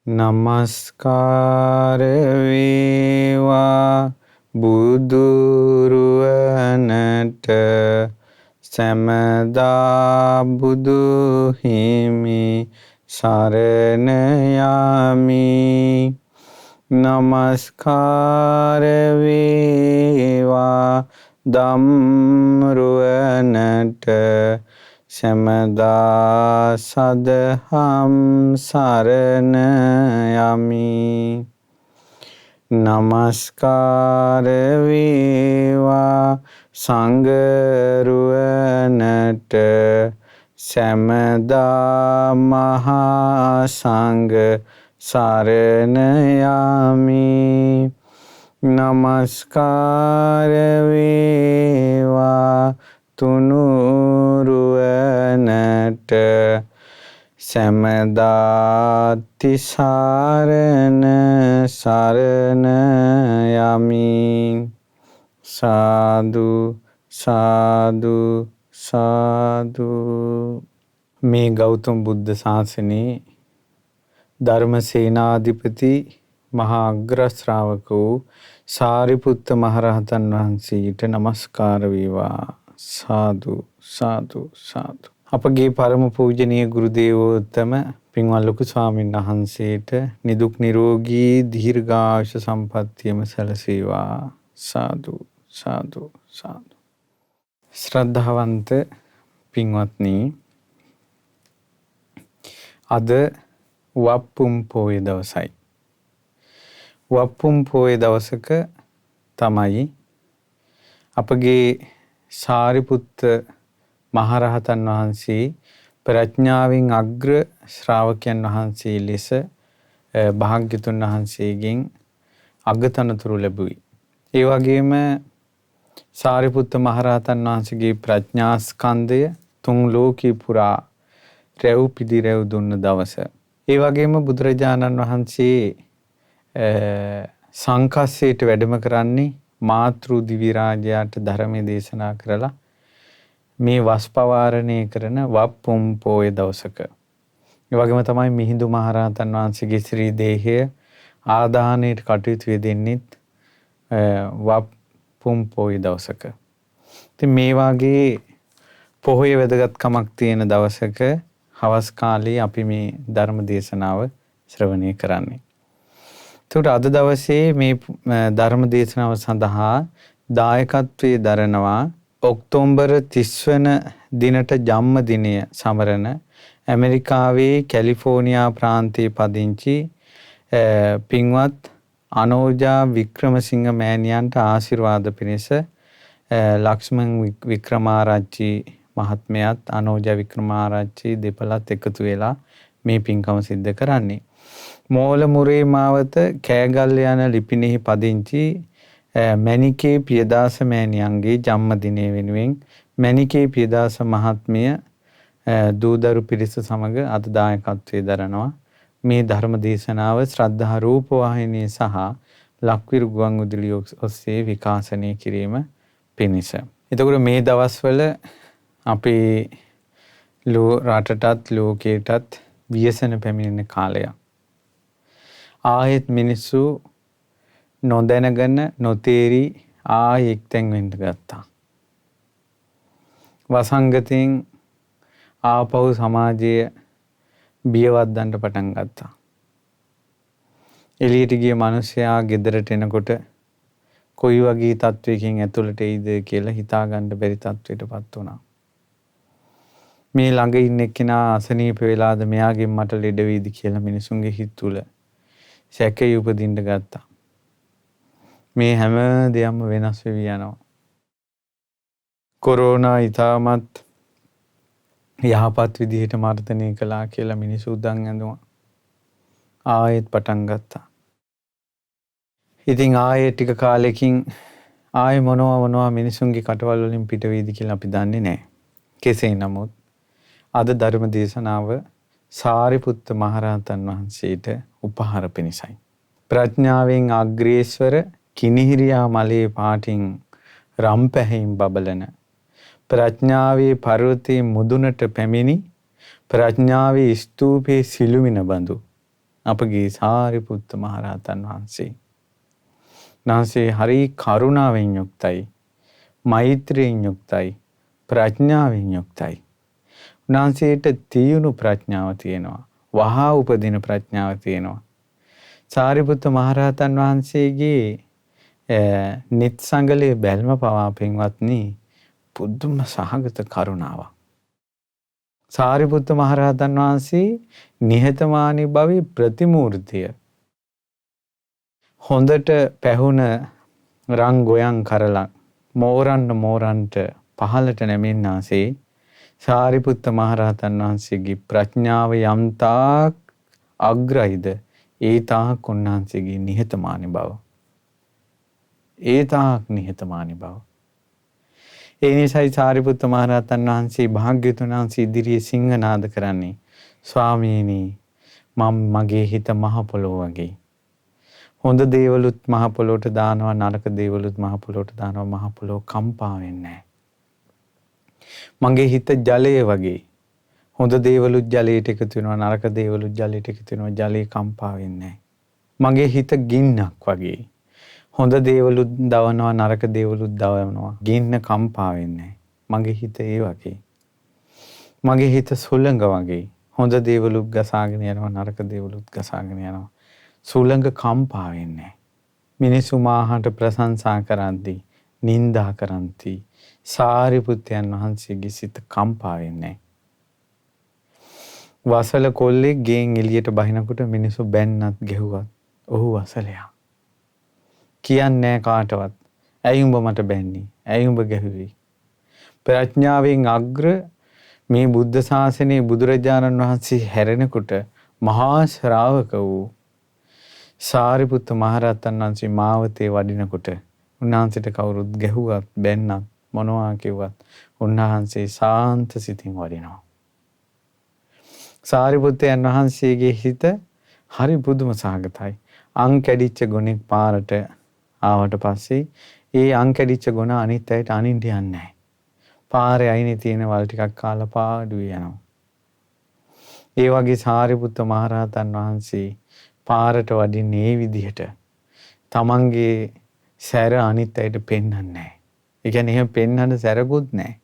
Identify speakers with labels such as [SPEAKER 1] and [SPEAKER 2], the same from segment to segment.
[SPEAKER 1] නමස්කාර වේවා බුදුරුවනට සැමදා බුදු හිමි සරණ යමි. නමස්කාර වේවා ධම්රුවනට සැමදා සදහම් සරණ යමි. නමස්කාර වේවා සංඝරුවනට සැමදා මහා සංඝ සරණ යමි. නමස්කාර වේවා තුනුරුවනට සැමදා තිසරණ සරණ යමි. සාදු සාදු සාදු. මේ ගෞතම බුද්ධ ශාසනයේ ධර්මසේනාධිපති මහා අග්‍ර ශ්‍රාවක වූ සාරිපුත්ත මහරහතන් වහන්සේට නමස්කාර වේවා. සාදු සාදු සාදු. අපගේ පරම පූජනීය ගුරු දේවෝත්තම පින්වත් ලොකු ස්වාමීන් වහන්සේට නිදුක් නිරෝගී දීර්ඝායුෂ සම්පන්නියම සැලසේවා. සාදු සාදු සාදු. ශ්‍රද්ධාවන්ත පින්වත්නි, අද වප්පුම් පොය දවසයි. වප්පුම් පොය දවසක තමයි අපගේ සාරිපුත්ත මහරහතන් වහන්සේ ප්‍රඥාවෙන් අග්‍ර ශ්‍රාවකයන් වහන්සේ ලෙස භාග්‍යතුන් වහන්සේගෙන් අගතනතුරු ලැබුවේ. ඒ වගේම සාරිපුත්ත මහරහතන් වහන්සේගේ ප්‍රඥා ස්කන්ධය තුන් ලෝකේ පුරා රැව් පිදි රැව් දුන්න දවස. ඒ වගේම බුදුරජාණන් වහන්සේ සංකස්සයට වැඩම කරන්නේ මාතෘ දිවි රාජයාට ධර්මයේ දේශනා කරලා මේ වස් පවාරණය කරන වප්පුම් පොය දවසක. ඒ වගේම තමයි මිහිඳු මහරහතන් වහන්සේගේ ශ්‍රී දේහය ආදානයට කටයුතු වෙදෙන්නෙත් වප්පුම් පොය දවසක. ඉතින් මේ වගේ පොහොය වැදගත්කමක් තියෙන දවසක හවස් කාලේ අපි මේ ධර්ම දේශනාව ශ්‍රවණය කරන්නේ. ඒකට අද දවසේ මේ ධර්ම දේශනාව සඳහා දායකත්වයේ දරනවා ඔක්තෝබර් 30 වන දිනට ජන්මදිනය සමරන ඇමරිකාවේ කැලිෆෝනියා ප්‍රාන්තයේ පදිංචි පින්වත් අනෝජා වික්‍රමසිංහ මෑණියන්ට ආශිර්වාද පිණිස ලක්ෂ්මන් වික්‍රමාරච්චි මහත්මයාත් අනෝජා වික්‍රමාරච්චි දෙපළත් එකතු වෙලා මේ පින්කම සිද්ධ කරන්නේ. මෝල මුරේ මාවත කෑගල්ල යන ලිපිනෙහි පදිංචි මැණිකේ පියදාස මෑණියන්ගේ ජන්මදිනය වෙනුවෙන් මැණිකේ පියදාස මහත්මිය දූදරු පිරිස සමග අද දායකත්වයේ දරනවා මේ ධර්ම දේශනාව ශ්‍රද්ධා රූප වාහිනිය සහ ලක්විරු ගුවන් විදුලිය ඔස්සේ විකාශනය කිරීම පිණිස. එතකොට මේ දවස්වල අපේ රටටත් ලෝකයටත් ව්‍යසන පැමිණෙන කාලයක්. ආයෙත් මිනිස්සු නොදැනගෙන නොතේරි ආයෙ එක්තැන් වෙන්න ගත්තා. වසංගතයෙන් ආපහු සමාජය බියවද්දන්න පටන් ගත්තා. එළියට ගිය මිනිසයා ගෙදරට එනකොට කොයි වගේ තත්වයකින් ඇතුළට එයිද කියලා හිතා ගන්න බැරි තත්වයකටපත් වුණා. මේ ළඟ ඉන්න එක්කෙනා අසනීප වෙලාද මෙයාගෙන් මට ලෙඩ වෙයිද කියලා මිනිසුන්ගේ හිත තුළ සැකය උපදින්න ගත්තා. මේ හැම දෙයක්ම වෙනස් වෙවි යනවා. කොරෝනා ඊටමත් යහපත් විදිහට මර්ධනය කළා කියලා මිනිස්සු උදන් ඇඳුවා. ආයෙත් පටන් ගත්තා. ඉතින් ආයෙ ටික කාලෙකින් ආයෙ මොනවා මිනිසුන්ගේ කටවල් වලින් පිට වෙයිද කියලා අපි දන්නේ නැහැ. කෙසේ නමුත් අද ධර්ම දේශනාව සාරිපුත්ත මහරහතන් වහන්සේට උපහාර පිණිසයි. ප්‍රඥාවෙන් අග්‍රේශ්වර කිනිහිරියා මලේ පාටින් රම් පැහැයින් බබලන ප්‍රඥාවේ පර්වතයේ මුදුනට පැමිණි ප්‍රඥාවේ ස්තූපේ සිළුමිණ බඳු අපගේ සාරිපුත්ත මහරහතන් වහන්සේ. උන්වහන්සේ හරි කරුණාවෙන් යුක්තයි, මෛත්‍රියෙන් යුක්තයි, ප්‍රඥාවෙන් යුක්තයි. උන්වහන්සේට තියුණු ප්‍රඥාව තියෙනවා, වහා උපදින ප්‍රඥාව තියෙනවා. සාරිපුත්ත මහරහතන් වහන්සේගේ නිත්සංගලේ බැල්ම පවා පින්වත්නි පුදුම සහගත කරුණාවක්. සාරිපුත්ත මහරහතන් වහන්සේ නිහතමානී භවී ප්‍රතිමූර්තිය. හොඳට පැහුණ රන් ගොයන් කරලා මෝරන්ට පහළට නැමෙන්නාසේ සාරිපුත්ත මහරහතන් වහන්සේගේ ප්‍රඥාව යම්තාක් අග්‍රයිද ඒ තාක් උන්වහන්සේගේ නිහතමානී බව. ඒ තාක් නිහතමානී බව. ඒ නිසායි සාරිපුත්ත මහරහතන් වහන්සේ භාග්‍යවතුන් වහන්සේ ඉදිරියේ සිංහනාද කරන්නේ, ස්වාමීනි මගේ හිත මහ පොළොව වගේ. හොඳ දේවලුත් මහ පොළොවට දානවා, නරක දේවලුත් මහ පොළොවට දානවා, මහ පොළොව කම්පා වෙන්නේ නැහැ. මගේ හිත ජලය වගේ. හොඳ දේවලුත් ජලයට එකතු වෙනවා, නරක දේවලුත් ජලයට එකතු වෙනවා, ජලය කම්පා වෙන්නේ නැහැ. මගේ හිත ගින්නක් වගේ. හොඳ දේවලුත් දවනවා, නරක දේවලුත් දවනවා, ගින්න කම්පා වෙන්නේ නැහැ. මගේ හිත ඒ වගේ. මගේ හිත සුළඟ වගේ. හොඳ දේවලුත් ගසාගෙන යනවා, නරක දේවලුත් ගසාගෙන යනවා. සුළඟ කම්පා වෙන්නේ නැහැ. මිනිසු මාහට ප්‍රශංසා කරද්දී, නින්දා කරන්ති. සාරිපුත්තයන් වහන්සේගේ සිත කම්පා වෙන්නේ නැහැ. වසල කොල්ලෙක් ගෙන් එළියට බහිනකොට මිනිස්සු බැන්නත් ගැහුවත් ඔහු වසලයා. කියන්නේ කාටවත් ඇයි උඹ මට බැන්නේ? ඇයි උඹ ගැහුවේ? ප්‍රඥාවෙන් අග්‍ර මේ බුද්ධ ශාසනයේ බුදුරජාණන් වහන්සේ හැරෙනකොට මහා ශ්‍රාවක වූ සාරිපුත්ත මහරහතන් වහන්සේ මාවතේ වඩිනකොට උන්වහන්සේට කවුරුත් ගැහුවත් බැන්නත් මොනවා කිව්වත් උන්වහන්සේ සාන්ත සිතින් වඩිනවා. සාරිපුත්තයන් වහන්සේගේ හිත හරි පුදුම සහගතයි. අං කැඩිච්ච ගොනෙක් පාරට ආවට පස්සේ ඒ අං කැඩිච්ච ගොන අනිත් අයට අනින්න යන්නේ නැහැ. පාරේ අයිනේ තියෙන වල ටිකක් කාලා පාඩුවේ යනවා. ඒ වගේ සාරිපුත්ත මහරහතන් වහන්සේ පාරට වඩින්නේ මේ විදිහට. තමන්ගේ සැර අනිත් අයට පෙන්වන්නේ නැහැ. ඒ කියන්නේ එහෙම පෙන්වන්න සැරකුත් නැහැ.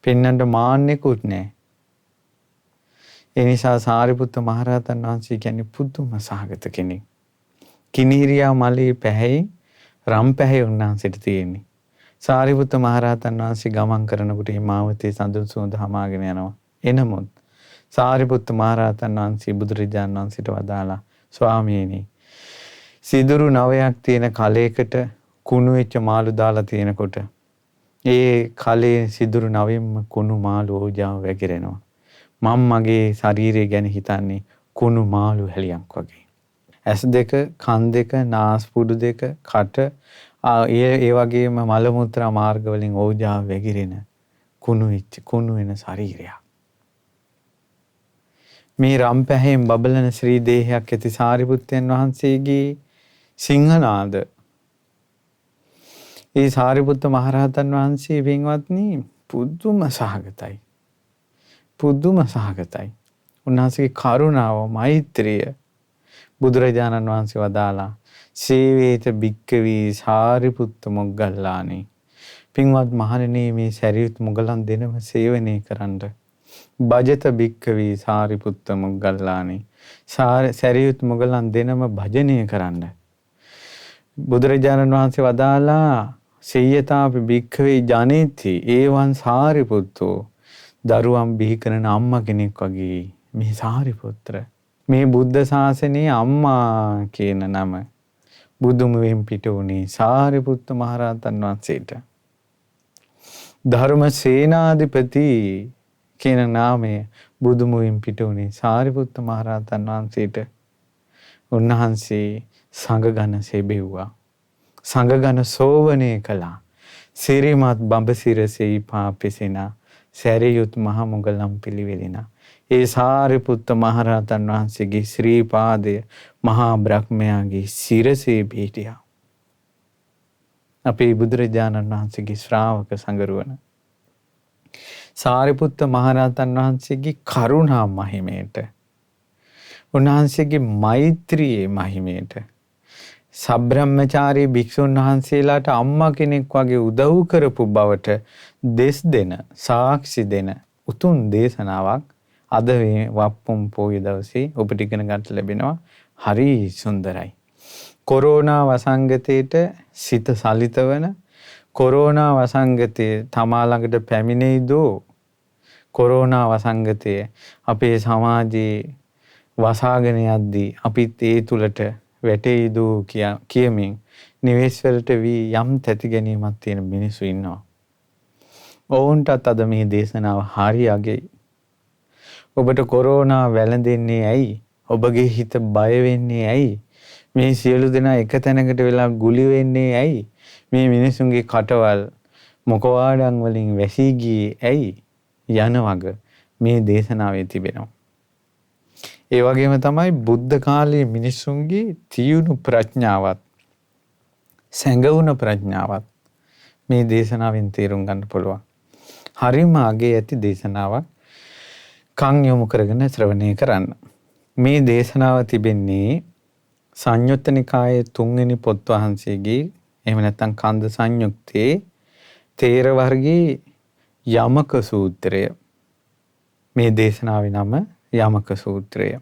[SPEAKER 1] පෙන්වන්න මාන්නෙකුත් නැහැ. ඒ නිසා සාරිපුත්ත මහරහතන් වහන්සේ කියන්නේ පුදුම සහගත කෙනෙක්. කිනිහිරියා මලේ පැහැයි රම් පැහැයි උන්වහන්සේට තියෙන්නේ. සාරිපුත්ත මහරහතන් වහන්සේ ගමන් කරනකොට මේ මාවතේ සඳුන් සුවඳ හමාගෙන යනවා. එනමුත් සාරිපුත්ත මහරහතන් වහන්සේ බුදුරජාණන් වහන්සේට වදාලා, ස්වාමීනි සිදුරු 9ක් තියෙන කලයකට කුණු වෙච්ච මාළු දාලා තියෙනකොට ඒ කලේ සිදුරු 9න්ම කුණු මාළු ඕජාව වැగిරෙනවා. මම මගේ ශරීරය ගැන හිතන්නේ කුණු මාළු හැලියක් වගේ. ඇස් දෙක, කන් දෙක, නාස්පුඩු දෙක, කට ඒ වගේම මල මුත්‍රා මාර්ග වලින් ඕජාව වැగిරෙන කුණු වෙන ශරීරයක්. මේ රම් පැහැයෙන් බබලන ශ්‍රී දේහයක් ඇති සාරිපුත්තයන් වහන්සේගේ සිංහනාද. ඒ සාරිපුත්ත මහරහතන් වහන්සේ පින්වත්නි පුදුම සහගතයි. පුදුම සහගතයි. උන්වහන්සේගේ කරුණාව, මෛත්‍රිය බුදුරජාණන් වහන්සේ වදාලා, සේවේත භික්ඛවේ සාරිපුත්ත මොග්ගල්ලානේ. පින්වත් මහණෙනි මේ සරියුත් මුගලන් දෙනම සේවනය කරන්න. භජත භික්ඛවේ සාරිපුත්ත මොග්ගල්ලානේ. සරියුත් මුගලන් දෙනම භජනය කරන්න. බුදුරජාණන් වහන්සේ වදාලා, සේයතාපි භික්ඛවේ ජනේති ඒවං සාරිපුත්තෝ. දරුවන් බිහි කරන අම්මා කෙනෙක් වගේ මේ සාරිපුත්‍ර. මේ බුද්ධ ශාසනයේ අම්මා කියන නම බුදුමුවෙන් පිට වුණේ සාරිපුත්ත මහරහතන් වහන්සේට. ධර්ම සේනාධිපති කියන නාමය බුදුමුවෙන් පිට වුණේ සාරිපුත්ත මහරහතන් වහන්සේට. උන්වහන්සේ සංඝගණ සෙබෙව්වා. සංඝගණ සෝවනය කළා. සිරිමත් බඹසිරසෙහි පාපෙසෙනා සැරියුත් මහ මුගලන් පිළිවෙලිනා. ඒ සාරිපුත්ත මහරහතන් වහන්සේගේ ශ්‍රී පාදය මහා බ්‍රහ්මයාගේ සිරසේ පිහිටියා. අපේ බුදුරජාණන් වහන්සේගේ ශ්‍රාවක සංගරුවන සාරිපුත්ත මහරහතන් වහන්සේගේ කරුණා මහිමයට උන්වහන්සේගේ මෛත්‍රියේ මහිමයට සබ්‍රහ්මචාරී භික්ෂුන් වහන්සේලාට අම්මා කෙනෙක් වගේ උදව් කරපු බවට දෙස් දෙන සාක්ෂි දෙන උතුම් දේශනාවක් අද මේ වප්පුම් පොය දවසේ ඔබට ඉගෙන ගන්න ලැබෙනවා. හරි සුන්දරයි. කොරෝනා වසංගතයට සිත සලිතවන කොරෝනා වසංගතය තමා ළඟට පැමිණෙයිදෝ කොරෝනා වසංගතය අපේ සමාජයේ වසාගෙන යද්දී අපිත් ඒ තුලට වැටෙයිදු කියමින් නිවෙස් වලට වී යම් තැති ගැනීමක් තියෙන මිනිස්සු ඉන්නවා. ඔවුන්ටත් අද මේ දේශනාව හරි අගෙයි. ඔබට කොරෝනා වැළඳෙන්නේ ඇයි? ඔබගේ හිත බය වෙන්නේ ඇයි? මේ සියලු දෙනා එක තැනකට වෙලා ගුලි වෙන්නේ ඇයි? මේ මිනිසුන්ගේ කටවල් මොකවාඩම් වලින් වැසී ගියේ ඇයි? යන වග මේ දේශනාවේ තිබෙනවා. ඒ වගේම තමයි බුද්ධ කාලයේ මිනිසුන්ගේ තියුණු ප්‍රඥාවත් සැඟවුණ ප්‍රඥාවත් මේ දේශනාවෙන් තේරුම් ගන්න පුළුවන්. හරිම අගේ ඇති දේශනාවක්. කන් යොමු කරගෙන ශ්‍රවණය කරන්න. මේ දේශනාව තිබෙන්නේ සංයුත්ත නිකායේ 3 වෙනි පොත් වහන්සේගේ එහෙම නැත්නම් කන්ද සංයුත්තේ තේර වර්ගයේ යමක සූත්‍රය. මේ දේශනාවේ නම යමක සූත්‍රය.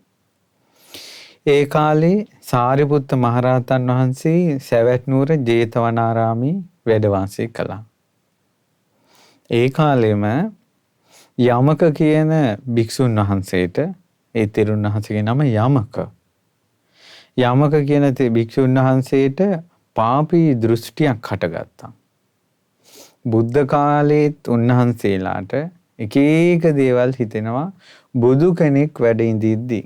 [SPEAKER 1] ඒ කාලේ සාරිපුත්ත මහරහතන් වහන්සේ සවැත් නුවර ජේතවනාරාමේ වැඩ වාසය කළා. ඒ කාලෙම යමක කියන භික්ෂුන් වහන්සේට ඒ තෙරුන් වහන්සේගේ නම යමක. යමක කියන භික්ෂුන් වහන්සේට පාපී දෘෂ්ටියක් හටගත්තා. බුද්ධ කාලේත් උන්වහන්සේලාට එක එක දේවල් හිතෙනවා බුදු කෙනෙක් වැඩ ඉඳිද්දී.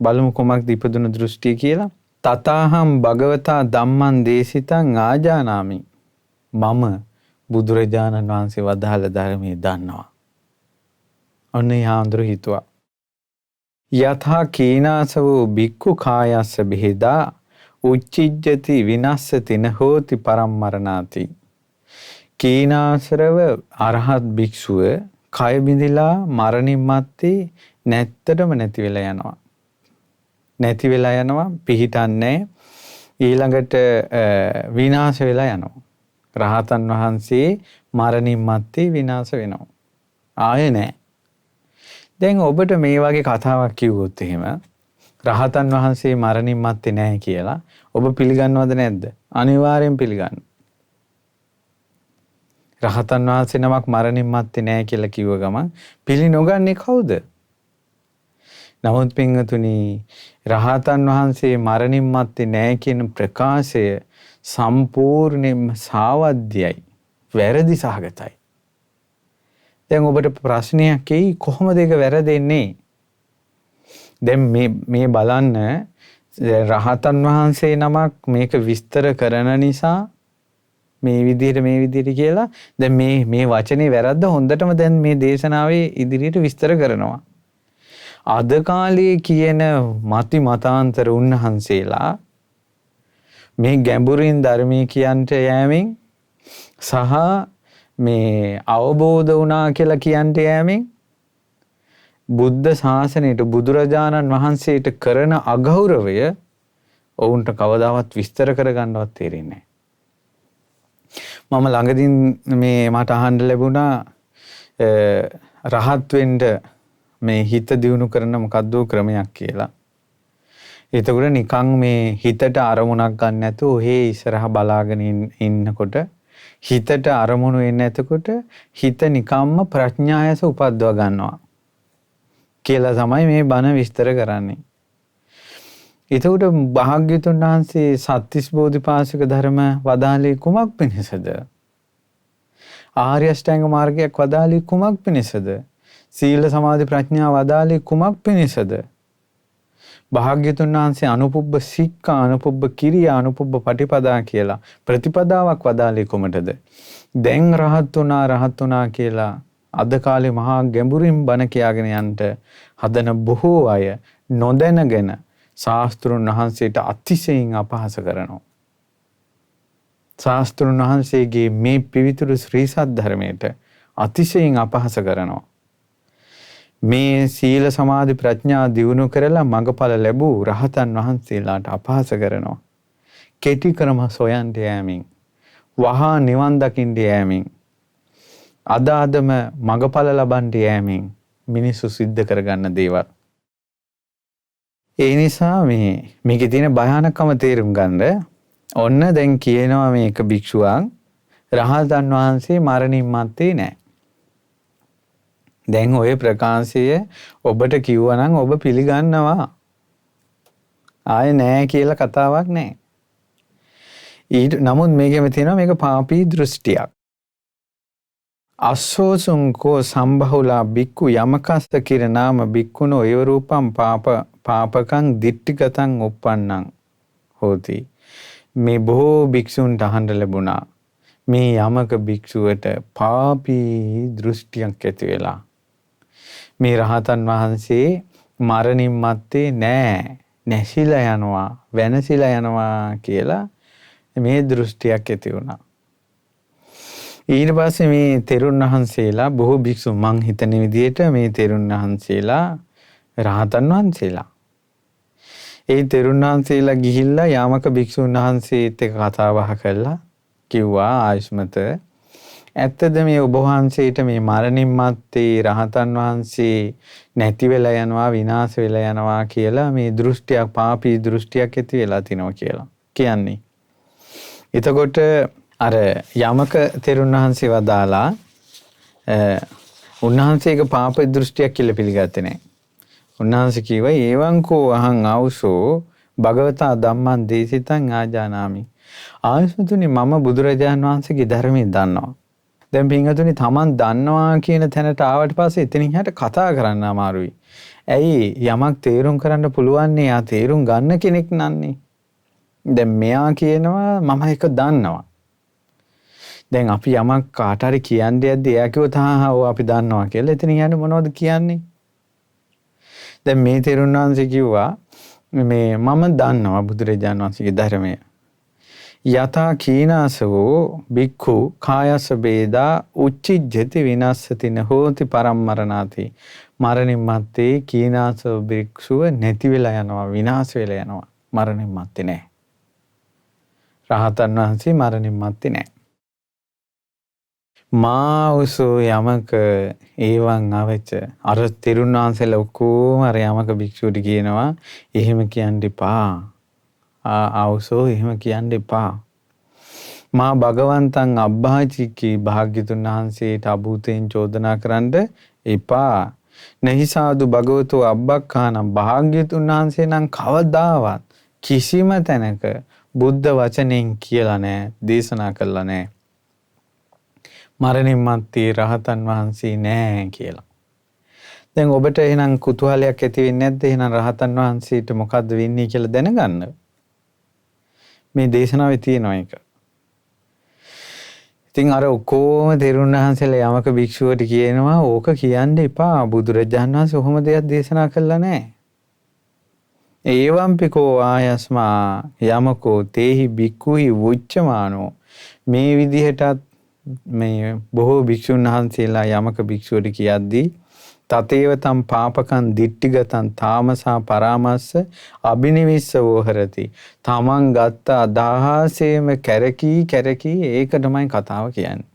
[SPEAKER 1] බලමු කොමක්ද ඉපදුන දෘෂ්ටිය කියලා. තථාහම් භගවතා ධම්මං දේශිතං ආජානාමි. මම බුදුරජාණන් වහන්සේ වදාළ ධර්මයේ දන්නවා. ඔන්න යාඳුර හිතුවා. යථා කීනාසවෝ බික්ඛු කායස්ස බෙහෙදා උච්චිජ්ජති විනස්සති නහෝති පරම්මරණාති. කීනාසරව අරහත් භික්ෂුව කය බිඳිලා මරණින් මත්තේ නැත්තටම නැති වෙලා යනවා. නැති වෙලා යනවා, පිහිටන්නේ ඊළඟට විනාශ වෙලා යනවා. රහතන් වහන්සේ මරණින් මත්තේ විනාශ වෙනවා. ආයේ නැහැ. දැන් ඔබට මේ වගේ කතාවක් කිව්වොත් එහෙම රහතන් වහන්සේ මරණින් මත්තේ නැහැ කියලා ඔබ පිළිගන්නවද නැද්ද? අනිවාර්යෙන් පිළිගන්න. රහතන් වහන්සේ නමක් මරණින් මත්තේ නැහැ කියලා කිව්ව ගමන් පිළි නොගන්නේ කවුද? නමුත් පින්වතුනි, රහතන් වහන්සේ මරණින් මත්තේ නැහැ කියන ප්‍රකාශය සම්පූර්ණයෙන්ම සාවද්‍යයි, වැරදි සහගතයි. දැන් ඔබට ප්‍රශ්නයක් එයි, කොහොමද ඒක වැරදෙන්නේ? දැන් මේ බලන්න, රහතන් වහන්සේ නමක් මේක විස්තර කරන නිසා මේ විදිහට කියලා දැන් මේ වචනේ වැරද්ද හොඳටම දැන් මේ දේශනාවේ ඉදිරියට විස්තර කරනවා. අද කාලයේ කියන මතාන්තර උන්වහන්සේලා මේ ගැඹුරින් ධර්මයේ කියන්ට යෑමෙන් සහ මේ අවබෝධ වුණා කියලා කියන්ට යෑමෙන් බුද්ධ ශාසනයට, බුදුරජාණන් වහන්සේට කරන අගෞරවය ඔවුන්ට කවදාවත් විස්තර කරගන්නවත් තේරෙන්නේ නැහැ. මම ළඟදීන් මට අහන්න ලැබුණා රහත් වෙන්න මේ හිත දියුණු කරන මොකද්ද ක්‍රමයක් කියලා. එතකොට නිකන් මේ හිතට අරමුණක් ගන්න නැතුව ඔහේ ඉස්සරහා බලාගෙන ඉන්නකොට හිතට අරමුණු එන්නේ නැතකොට හිත නිකම්ම ප්‍රඥායස උපද්දව ගන්නවා කියලා තමයි මේ බණ විස්තර කරන්නේ. එතකොට භාග්‍යතුන් වහන්සේ සත්‍තිස් බෝධිපාශික ධර්ම වදාළේ කුමක් පිණිසද? ආර්ය අෂ්ටාංග මාර්ගයක් වදාළේ කුමක් පිණිසද? සීල සමාධි ප්‍රඥා වදාළේ කුමක් පිණිසද? භාග්‍යතුන් වහන්සේ අනුපුබ්බ සික්ඛා, අනුපුබ්බ කිරියා, අනුපුබ්බ පටිපදා කියලා ප්‍රතිපදාවක් වදාළේ කොමටද? දැන් රහත් වුණා කියලා අද කාලේ මහා ගැඹුරින් බණ කියාගෙන යන්න හදන බොහෝ අය නොදැනගෙන ශාස්ත්‍රුන් වහන්සේට අතිශයින් අපහාස කරනවා. ශාස්ත්‍රුන් වහන්සේගේ මේ පිවිතුරු ශ්‍රී සද්ධර්මයට අතිශයින් අපහාස කරනවා. මේ සීල සමාධි ප්‍රඥා දියුණු කරලා මඟඵල ලැබූ රහතන් වහන්සේලාට අපහාස කරනවා. කෙටි ක්‍රම සොයන්ට යෑමෙන්, වහා නිවන් දකින්න යෑමෙන්, අදාදම මඟඵල ලබන්න යෑමෙන් මිනිස්සු සිද්ධ කරගන්න දේවල්. ඒ නිසා මේකේ තියෙන භයානකම තේරුම් ගන්න ඔන්න දැන් කියනවා මේක භික්ෂුවක් රහතන් වහන්සේ මරණින් මත්තේ නැහැ. දැන් ඔය ප්‍රකාශය ඔබට කිව්වනම් ඔබ පිළිගන්නවා. ආයේ නැහැ කියලා කතාවක් නැහැ. නමුත් මේකෙම තියෙනවා මේක පාපී දෘෂ්ටියක්. අස්සෝසුංකෝ සම්බහුලා බික්කු යමකස්ස කිරනාම බික්කුණෝ ඒව රූපම් පාපකං දිට්ඨිගතං උප්පන්නං හෝති. මේ බොහෝ භික්ෂුන්ට අහන්න ලැබුණා මේ යමක භික්ෂුවට පාපී දෘෂ්ටියක් ඇති වෙලා මේ රහතන් වහන්සේ මරණින් මත්තේ නෑ, නැසිලා යනවා, වෙනසිලා යනවා කියලා මේ දෘෂ්ටියක් ඇති වුණා. ඊට පස්සේ මේ තෙරුන් වහන්සේලා බොහෝ භික්ෂු මං හිතන විදිහට මේ තෙරුන් වහන්සේලා රහතන් වහන්සේලා. ඒ තෙරුන් වහන්සේලා ගිහිල්ලා යාමක භික්ෂුන් වහන්සේත් එක්ක කතා බහ කළා. කිව්වා ආයුෂ්මත ඇත්තද මේ ඔබ වහන්සේට මේ මරණින් මත්තේ රහතන් වහන්සේ නැති වෙලා යනවා, විනාශ වෙලා යනවා කියලා මේ දෘෂ්ටියක්, පාපී දෘෂ්ටියක් ඇති වෙලා තිනවා කියලා කියන්නේ. එතකොට අර යමක තෙරුන් වහන්සේ වදාලා උන්වහන්සේක පාප දෘෂ්ටියක් කියලා පිළිගත්තේ නැහැ. උන්වහන්සේ කිව්වා ඒවංකෝ අහං ආවුසෝ භගවතා ධම්මං දේසිතං ආජානාමි. ආයුෂ්මතුනි මම බුදුරජාණන් වහන්සේගේ ධර්මයේ දන්නවා. දැන් පින්වතුනි තමන් දන්නවා කියන තැනට ආවට පස්සේ එතනින් එහාට කතා කරන්න අමාරුයි. ඇයි යමක් තේරුම් කරන්න පුළුවන් නේ යා තේරුම් ගන්න කෙනෙක් නන්නේ. දැන් මෙයා කියනවා මම ඒක දන්නවා. දැන් අපි යමක් කාට හරි කියන්නේ යද්දී එයා කිව්වොත් ඔව් අපි දන්නවා කියලා. එතනින් එහාට මොනවද කියන්නේ? දැන් මේ තෙරුන් වහන්සේ කිව්වා මේ මම දන්නවා බුදුරජාණන් වහන්සේගේ ධර්මය. යතා කීනාසවෝ බික්ඛු කායස බේදා උච්චිජ්ජති විනස්සති නහෝති පරම්මරණාති. මරණින් මත්තේ කීනාසව භික්ෂුව නැති වෙලා යනවා, විනාශ වෙලා යනවා. මරණින් මත්තේ නැහැ. රහතන් වහන්සේ මරණින් මත්තේ නැහැ. මාඋසෝ යමක ඒවන් අවච අර තෙරුන් වහන්සේලා ඔක්කොම අර යමක භික්ෂුවට කියනවා එහෙම කියන්න එපා. ආඋසෝ එහෙම කියන්න එපා. මා භගවන්තං අබ්බාචිකී භාග්‍යතුන් වහන්සේට අභූතෙන් චෝදනා කරන්න එපා. නහි සාදු භගවතෝ අබ්බක්ඛානම් භාග්‍යතුන් වහන්සේ නම් කවදාවත් කිසිම තැනක බුද්ධ වචනෙන් කියලා නැහැ, දේශනා කළා නැහැ. මරණින් මත්තේ රහතන් වහන්සේ නැහැ කියලා. දැන් ඔබට එහෙනම් කුතුහලයක් ඇති වෙන්නේ නැද්ද? එහෙනම් රහතන් වහන්සේට මොකද්ද වෙන්නේ කියලා දැනගන්න. මේ දේශනාවේ තියෙනවා ඒක. ඉතින් අර ඔක්කොම තෙරුන් වහන්සේලා යමක භික්ෂුවට කියනවා ඕක කියන්න එපා. බුදුරජාණන් වහන්සේ ඔහොම දෙයක් දේශනා කළා නැහැ. ඒවම්පිකෝ ආයස්මා යමකෝ තේහි බික්කුහි වුච්චමානෝ. මේ විදිහටත් මේ බොහෝ භික්ෂුන් වහන්සේලා යමක භික්ෂුවට කියද්දී තතේව තම් පාපකං දිට්ඨිගතං තාමසා පරාමස්ස අබිනිවිස්ස වෝහරති. තමන් ගත්ත අදහසේම කැරකී ඒක තමයි කතාව කියන්නේ.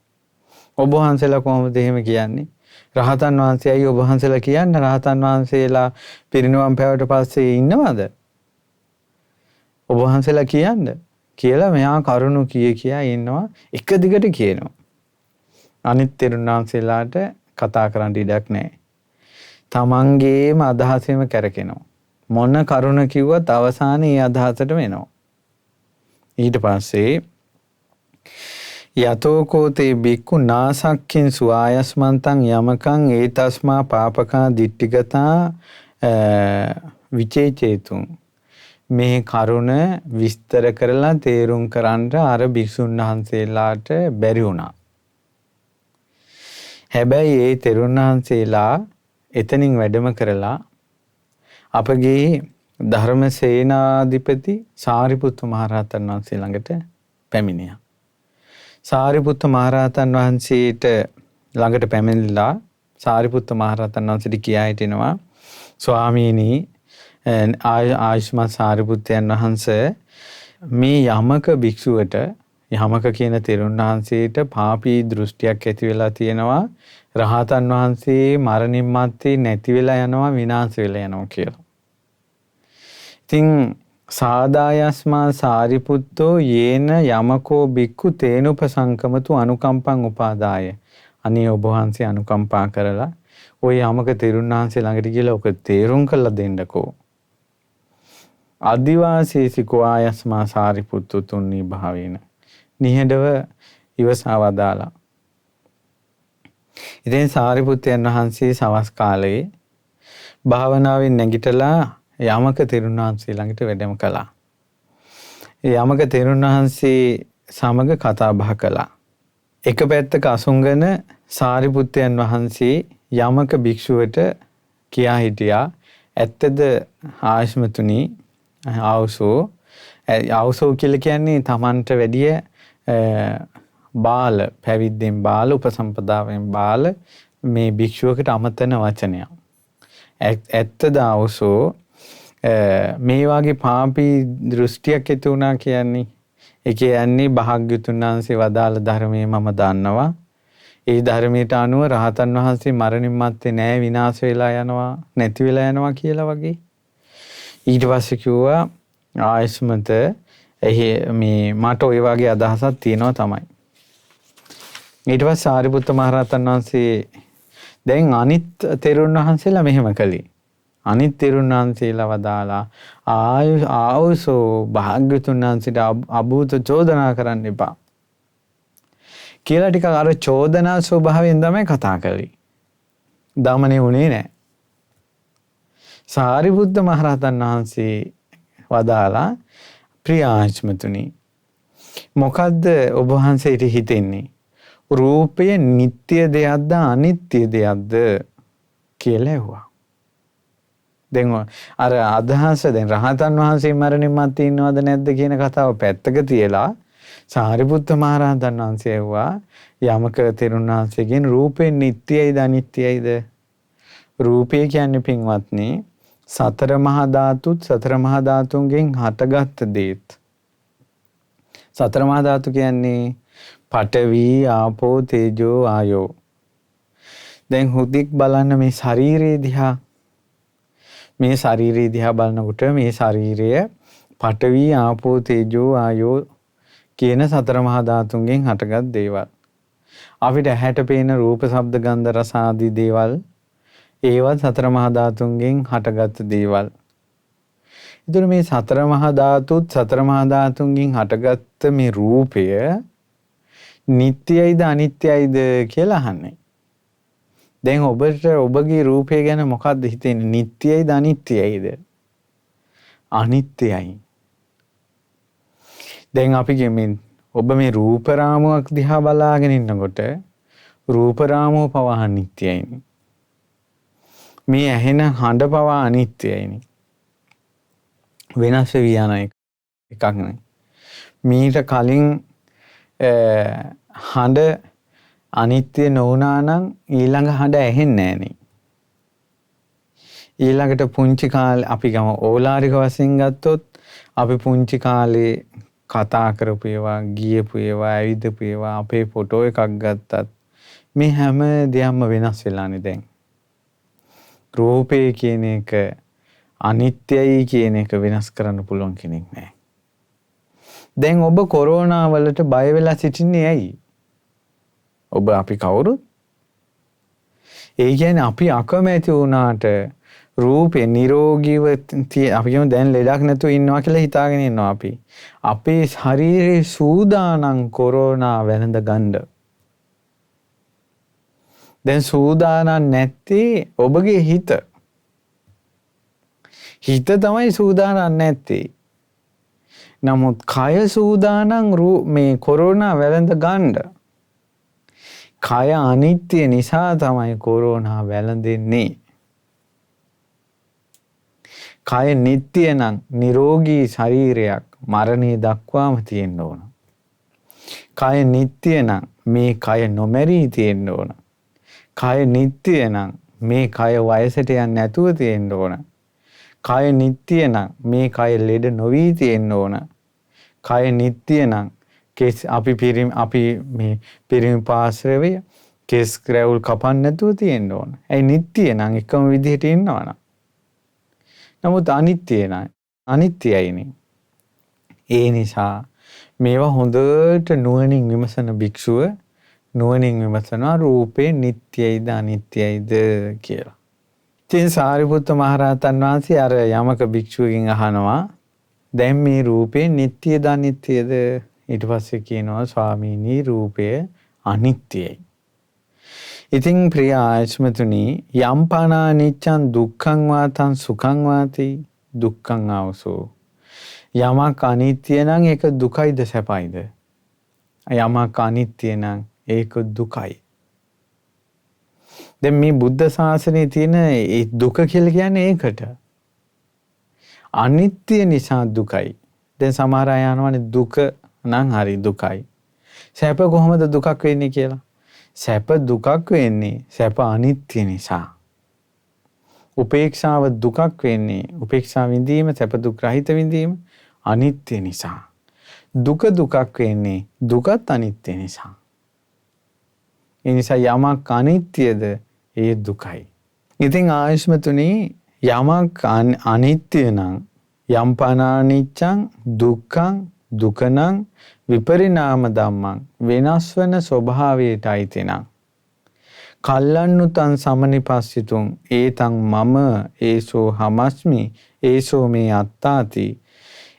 [SPEAKER 1] ඔබ වහන්සේලා කොහොමද එහෙම කියන්නේ? රහතන් වහන්සේයි ඔබ වහන්සේලා කියන්නේ රහතන් වහන්සේලා පිරිනිවන් පෑවට පස්සේ ඉන්නවද? ඔබ වහන්සේලා කියන්නේ කියලා මෙහා කරුණු කියා ඉන්නවා, එක දිගට කියනවා. අනිත් තෙරුන් වහන්සේලාට කතා කරන්න ඉඩක් නැහැ. තමන්ගේම අදහසෙම කැරකෙනවා. මොන කරුණ කිව්වත් අවසානයේ ඒ අදහසටම එනවා. ඊට පස්සේ යතෝකෝතේ බික්කු නාසක්කින් සුආයස්මන්තං යමකං ඒතස්මා පාපකා දිට්ඨිගතා විචේචේතුං. මේ කරුණ විස්තර කරලා තේරුම් කරන්න අර භික්ෂුන් වහන්සේලාට බැරි වුණා. හැබැයි ඒ තෙරුන් වහන්සේලා එතනින් වැඩම කරලා අපගේ ධර්ම සේනාධිපති සාරිපුත්ත මහරහතන් වහන්සේ ළඟට පැමිණියා. සාරිපුත්ත මහරහතන් වහන්සේට ළඟට පැමිණිලා සාරිපුත්ත මහරහතන් වහන්සේට කියා හිටිනවා ස්වාමීනි ආයුෂ්මත් සාරිපුත්තයන් වහන්සේ මේ යමක භික්ෂුවට යමක කියන තෙරුන් වහන්සේට පාපී දෘෂ්ටියක් ඇති වෙලා තියෙනවා රහතන් වහන්සේ මරණින් මත්තේ නැති වෙලා යනවා විනාශ වෙලා යනවා කියලා. ඉතින් සාදායස්මා සාරිපුත්තෝ යේන යමකෝ බික්ඛු තේනුපසංකමතු අනුකම්පං උපාදාය. අනේ ඔබ වහන්සේ අනුකම්පා කරලා ওই යමක තෙරුන් වහන්සේ ළඟට ගිහලා ඔක තේරුම් කරලා දෙන්නකෝ. අදිවාසීසිකෝ ආයස්මා සාරිපුත්තු තුන්නී භාවේන. නිහඬව ඉවසා වදාලා. ඉතින් සාරිපුත්තයන් වහන්සේ සවස් කාලයේ භාවනාවෙන් නැගිටලා යමක තෙරුන් වහන්සේ ළඟට වැඩම කළා. ඒ යමක තෙරුන් වහන්සේ සමග කතා බහ කළා. එක පැත්තක අසුංගන සාරිපුත්තයන් වහන්සේ යමක භික්ෂුවට කියා හිටියා ඇත්තද ආයුෂ්මතුනි ආවුසෝ කියලා කියන්නේ තමන්ට වැඩිය බාල පැවිද්දෙන් බාල උපසම්පදාවෙන් බාල මේ භික්ෂුවකට අමතන වචනයක්. ඇත්තද ආවුසෝ මේ වගේ පාපී දෘෂ්ටියක් ඇති වුණා කියන්නේ ඒ කියන්නේ භාග්‍යතුන් වහන්සේ වදාළ ධර්මයේ මම දන්නවා. ඒ ධර්මයට අනුව රහතන් වහන්සේ මරණින් මත්තේ නෑ විනාශ වෙලා යනවා නැති වෙලා යනවා කියලා වගේ. ඊට පස්සේ කිව්වා ආයස්මත මේ මට ওই වගේ අදහසක් තියෙනවා තමයි. ඊට පස්සේ සාරිපුත්ත මහරහතන් වහන්සේ දැන් අනිත් තෙරුන් වහන්සේලා මෙහෙම කළේ. අනිත් තෙරුන් වහන්සේලා වදාලා ආවුසෝ භාග්‍යතුන් වහන්සේට අභූත චෝදනා කරන්න එපා. කියලා ටිකක් අර චෝදනා ස්වභාවයෙන් තමයි කතා කළේ. දමනේ උනේ නැහැ. සාරිපුත්ත මහරහතන් වහන්සේ වදාලා ප්‍රියාච්මතුනි මොකද්ද ඔබ වහන්සේට හිතෙන්නේ? රූපය නිට්ටය දෙයක්ද අනිත්‍ය දෙයක්ද කියලා ඇහුවා. දැන් අර අදහස දැන් රහතන් වහන්සේ මරණින් මත්තේ ඉන්නවද නැද්ද කියන කතාව පැත්තක තියලා සාරිපුත්ත මහරහතන් වහන්සේ ඇහුවා යමක තෙරුන් වහන්සේගෙන් රූපේ නිට්ටයයිද අනිත්‍යයිද? රූපය කියන්නේ පින්වත්නි සතර මහා ධාතුත් සතර මහා ධාතුන්ගෙන් හටගත් දේත්. සතර මහා ධාතු කියන්නේ පඨවි ආපෝ තේජෝ ආයෝ. දැන් හුදික් බලන්න මේ ශරීරය දිහා මේ ශරීරය දිහා බලනකොට මේ ශරීරය පඨවි ආපෝ තේජෝ ආයෝ කියන සතර මහා ධාතුන්ගෙන් හටගත් දේවල්. අපිට ඇහැට පේන රූප ශබ්ද ගන්ධ රස ආදී දේවල් ඒවත් සතර මහා ධාතුන්ගෙන් හටගත් දේවල්. ඒතර මේ සතර මහා ධාතුත් සතර මහා ධාතුන්ගෙන් හටගත් මේ රූපය නිට්ටයයිද අනිත්‍යයිද කියලා අහන්නේ. දැන් ඔබට ඔබගේ රූපය ගැන මොකක්ද හිතෙන්නේ? නිට්ටයයිද අනිත්‍යයිද? අනිත්‍යයි. දැන් අපි කියමින් ඔබ මේ රූප රාමුවක් දිහා බලාගෙන ඉන්නකොට රූප රාමුව පවා අනිත්‍යයිනේ. මේ ඇහෙන හඬ පවා අනිත්‍යයිනේ. වෙනස් වෙවි යන එකක් නෙවෙයි. මීට කලින් හඬ අනිත්‍ය නොවුනා නම් ඊළඟ හඬ ඇහෙන්නේ නැහනේ. ඊළඟට පුංචි කාලේ අපි ගම ඕලාරික වශයෙන් ගත්තොත් අපි පුංචි කාලේ කතා කරපු ඒවා, ගියපු ඒවා, ඇවිදපු ඒවා, අපේ ෆොටෝ එකක් ගත්තත් මේ හැම දෙයක්ම වෙනස් වෙලානේ දැන්. රූපේ කියන එක අනිත්‍යයි කියන එක වෙනස් කරන්න පුළුවන් කෙනෙක් නැහැ. දැන් ඔබ කොරෝනා වලට බය වෙලා සිටින්නේ ඇයි? ඔබ අපි කවුරුත්? ඒ කියන්නේ අපි අකමැති වුණාට රූපේ නිරෝගීව අපි කියමු දැන් ලෙඩක් නැතුව ඉන්නවා කියලා හිතාගෙන ඉන්නවා අපි. අපේ ශරීරේ සූදානම් කොරෝනා වැළඳ ගන්න. දැන් සූදානම් නැත්තේ ඔබගේ හිත. හිත තමයි සූදානම් නැත්තේ. නමුත් කය සූදානම් මේ කොරෝනා වැළඳ ගන්න. කය අනිත්‍ය නිසා තමයි කොරෝනා වැළඳෙන්නේ. කය නිට්ටය නම් නිරෝගී ශරීරයක් මරණය දක්වාම තියෙන්න ඕන. කය නිට්ටය නම් මේ කය නොමැරී තියෙන්න ඕන. කය නිට්ටය නම් මේ කය වයසට යන්නේ නැතුව තියෙන්න ඕන. කය නිට්ටය නම් මේ කය ලෙඩ නොවි තියෙන්න ඕන. කය නිට්ටය නම් අපි මේ පිරිමි පාර්ශ්වය කෙස් රැවුල් කපන්න නැතුව තියෙන්න ඕන. ඒ නිට්ටය නම් එකම විදිහට ඉන්නවනම්. නමුත් අනිත්‍යයිනේ. ඒ නිසා මේවා හොඳට නුවණින් විමසන භික්ෂුව නුවණින් විමසනවා රූපේ නිට්ටයයිද අනිත්‍යයිද කියලා. ඉතින් සාරිපුත්ත මහරහතන් වහන්සේ අර යමක භික්ෂුවකින් අහනවා දැන් මේ රූපේ නිට්ටයද අනිත්‍යද? ඊට පස්සේ කියනවා ස්වාමීනි රූපය අනිත්‍යයි. ඉතින් ප්‍රිය ආයස්මතුනි යම් පනා නිච්ඡං දුක්ඛං වාතං සුඛං වාති දුක්ඛං ආවසෝ. යමක් අනිත්‍ය නම් ඒක දුකයිද සැපයිද? යමක් අනිත්‍ය නම් ඒක දුකයි. දැන් මේ බුද්ධ ශාසනයේ තියෙන ඒ දුක කියලා කියන්නේ ඒකට. අනිත්‍ය නිසා දුකයි. දැන් සමහර අය අහනවානේ දුක නම් හරි දුකයි. සැප කොහොමද දුකක් වෙන්නේ කියලා? සැප දුකක් වෙන්නේ සැප අනිත්‍ය නිසා. උපේක්ෂාව දුකක් වෙන්නේ උපේක්ෂා විඳීම සැප දුක් රහිත විඳීම අනිත්‍ය නිසා. දුක දුකක් වෙන්නේ දුකත් අනිත්‍ය නිසා. ඒ නිසා යමක් අනිත්‍යද ඒ දුකයි. ඉතින් ආයස්මතුනි යමක් අනිත්‍ය නම් යම් පනානිච්ඡං දුක්ඛං දුකනං විපරිණාම ධම්මං වෙනස් වෙන ස්වභාවයට අයිතිනම් කල්ලන්නුතං සමනිපස්සිතුං ඒතං මම ඒසෝ හමස්මි ඒසෝ මේ අත්තාති.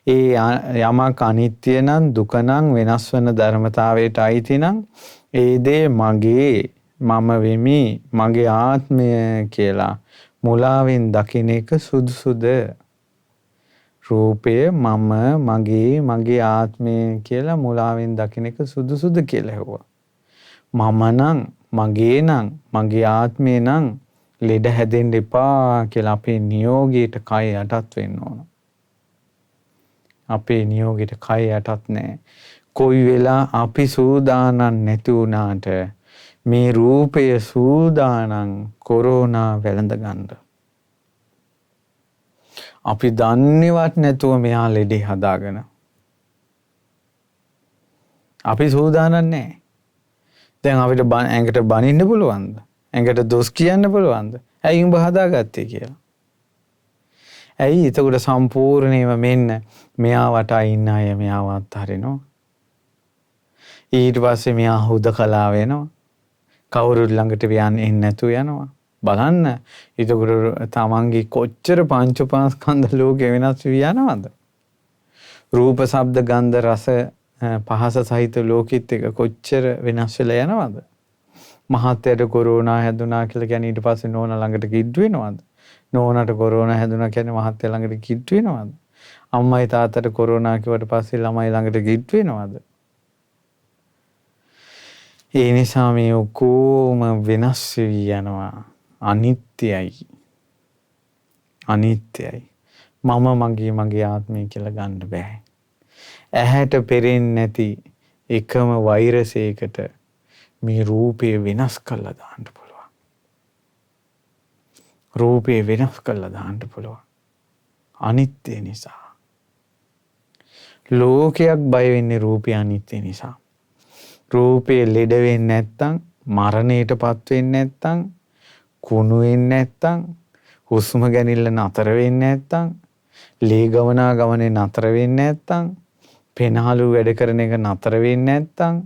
[SPEAKER 1] ඒ යමක් අනිත්‍ය නම් දුක නම් වෙනස් වෙන ධර්මතාවයට අයිති නම් ඒ දේ මගේ මම වෙමි මගේ ආත්මය කියලා මුලාවෙන් දකින්න එක සුදුසුද? රූපය මම මගේ ආත්මය කියලා මුලාවෙන් දකින්න එක සුදුසුද කියලා හෙව්වා. මම නම් මගේ නම් මගේ ආත්මය නම් ලෙඩ හැදෙන්න එපා කියලා අපේ නියෝගයට කය යටත් වෙන්න ඕන. අපේ නියෝගයට කය යටත් නැහැ. කොයි වෙලා අපි සූදානම් නැති වුණාට මේ රූපය සූදානම් කොරෝනා වැළඳ ගන්න. අපි දන්නේවත් නැතුව මෙහා ලෙඩේ හදාගෙන. අපි සූදානම් නැහැ. දැන් අපිට ඇඟට බනින්න පුළුවන්ද? ඇඟට දොස් කියන්න පුළුවන්ද? ඇයි උඹ හදාගත්තේ කියලා? ඇයි එතකොට සම්පූර්ණයෙන්ම මෙන්න මෙයා වටා ඉන්න අය මෙයාව අත්හරිනවා. ඊට පස්සේ මෙයා හුදකලා වෙනවා. කවුරුත් ළඟට යන්නේ නැතුව යනවා. බලන්න එතකොට තමන්ගේ කොච්චර පංච උපාස්කන්ධ ලෝකේ වෙනස් වී යනවද? රූප ශබ්ද ගන්ධ රස පහස සහිත ලෝකෙත් එක කොච්චර වෙනස් වෙලා යනවද? මහත්යට කොරෝනා හැදුනා කියලා කියන්නේ ඊට පස්සේ නෝනා ළඟට කිට්ටු වෙනවද? නෝනාට කොරෝනා හැදුනා කියන්නේ මහත්ය ළඟට කිට්ටු වෙනවද? අම්මයි තාත්තට කොරෝනා කිව්වට පස්සේ ළමයි ළඟට කිට්ටු වෙනවද? ඒ නිසා මේ ඔක්කොම වෙනස් වී යනවා. අනිත්‍යයි. අනිත්‍යයි. මම මගේ ආත්මය කියලා ගන්න බෑ. ඇහැට පෙරෙන්නේ නැති එකම වෛරසයකට මේ රූපය වෙනස් කරලා දාන්න පුළුවන්. රූපය වෙනස් කරලා දාන්න පුළුවන්. අනිත්‍ය නිසා. ලෝකයක් බය වෙන්නේ රූපය අනිත්‍ය නිසා. රූපේ ලෙඩ වෙන්නේ නැත්තම් මරණයටපත් වෙන්නේ නැත්තම් කුණු වෙන්නේ නැත්තම් හුස්ම ගැනීම නතර වෙන්නේ නැත්තම් ලේ ගමනේ නතර වෙන්නේ නැත්තම් පෙනහළු වැඩ කරන එක නතර වෙන්නේ නැත්තම්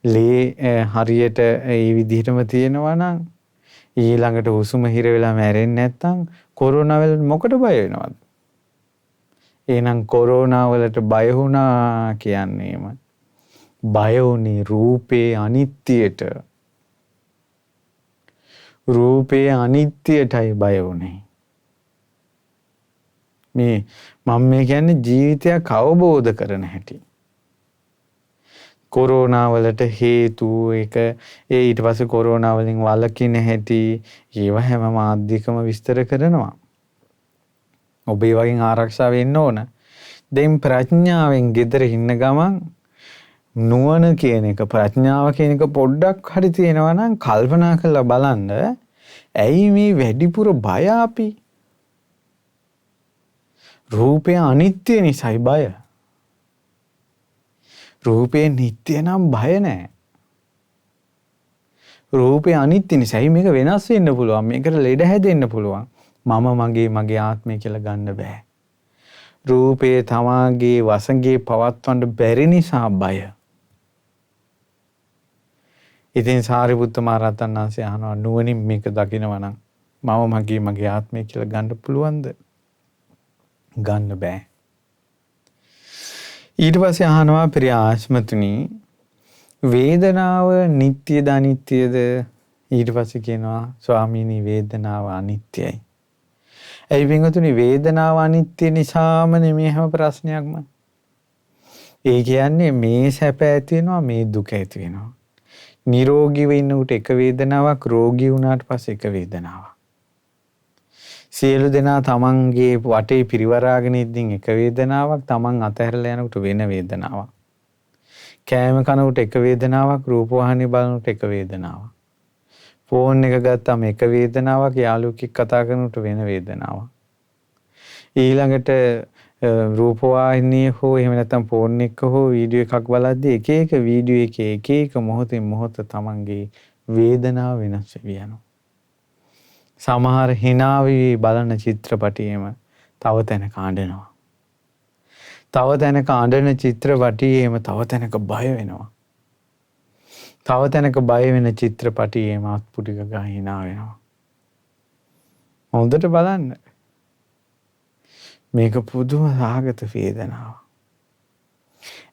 [SPEAKER 1] ලේ හරියට ඒ විදිහටම තියෙනවා නම් ඊළඟට හුස්ම හිර වෙලා මැරෙන්නේ නැත්තම් කොරෝනා වල මොකට බය වෙනවද? එහෙනම් කොරෝනා වලට බය වුණා කියන්නේම බය වුණේ රූපේ අනිත්‍යයට. රූපේ අනිත්‍යයටයි බය වුණේ. මම කියන්නේ ජීවිතයක් අවබෝධ කරන හැටි. කොරෝනා වලට හේතු එක ඊට පස්සේ කොරෝනා වලින් වළකින හැටි ඒව හැම මාධ්‍යකම විස්තර කරනවා. ඔබ ඒ වගේ ආරක්ෂා වෙන්න ඕන. දැන් ප්‍රඥාවෙන් gedara ඉන්න ගමන් නුවණ කියන එක ප්‍රඥාව කියන එක පොඩ්ඩක් හරි තියෙනවා නම් කල්පනා කරලා බලන්න ඇයි මේ වැඩිපුර බය අපි රූපය අනිත්‍ය නිසායි බය රූපේ නිට්ටය නම් බය නැහැ රූපේ අනිත්‍ය නිසායි මේක වෙනස් වෙන්න පුළුවන් මේකට ලෙඩ හැදෙන්න පුළුවන් මම මගේ ආත්මය කියලා ගන්න බෑ රූපේ තමාගේ වසඟේ පවත්වන්න බැරි නිසා බය ඉතින් සාරිපුත්ත මහ රහතන් වහන්සේ අහනවා නුවණින් මේක දකිනවා නම් මම මගේ ආත්මය කියලා ගන්න පුළුවන්ද? ගන්න බෑ. ඊට පස්සේ අහනවා ප්‍රිය ආශ්මතුනි වේදනාව නිට්ටයද අනිත්‍යද? ඊට පස්සේ කියනවා ස්වාමීනි වේදනාව අනිත්‍යයි. ඒ වින්තුනි වේදනාව අනිත්‍ය නිසාම නෙමෙයි හැම ප්‍රශ්නයක්ම. ඒ කියන්නේ මේ සැප ඇති වෙනවා මේ දුක ඇති වෙනවා. නිරෝගීව ඉන්න උට එක වේදනාවක් රෝගී වුණාට පස්සේ එක වේදනාවක්. සියලු දෙනා තමන්ගේ වටේ පිරිවරාගෙන ඉඳින් එක වේදනාවක් තමන් අතහැරලා යනකොට වෙන වේදනාවක්. කෑම කනකොට එක වේදනාවක් රූපවාහිනිය බලනකොට එක වේදනාවක්. ෆෝන් එක ගත්තාම එක වේදනාවක් යාළුවෙක් කතා කරනකොට වෙන වේදනාවක්. ඊළඟට රූපවාහිනිය හෝ එහෙම නැත්නම් ෆෝන් එක හෝ වීඩියෝ එකක් බලද්දී එක එක වීඩියෝ එකේ එක එක මොහොතින් මොහොත තමන්ගේ වේදනාව වෙනස් වෙවි යනවා. සමහර hina වෙවි බලන චිත්‍රපටියෙම තව තැනක අඬනවා. තව තැනක අඬන චිත්‍රපටියෙම තව තැනක බය වෙනවා. තව තැනක බය වෙන චිත්‍රපටියෙම අත්පුඩි ගා hina වෙනවා. හොඳට බලන්න. මේක පුදුම සාගත වේදනාවක්.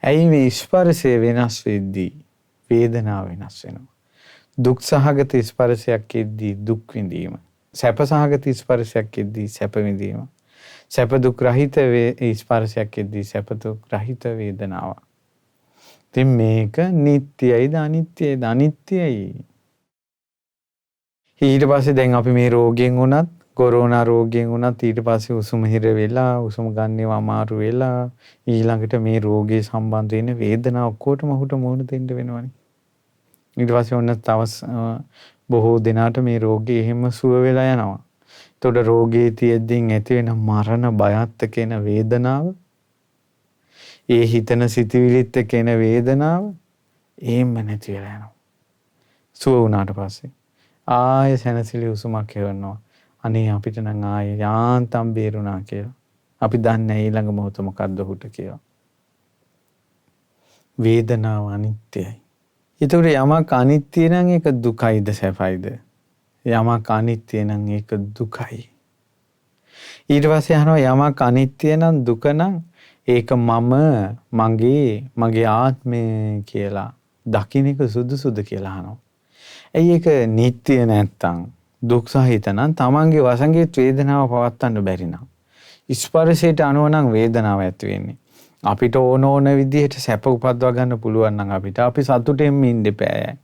[SPEAKER 1] ඇයි මේ ස්පර්ශය වෙනස් වෙද්දී වේදනාව වෙනස් වෙනවා. දුක් සහගත ස්පර්ශයක් එද්දී දුක් විඳීම. සැප සහගත ස්පර්ශයක් එද්දී සැප විඳීම. සැප දුක් රහිත ස්පර්ශයක් එද්දී සැප දුක් රහිත වේදනාව. ඉතින් මේක නිට්ටයයිද අනිත්‍යයිද? අනිත්‍යයි. ඊට පස්සේ දැන් අපි මේ රෝගයෙන් වුණත් කොරෝනා රෝගයෙන් වුණත් ඊට පස්සේ උසුම හිර වෙලා උසුම ගන්නව අමාරු වෙලා ඊළඟට මේ රෝගේ සම්බන්ධ වෙන වේදනාව ඔක්කොටම ඔහුට මුහුණ දෙන්න වෙනවනේ. ඊට පස්සේ ඔන්න තව බොහෝ දිනාට මේ රෝගේ එහෙම සුව වෙලා යනවා. එතකොට රෝගේ තියෙද්දින් ඇති වෙන මරණ බයත් කියන වේදනාව ඒ හිතන සිතුවිලිත් කියන වේදනාව එහෙම නැති වෙලා යනවා. සුව වුණාට පස්සේ ආය සැනසෙලි උසුමක් හේවනවා. අනේ අපිට නම් ආයේ යාන්තම් බේරුණා කියලා. අපි දන්නේ ඊළඟ මොහොත මොකද්ද උට කියලා. වේදනාව අනිත්‍යයි. ඒතකොට යමක් අනිත්‍ය නම් ඒක දුකයිද සැපයිද? යමක් අනිත්‍ය නම් ඒක දුකයි. ඊට පස්සේ අහනවා යමක් අනිත්‍ය නම් දුක නම් ඒක මගේ ආත්මය කියලා දකින්න එක සුදුසුද කියලා අහනවා. ඇයි ඒක නිට්ටය නැත්තම් දුක් සහිත නම් තමන්ගේ වසඟේ වේදනාව පවත්වන්න බැරි නම් ස්පර්ශයට අනුව නම් වේදනාව ඇති වෙන්නේ. අපිට ඕන විදිහට සැප උපදවා ගන්න පුළුවන් නම් අපි සතුටෙන් ඉන්න දෙපෑ.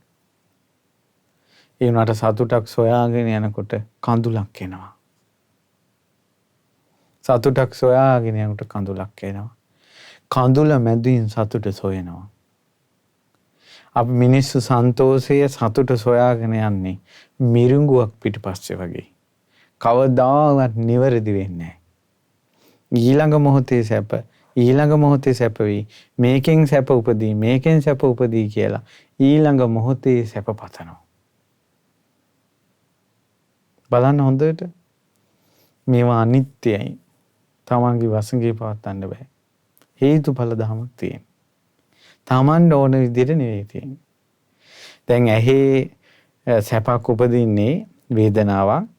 [SPEAKER 1] ඒ උනාට සතුටක් සොයාගෙන යනකොට කඳුලක් එනවා. සතුටක් සොයාගෙන යනකොට කඳුලක් එනවා. කඳුල මැදින් සතුට සොයනවා. අපි මිනිස්සු සන්තෝෂය සතුට සොයාගෙන යන්නේ මිරිඟුවක් පිටිපස්සේ වගේ. කවදාවත් නිවැරදි වෙන්නේ නැහැ. ඊළඟ මොහොතේ සැප වෙයි. මේකෙන් සැප උපදී කියලා ඊළඟ මොහොතේ සැප පතනවා. බලන්න හොඳට මේවා අනිත්‍යයි. තමන්ගේ වසඟේ පවත්වන්න බෑ. හේතුඵල ධමයක් තියෙනවා. තමන්ට ඕන විදිහට නෙවෙයි තියෙන්නේ. දැන් ඇහි සැපක් උපදින්නේ වේදනාවක්.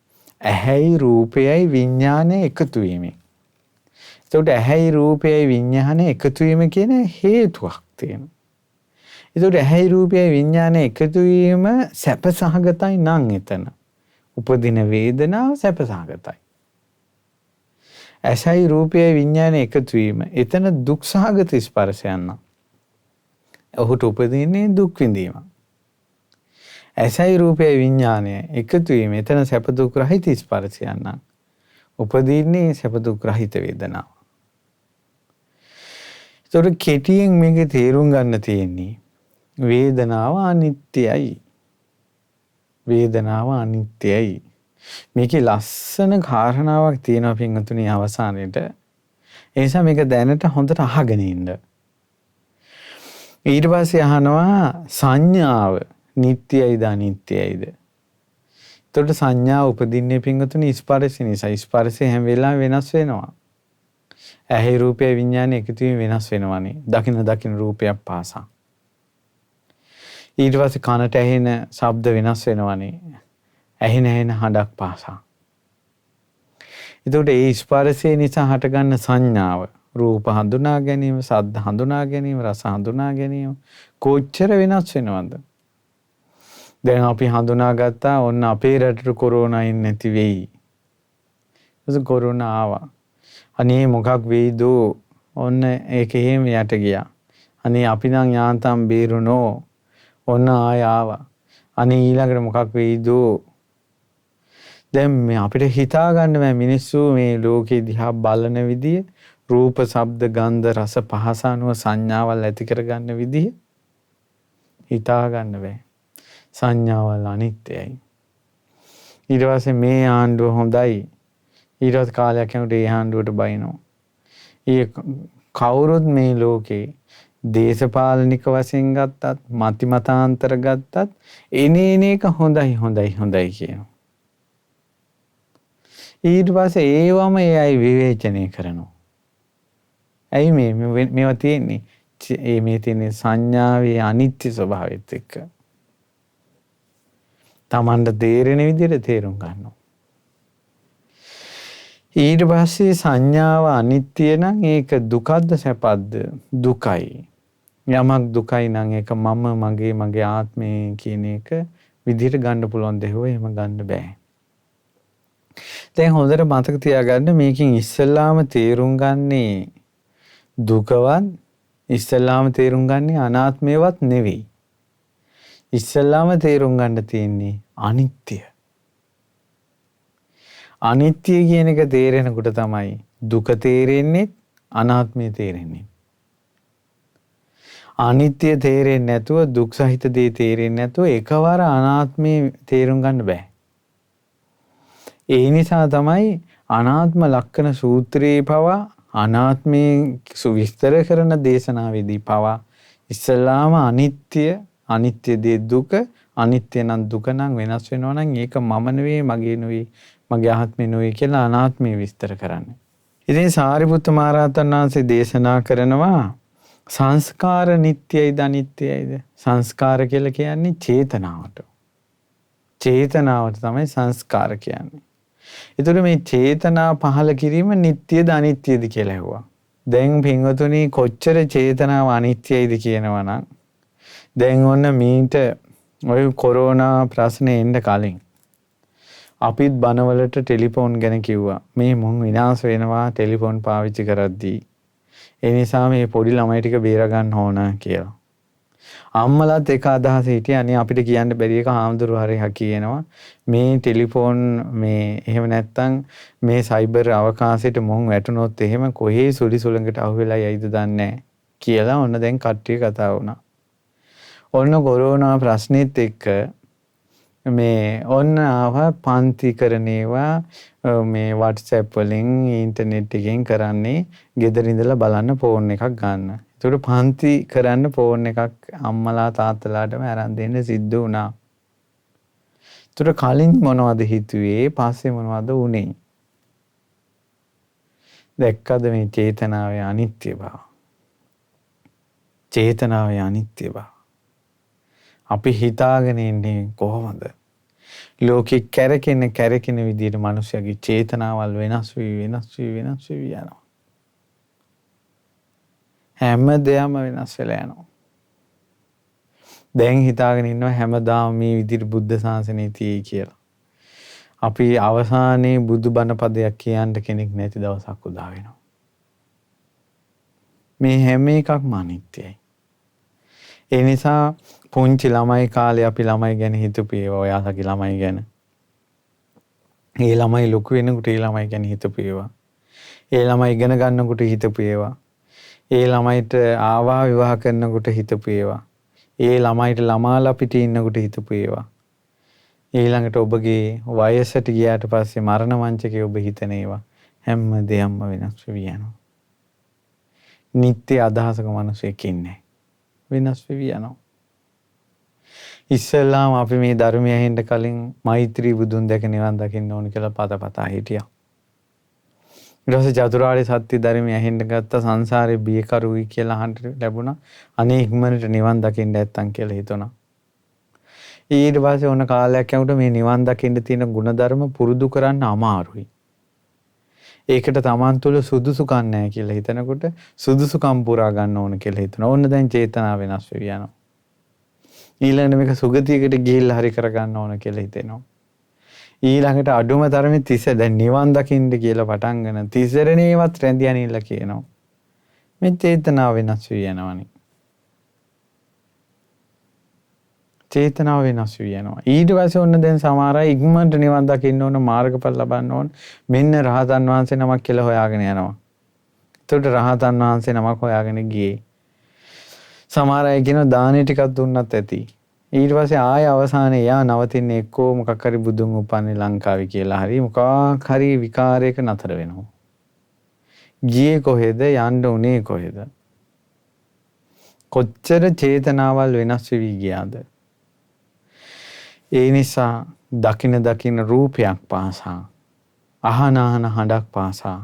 [SPEAKER 1] ඇහැයි රූපයයි විඥානය එකතු වීමෙන්. ඒකට ඇහැයි රූපයයි විඥානය එකතු වීම කියන හේතුවක් තියෙනවා. ඒකට ඇහැයි රූපයයි විඥානය එකතු වීම සැප සහගතයි නම් එතන උපදින වේදනාව සැප සහගතයි. ඇසයි රූපයයි විඥානය එකතු වීම එතන දුක් සහගත ස්පර්ශයක් නම් ඔහුට උපදින්නේ දුක් විඳීම. ඇසයි රූපයයි විඥානය එකතු වීම එතන සැප දුක් රහිත ස්පර්ශයක් නම් උපදින්නේ සැප දුක් රහිත වේදනාව. ඒතකොට කෙටියෙන් මේකේ තේරුම් ගන්න තියෙන්නේ වේදනාව අනිත්‍යයි. වේදනාව අනිත්‍යයි. මේකේ ලස්සන කාරණාවක් තියෙනවා පින්වතුනි අවසානයේට. ඒ නිසා මේක දැනට හොඳට අහගෙන ඉන්න. ඊට පස්සේ අහනවා සංඥාව නිට්ටයයිද අනිත්‍යයිද? එතකොට සංඥාව උපදින්නේ පින්වතුනි ස්පර්ශ නිසා. ස්පර්ශය හැම වෙලාවෙම වෙනස් වෙනවා. ඇහි රූපය විඥානය එකතු වීම වෙනස් වෙනවනේ. දකින රූපයක් පාසා. ඊට පස්සේ කනට ඇහෙන ශබ්ද වෙනස් වෙනවනේ. ඇහෙන හඬක් පාසා. එතකොට ඒ ස්පර්ශය නිසා හටගන්න සංඥාව රූප හඳුනා ගැනීම, ශබ්ද හඳුනා ගැනීම, රස හඳුනා ගැනීම කොච්චර වෙනස් වෙනවද? දැන් අපි හඳුනාගත්තා ඔන්න අපේ රටට කොරෝනා ඉන්නේ නැති වෙයි. ඒක කොරෝනා ආවා. අනේ මොකක් වෙයිද? ඔන්න ඒක එහෙම යට ගියා. අනේ අපි නම් යාන්තම් බේරුණෝ. ඔන්න ආය ආවා. අනේ ඊළඟට මොකක් වෙයිද? දැන් මේ අපිට හිතා ගන්න බෑ මිනිස්සු මේ ලෝකේ දිහා බලන විදිය, රූප, ශබ්ද, ගන්ධ, රස, පහස අනුව සංඥාවල් ඇති කර ගන්න විදිය හිතා ගන්න බෑ. සංඥාවල් අනිත්‍යයි. ඊට පස්සේ මේ ආණ්ඩුව හොඳයි. ඊට පස්සේ කාලයක් යනකොට ඒ ආණ්ඩුවට බයිනවා. කවුරුත් මේ ලෝකේ දේශපාලනික වශයෙන් ගත්තත්, මතිමතාන්තර ගත්තත් එනේන එක හොඳයි කියනවා. ඊට පස්සේ ඒවම ඒ අය විවේචනය කරනවා. ඇයි මේවා තියෙන්නේ? මේ තියෙන සංඥාවේ අනිත්‍ය ස්වභාවයත් එක්ක. Tamanට තේරෙන විදිහට තේරුම් ගන්නවා. ඊට පස්සේ සංඥාව අනිත්‍ය නම් ඒක දුකද්ද සැපද්ද? දුකයි. යමක් දුකයි නම් ඒක මම, මගේ ආත්මය කියන එක විදිහට ගන්න පුළුවන් දෙයක්. එහෙම ගන්න බෑ. දැන් හොඳට මතක තියාගන්න මේකෙන් ඉස්සෙල්ලාම තේරුම් ගන්නේ දුකවත්, ඉස්සෙල්ලාම තේරුම් ගන්නේ අනාත්මයවත් නෙවෙයි. ඉස්සෙල්ලාම තේරුම් ගන්න තියෙන්නේ අනිත්‍ය. අනිත්‍ය කියන එක තේරෙනකොට තමයි දුක තේරෙන්නේ, අනාත්මය තේරෙන්නේ. අනිත්‍ය තේරෙන්නේ නැතුව, දුක් සහිත දේ තේරෙන්නේ නැතුව එකවර අනාත්මය තේරුම් ගන්න බෑ. ඒ නිසා තමයි අනාත්ම ලක්ෂණ සූත්‍රයේ පවා අනාත්මයේ විස්තර කරන දේශනාවේදී පවා ඉස්සලාම අනිත්‍ය දේ දුක, අනිත්‍ය නම් දුක නම් වෙනස් වෙනවා නම් ඒක මම නෙවෙයි, මගේ නෙවෙයි, මගේ ආත්මය නෙවෙයි කියලා අනාත්මය විස්තර කරන්නේ. ඉතින් සාරිපුත්ත මහ රහතන් වහන්සේ දේශනා කරනවා සංස්කාර නිට්ටයයිද අනිත්‍යයිද? සංස්කාර කියලා කියන්නේ චේතනාවට. චේතනාවට තමයි සංස්කාර කියන්නේ. ඒතර මේ චේතනා පහළ කිරීම නිට්ටයද අනිත්‍යද කියලා ඇහුවා. දැන් පින්වතුනි කොච්චර චේතනාව අනිත්‍යයිද කියනවා නම් දැන් ඔන්න මීට ඔය කොරෝනා ප්‍රශ්නේ එන්න කලින් අපිත් බනවලට ටෙලිෆෝන් ගැන කිව්වා. මේ මොන් විනාශ වෙනවා ටෙලිෆෝන් පාවිච්චි කරද්දී. ඒ නිසා මේ පොඩි ළමයි ටික බේර ගන්න ඕන කියලා. අම්මලාත් එක අදහස හිටියේ අනේ අපිට කියන්න බැරි එක හාමුදුරුවෝ හරි කියනවා මේ ටෙලිෆෝන් මේ එහෙම නැත්තම් මේ සයිබර් අවකාශයට මොන් වැටුනොත් එහෙම කොහේ සුලි සුලඟට අහු වෙලා යයිද දන්නේ කියලා ඔන්න දැන් කට්ටිය කතා වුණා. ඔන්න කොරෝනා ප්‍රශ්නෙත් එක්ක මේ ඔන්න ආව පන්ති කරනේවා මේ WhatsApp වලින් ඉන්ටර්නෙට් එකෙන් කරන්නේ ගෙදර ඉඳලා බලන්න ෆෝන් එකක් ගන්න. ඒකට පන්ති කරන්න ෆෝන් එකක් අම්මලා තාත්තලාටම අරන් දෙන්න සිද්ධ වුණා. ඒකට කලින් මොනවද හිතුවේ? පස්සේ මොනවද වුනේ? දැක්කද මේ චේතනාවේ අනිත්‍ය බව? චේතනාවේ අනිත්‍ය බව. අපි හිතාගෙන ඉන්නේ කොහොමද? ලෝකෙ කැරකෙන විදිහට මිනිස්සුගේ චේතනාවල් වෙනස් වී යනවා. හැම දෙයක්ම වෙනස් වෙලා යනවා. දැන් හිතාගෙන ඉන්නවා හැමදාම මේ විදිහට බුද්ධ ශාසනය තියෙයි කියලා. අපි අවසානයේ බුදු බණ පදයක් කියන්න කෙනෙක් නැති දවසක් උදා වෙනවා. මේ හැම එකක්ම අනිත්‍යයි. ඒ නිසා පුංචි ළමයි කාලේ අපි ළමයි ගැන හිතපු ඒවා ඔයාලගේ ළමයි ගැන. ඒ ළමයි ලොකු වෙනකොට ඒ ළමයි ගැන හිතපු ඒවා. ඒ ළමයි ඉගෙන ගන්නකොට හිතපු ඒවා. ඒ ළමයිට ආවා විවාහ කරනකොට හිතපු ඒවා. ඒ ළමයිට ළමාලා පිටේ ඉන්නකොට හිතපු ඒවා. ඊළඟට ඔබගේ වයසට ගියාට පස්සේ මරණ මංචකේ ඔබ හිතන ඒවා හැම දෙයක්ම වෙනස් වෙවි යනවා. නිත්‍ය අදහසක මිනිසෙක් ඉන්නේ. වෙනස් වෙවි යනවා. ඉස්සෙල්ලාම අපි මේ ධර්මය ඇහෙන්න කලින් මෛත්‍රී බුදුන් දැක නිවන් දකින්න ඕන කියලා පතපතා හිටියා. ඊට පස්සේ චතුරාර්ය සත්‍ය ධර්මය ඇහෙන්න ගත්ත සංසාරේ බියකරුයි කියලා අහන්න ලැබුණා. අනේ ඉක්මනට නිවන් දකින්න නැත්තම් කියලා හිතුණා. ඊට පස්සේ ඕන කාලයක් යනකොට මේ නිවන් දකින්න තියෙන ಗುಣධර්ම පුරුදු කරන්න අමාරුයි. ඒකට Taman තුල සුදුසුකම් නැහැ කියලා හිතනකොට සුදුසුකම් පුරා ගන්න ඕන කියලා හිතනවා. ඕන්න දැන් චේතනාව වෙනස් වෙවි යනවා. ඊළඟට මේක සුගතියකට ගිහිල්ලා හරි කරගන්න ඕන කියලා හිතෙනවා. ඊළඟට අඩුම තරමේ තිස දැන් නිවන් දකින්න කියලා පටන් ගන්න තිසරණේවත් රැඳි අනින්න කියනවා. මේ චේතනාව වෙනස් වෙවි යනවනේ. චේතනාව වෙනස් වී යනවා. ඊට පස්සේ ඔන්න දැන් සමහර අය ඉක්මනට නිවන් දකින්න ඕන මාර්ගඵල ලබන්න ඕන මෙන්න රහතන් වහන්සේ නමක් කියලා හොයාගෙන යනවා. එතකොට රහතන් වහන්සේ නමක් හොයාගෙන ගියේ. සමහර අය කියනවා දානෙ ටිකක් දුන්නත් ඇති. ඊට පස්සේ ආය අවසානයේ යා නවතින්නේ එක්කෝ මොකක් හරි බුදුන් උපන්නේ ලංකාවේ කියලා හරි මොකක් හරි විකාරයක නතර වෙනවා. ගියේ කොහෙද යන්න උනේ කොහෙද? කොච්චර චේතනාවල් වෙනස් වෙවි ගියාද? ඒ නිසා දකින රූපයක් පාසා අහන හඬක් පාසා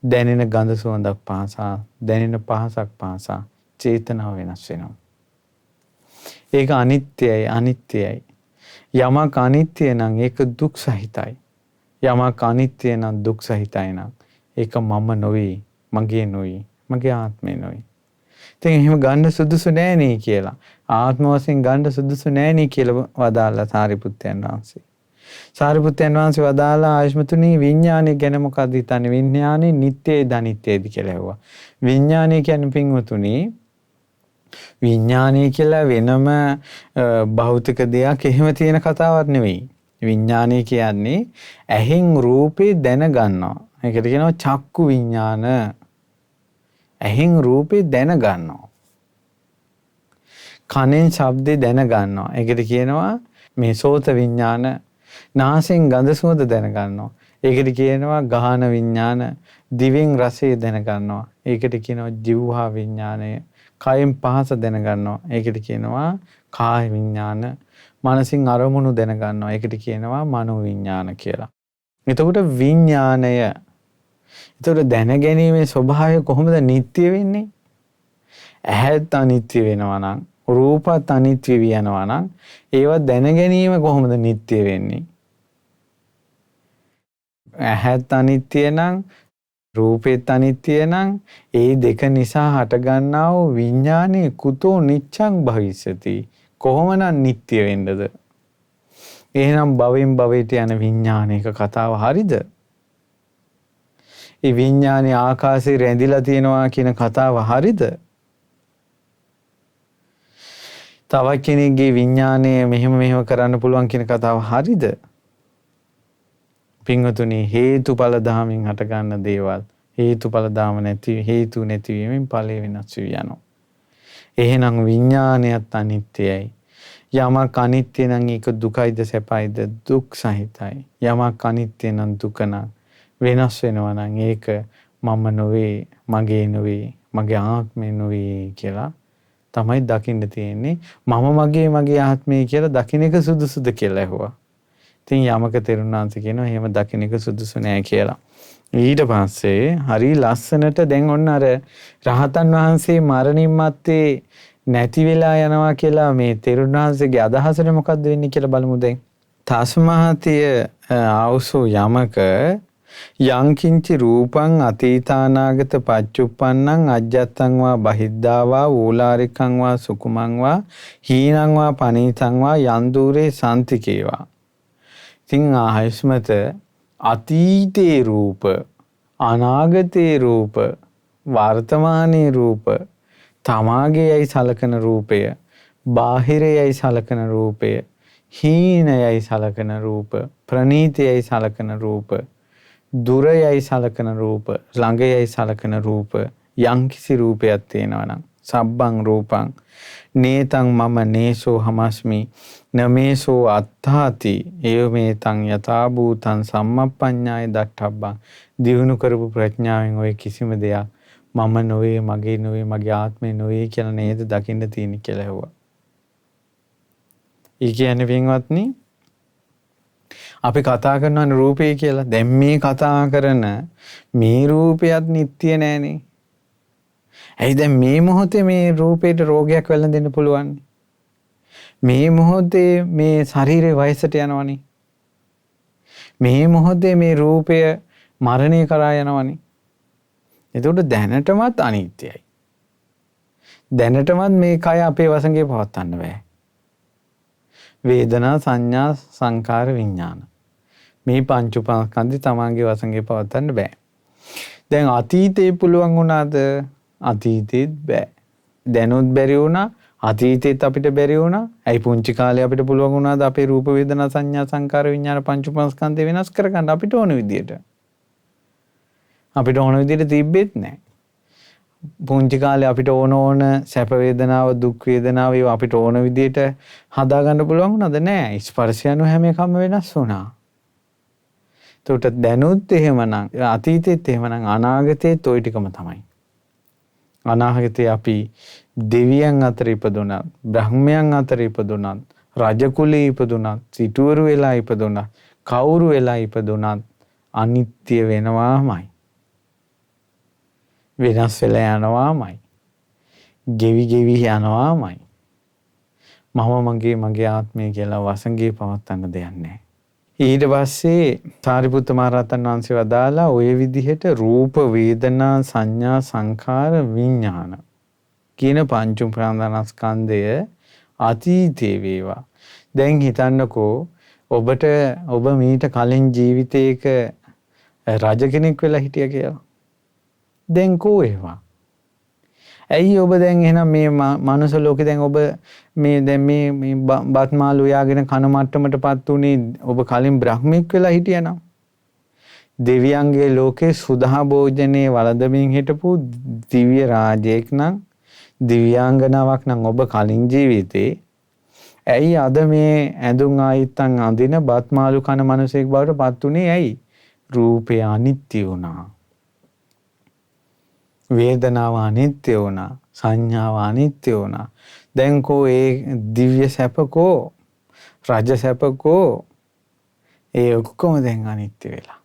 [SPEAKER 1] දැනෙන ගඳ සුවඳක් පාසා දැනෙන පහසක් පාසා චේතනාව වෙනස් වෙනවා. ඒක අනිත්‍යයි. යමක් අනිත්‍ය නම් ඒක දුක් සහිතයි. යමක් අනිත්‍ය නම් දුක් සහිතයි නම් ඒක මම නොවේ, මගේ නොවේ, මගේ ආත්මේ නොවේ. ඉතින් එහෙම ගන්න සුදුසු නෑ නේ කියලා. ආත්ම වශයෙන් ගන්න සුදුසු නෑ නේ කියලා වදාළා සාරිපුත්තයන් වහන්සේ. සාරිපුත්තයන් වහන්සේ වදාළා ආයෂ්මතුනි විඥානය ගැන මොකක්ද හිතන්නේ? විඥානේ නිට්ටයද අනිත්‍යද කියලා ඇහුවා. විඥානය කියන්නේ පින්වතුනි විඥානය කියලා වෙනම භෞතික දෙයක් එහෙම තියෙන කතාවක් නෙවෙයි. විඥානය කියන්නේ ඇහෙන් රූපේ දැන ගන්නවා. ඒකට කියනවා චක්කු විඥාන. ඇහෙන් රූපේ දැන ගන්නවා. කනෙන් ශබ්දේ දැන ගන්නවා. ඒකට කියනවා මේ සෝත විඥාන. නාසයෙන් ගඳ සුවඳ දැන ගන්නවා. ඒකට කියනවා ගාහන විඥාන. දිවෙන් රසය දැන ගන්නවා. ඒකට කියනවා જીවහා විඥානය. කයෙන් පහස දැන ගන්නවා. ඒකට කියනවා කාය විඥාන. මනසින් අරමුණු දැන ගන්නවා. ඒකට කියනවා මනෝ විඥාන කියලා. එතකොට විඥානය එතකොට දැනගැනීමේ ස්වභාවය කොහොමද නිට්ටය වෙන්නේ? ඇහත් අනිත්‍ය වෙනවා නම් රූපත් අනිත්‍ය වෙනවා නම් ඒවා දැනගැනීම කොහොමද නිට්ටය වෙන්නේ? ඇහත් අනිත්‍ය නම් රූපෙත් අනිත්‍ය නම් ඒ දෙක නිසා හටගන්නා වූ විඥානේ කුතෝ නිච්ඡං භවිස්සති. කොහොමනම් නිට්ටය වෙන්නද? එහෙනම් භවෙන් භවයට යන විඥානයක කතාව හරිද? ඒ විඥානේ ආකාශයේ රැඳිලා තියෙනවා කියන කතාව හරිද? තව කෙනෙක්ගේ විඥානය මෙහෙම කරන්න පුළුවන් කියන කතාව හරිද? පින්වතුනි හේතුඵල ධාමෙන් හට ගන්න දේවල් හේතුඵල ධාම නැති හේතු නැතිවීමෙන් ඵලය වෙනස් වී යනවා. එහෙනම් විඥානයත් අනිත්‍යයි. යමක් අනිත්‍ය නම් ඒක දුකයිද සැපයිද? දුක් සහිතයි. යමක් අනිත්‍ය නම් දුක නම් වෙනස් වෙනවා නම් ඒක මම නොවේ, මගේ නොවේ, මගේ ආත්මේ නොවේ කියලා තමයි දකින්න තියෙන්නේ. මම මගේ ආත්මය කියලා දකින්න එක සුදුසුද කියලා ඇහුවා. ඉතින් යමක තෙරුණාන්ත කියනවා එහෙම දකින්න එක සුදුසු නෑ කියලා. ඊට පස්සේ හරි ලස්සනට දැන් ඔන්න අර රහතන් වහන්සේ මරණින් මත්තේ නැති වෙලා යනවා කියලා මේ තෙරුණාන්සේගේ අදහසට මොකද්ද වෙන්නේ කියලා බලමු දැන්. තස්මාතිය ආවසෝ යමක යංකින්චි රූපං අතීතානාගත පච්චුප්පන්නං අජ්ජත්තං වා බහිද්ධා වා ඕලාරිකං වා සුකුමං වා හීනං වා පනීතං වා යන්දූරේ සම්තිකේවා. ඉතින් ආයස්මත අතීතේ රූප අනාගතේ රූප වර්තමානයේ රූප තමාගේයි සලකන රූපය බාහිරයයි සලකන රූපය හීනයයි සලකන රූප ප්‍රනීතයයි සලකන රූප දුරයයි සලකන රූප ළඟයයි සලකන රූප යම්කිසි රූපයක් තියෙනවා නම් සබ්බං රූපං නේතං මම නේසෝ හමස්මි නමේසෝ අත්තාති ඒව මේතං යථා භූතං සම්මප්පඤ්ඤාය දට්ඨබ්බං දියුණු කරපු ප්‍රඥාවෙන් ඔය කිසිම දෙයක් මම නොවේ මගේ නොවේ මගේ ආත්මේ නොවේ කියලා නේද දකින්න තියෙන්නේ කියලා හෙව්වා. ඒ කියන්නේ පින්වත්නි අපි කතා කරන රූපේ කියලා. දැන් මේ කතා කරන මේ රූපයත් නිට්ටිය නෑනේ. ඇයි දැන් මේ මොහොතේ මේ රූපේට රෝගයක් වැළඳෙන්න පුළුවන්? මේ මොහොතේ මේ ශරීරේ වයසට යනවනේ. මේ මොහොතේ මේ රූපය මරණය කරා යනවනේ. එතකොට දැනටමත් අනිත්‍යයි. දැනටමත් මේ කය අපේ වසඟේ පවත්වන්න බෑ. වේදනා සංඥා සංකාර විඥාන මේ පංච උපාස්කන්ධය තමන්ගේ වසඟේ පවත්වන්න බෑ. දැන් අතීතේ පුළුවන් වුණාද? අතීතෙත් බෑ. දැනුත් බැරි වුණා. අතීතෙත් අපිට බැරි වුණා. ඇයි පුංචි කාලේ අපිට පුළුවන් වුණාද අපේ රූප වේදනා සංඥා සංකාර විඥාන පංච උපාස්කන්ධය වෙනස් කරගන්න අපිට ඕන විදියට? අපිට ඕන විදියට තිබ්බෙත් නැහැ. පුංචි කාලේ අපිට ඕන සැප වේදනාව දුක් වේදනාව ඒවා අපිට ඕන විදියට හදා ගන්න පුළුවන් වුණාද? නැහැ. ස්පර්ශය අනුව හැම එකම වෙනස් වුණා. ඒකට දැනුත් එහෙමනම් අතීතෙත් එහෙමනම් අනාගතෙත් ওই ටිකම තමයි. අනාගතේ අපි දෙවියන් අතර ඉපදුණා, බ්‍රහ්මයන් අතර ඉපදුණා, රජ කුලේ ඉපදුණා, සිටුවරු වෙලා ඉපදුණා, කවුරු වෙලා ඉපදුණා අනිත්‍ය වෙනවාමයි. වෙනස් වෙලා යනවාමයි. ගෙවි ගෙවි යනවාමයි. මම මගේ ආත්මය කියලා වසඟේ පවත්වන්න දෙයක් නැහැ. ඊට පස්සේ සාරිපුත්ත මහ රහතන් වහන්සේ වදාලා ඔය විදිහට රූප වේදනා සංඥා සංඛාර විඥාන කියන පංච උපාදානස්කන්ධය අතීතේ වේවා. දැන් හිතන්නකෝ ඔබ මීට කලින් ජීවිතයක රජ කෙනෙක් වෙලා හිටියා කියලා. දැන් කෝ ඒවා? ඇයි ඔබ දැන් එහෙනම් මේ මනුස්ස ලෝකේ දැන් ඔබ මේ දැන් මේ බත් මාළු යාගෙන කන මට්ටමටපත් උනේ ඔබ කලින් බ්‍රහ්මෙක් වෙලා හිටියනම් දෙවියන්ගේ ලෝකේ සුදා භෝජනේ වළඳමින් හිටපු දිව්‍ය රාජයෙක් නම් දිව්‍යාංගනාවක් නම් ඔබ කලින් ජීවිතේ ඇයි අද මේ ඇඳුම් ආයිත්තන් අඳින බත් මාළු කන මනුස්සෙක් බවට පත් උනේ ඇයි? රූපය අනිත්‍ය වුණා. වේදනාව අනිත්‍ය වුණා. සංඥාව අනිත්‍ය වුණා. දැන් කෝ ඒ දිව්‍ය සැපකෝ රාජ්‍ය සැපකෝ ඒ ඔක්කොම දැන් අනිත්‍ය වෙලා.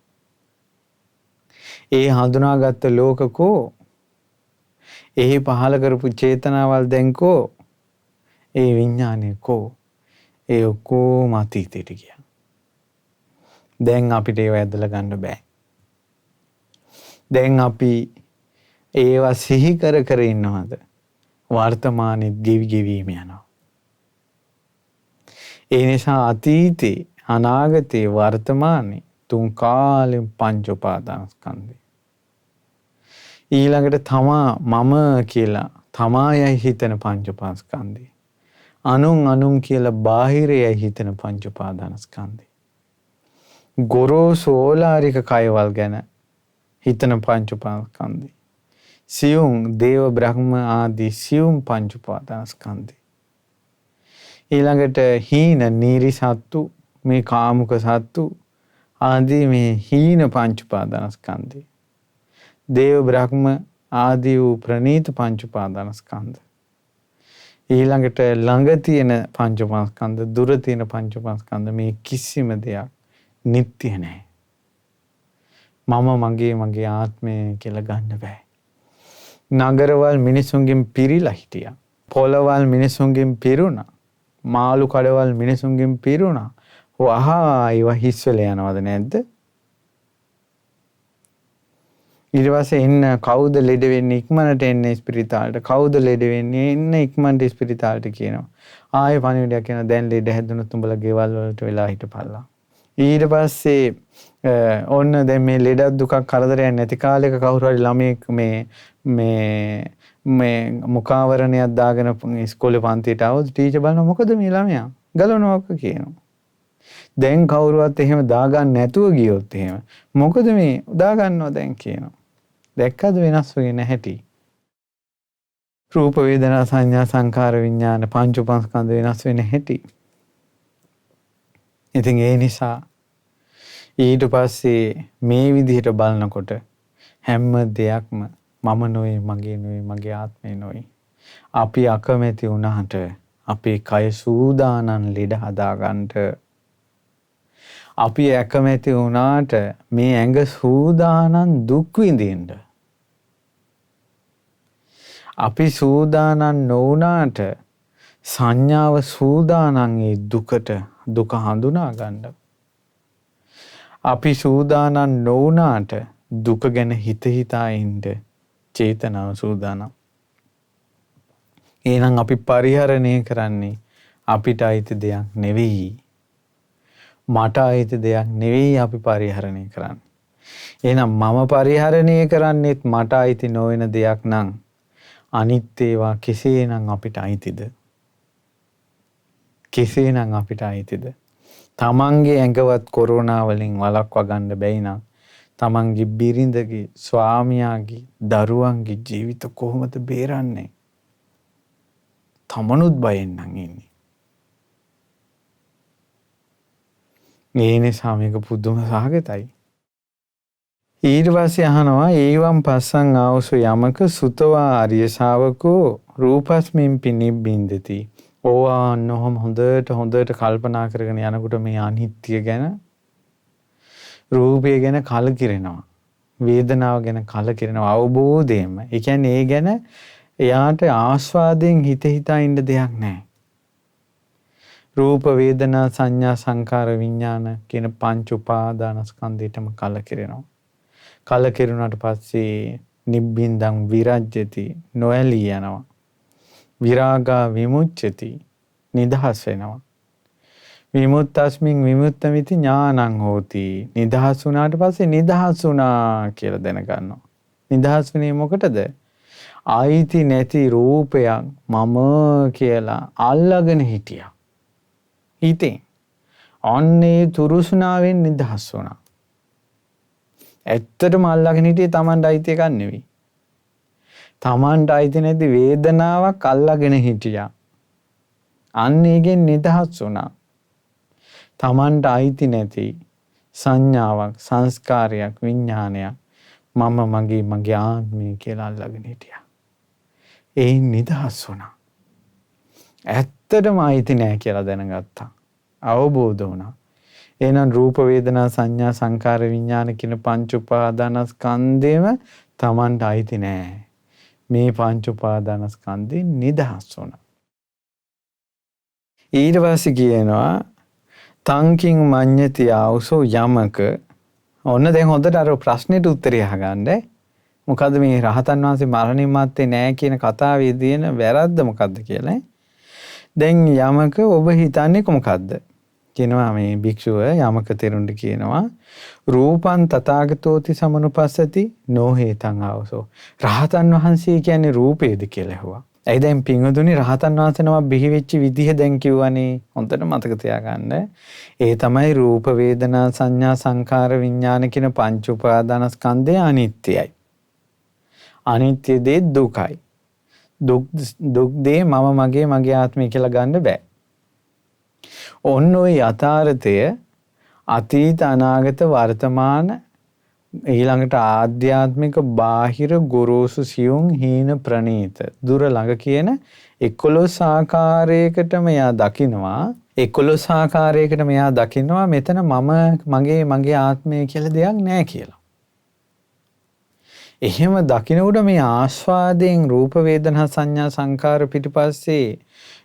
[SPEAKER 1] ඒ හඳුනාගත්ත ලෝකකෝ ඒ පහල කරපු චේතනාවල් දැන් කෝ ඒ විඥානේ කෝ ඒ ඔක්කොම අතීතයට ගියා. දැන් අපිට ඒව ඇදලා ගන්න බෑ. දැන් අපි ඒවා සිහි කර ඉන්නවද? වර්තමානෙත් ගෙවි ගෙවීම යනවා. ඒ නිසා අතීතේ අනාගතේ වර්තමානේ තුන් කාලෙම පංච උපාදානස්කන්ධය. ඊළඟට තමා මම කියලා තමායයි හිතන පංච උපාදානස්කන්ධය. අනුන් කියලා බාහිරයයි හිතන පංච උපාදානස්කන්ධය. ගොරෝසු ඕලාරික කයවල් ගැන හිතන පංච උපාදානස්කන්ධය. සියුම් දේව බ්‍රහ්ම ආදී සියුම් පංච උපාදානස්කන්ධය. ඊළඟට හීන නීරි සත්තු මේ කාමුක සත්තු ආදී මේ හීන පංච උපාදානස්කන්ධය. දේව බ්‍රහ්ම ආදී වූ ප්‍රනීත පංච උපාදානස්කන්ධ. ඊළඟට ළඟ තියෙන පංච උපාදානස්කන්ධ දුර තියෙන පංච උපාදානස්කන්ධ මේ කිසිම දෙයක් නිට්ටය නැහැ. මම මගේ ආත්මය කියලා ගන්න බෑ. නගරවල් මිනිසුන්ගෙන් පිරීලා හිටියා. පොළවල් මිනිසුන්ගෙන් පිරුණා. මාළු කඩවල් මිනිසුන්ගෙන් පිරුණා. වහා ඒවා හිස් වෙලා යනවද නැද්ද? ඊට පස්සේ එන්න කවුද ලෙඩ වෙන්නේ ඉක්මනට එන්නේ ස්පිරිතාලට? කවුද ලෙඩ වෙන්නේ එන්න ඉක්මනට ස්පිරිතාලට කියනවා. ආයෙ පණිවිඩයක් කියනවා දැන් ලෙඩ හැදුනොත් උඹලා ගෙවල් වලට වෙලා හිටපල්ලා. ඊට පස්සේ ඔන්න දැන් මේ ලෙඩක් දුකක් කරදරයක් නැති කාලයක කවුරු හරි ළමයෙක් මේ මුඛාවරණයක් දාගෙන ඉස්කෝලේ පන්තියට ආවොත් ටීචර් බලනවා මොකද මේ ළමයා ගලවනවක කියනවා. දැන් කවුරුවත් එහෙම දාගන්න නැතුව ගියොත් එහෙම මොකද මේ දාගන්නවා දැන් කියනවා. දැක්කද වෙනස් වෙන්නේ නැහැටි? රූප වේදනා සංඥා සංකාර විඥාන පංච උපාස්කන්ධ වෙනස් වෙන හැටි. ඉතින් ඒ නිසා ඊට පස්සේ මේ විදිහට බලනකොට හැම දෙයක්ම මම නොවේ, මගේ නොවේ, මගේ ආත්මේ නොවේ. අපි අකමැති වුණාට අපේ කය සූදානම් ලෙඩ හදාගන්නට. අපි අකමැති වුණාට මේ ඇඟ සූදානම් දුක් විඳින්න. අපි සූදානම් නොවුණාට සංඥාව සූදානම් ඒ දුක හඳුනා ගන්න. අපි සූදානම් නොවුණාට දුක ගැන හිතා ඉන්න චේතනාව සූදානම්. එහෙනම් අපි පරිහරණය කරන්නේ අපිට අයිති දෙයක් නෙවෙයි. මට අයිති දෙයක් නෙවෙයි අපි පරිහරණය කරන්නේ. එහෙනම් මම පරිහරණය කරන්නේත් මට අයිති නොවන දෙයක් නම් අනිත් ඒවා කෙසේනම් අපිට අයිතිද? කෙසේනම් අපිට අයිතිද? තමන්ගේ ඇඟවත් කොරෝනා වලින් වළක්වා ගන්න බැයි නම් තමන්ගේ බිරිඳගේ, ස්වාමියාගේ, දරුවන්ගේ ජීවිත කොහොමද බේරන්නේ? තමනුත් බයෙන් නම් ඉන්නේ. ඒ නිසා මේක පුදුම සහගතයි. ඊට පස්සේ අහනවා ඒවම් පස්සං ආවසු යමක සුතවා ආර්ය ශාවකෝ රූපස්මින් පිනිබ්බින්දති. ඕවා නොහොම හොඳට කල්පනා කරගෙන යනකොට මේ අනිත්‍ය ගැන, රූපය ගැන කලකිරෙනවා. වේදනාව ගැන කලකිරෙනවා අවබෝධයෙන්ම. ඒ කියන්නේ ඒ ගැන එයාට ආස්වාදයෙන් හිතා ඉන්න දෙයක් නැහැ. රූප වේදනා සංඥා සංකාර විඥාන කියන පංච උපාදානස්කන්ධයටම කලකිරෙනවා. කලකිරුණාට පස්සේ නිබ්බින්දං විරජ්‍යති නොඇලී යනවා. විරාගා විමුච්ඡති නිදහස් වෙනවා. විමුක්තස්මින් විමුක්තമിതി ඥානං හෝති. නිදහස් වුණාට පස්සේ නිදහස් වුණා කියලා දැනගන්නවා. නිදහස් වෙන්නේ මොකටද? ආයිති නැති රූපයක් මම කියලා අල්ලගෙන හිටියා. හිතේ අන්නේ තුරුස්නාවෙන් නිදහස් වුණා. ඇත්තටම අල්ලගෙන හිටියේ Tamanට අයිති එකක් නෙවෙයි. Tamanට අයිති නැති වේදනාවක් අල්ලගෙන හිටියා. අන්න ඒකෙන් නිදහස් වුණා. Tamanට අයිති නැති සංඥාවක්, සංස්කාරයක්, විඥානයක් මම මගේ ආත්මය කියලා අල්ලගෙන හිටියා. ඒ නිදහස් වුණා. ඇත්තටම අයිති නැහැ කියලා දැනගත්තා. අවබෝධ වුණා. එහෙනම් රූප වේදනා සංඥා සංකාර විඥාන කියන පංච උපාදානස්කන්ධෙම Tamanට අයිති නැහැ. මේ පංච උපාදානස්කන්ධෙන් නිදහස් වුණා. ඊට පස්සේ කියනවා තංකින් මඤ්ඤති ආවසෝ යමක. ඔන්න දැන් හොඳට අර ප්‍රශ්නෙට උත්තරය අහගන්න. මොකද්ද මේ රහතන් වහන්සේ මරණින් මත්තේ නැහැ කියන කතාවේ තියෙන වැරද්ද මොකද්ද කියලා? දැන් යමක ඔබ හිතන්නේ මොකද්ද? කියනවා මේ භික්ෂුව යමක තෙරුන්ට කියනවා රූපං තථාගතෝති සමනුපස්සති නොහේතං ආවසෝ. රහතන් වහන්සේ කියන්නේ රූපේද කියලා ඇහුවා. ඇයි දැන් පින්වතුනි රහතන් වහන්සේ නම බිහි වෙච්ච විදිහ දැන් කිව්වනේ. හොඳට මතක තියාගන්න. ඒ තමයි රූප වේදනා සංඥා සංකාර විඥාන කියන පංච උපාදානස්කන්ධය අනිත්‍යයි. අනිත්‍ය දේ දුකයි. දුක් දේ මගේ ආත්මය කියලා ගන්න බෑ. ඔන්න ඔය යථාර්ථය අතීත අනාගත වර්තමාන ඊළඟට ආධ්‍යාත්මික බාහිර ගොරෝසු සියුම් හීන ප්‍රනීත දුර ළඟ කියන 11 ආකාරයකට මෙයා දකිනවා. 11 ආකාරයකට මෙයා දකිනවා මෙතන මගේ ආත්මය කියලා දෙයක් නැහැ කියලා. එහෙම දකිනකොට මේ ආස්වාදයෙන් රූප වේදනා සංඥා සංකාර පිටිපස්සේ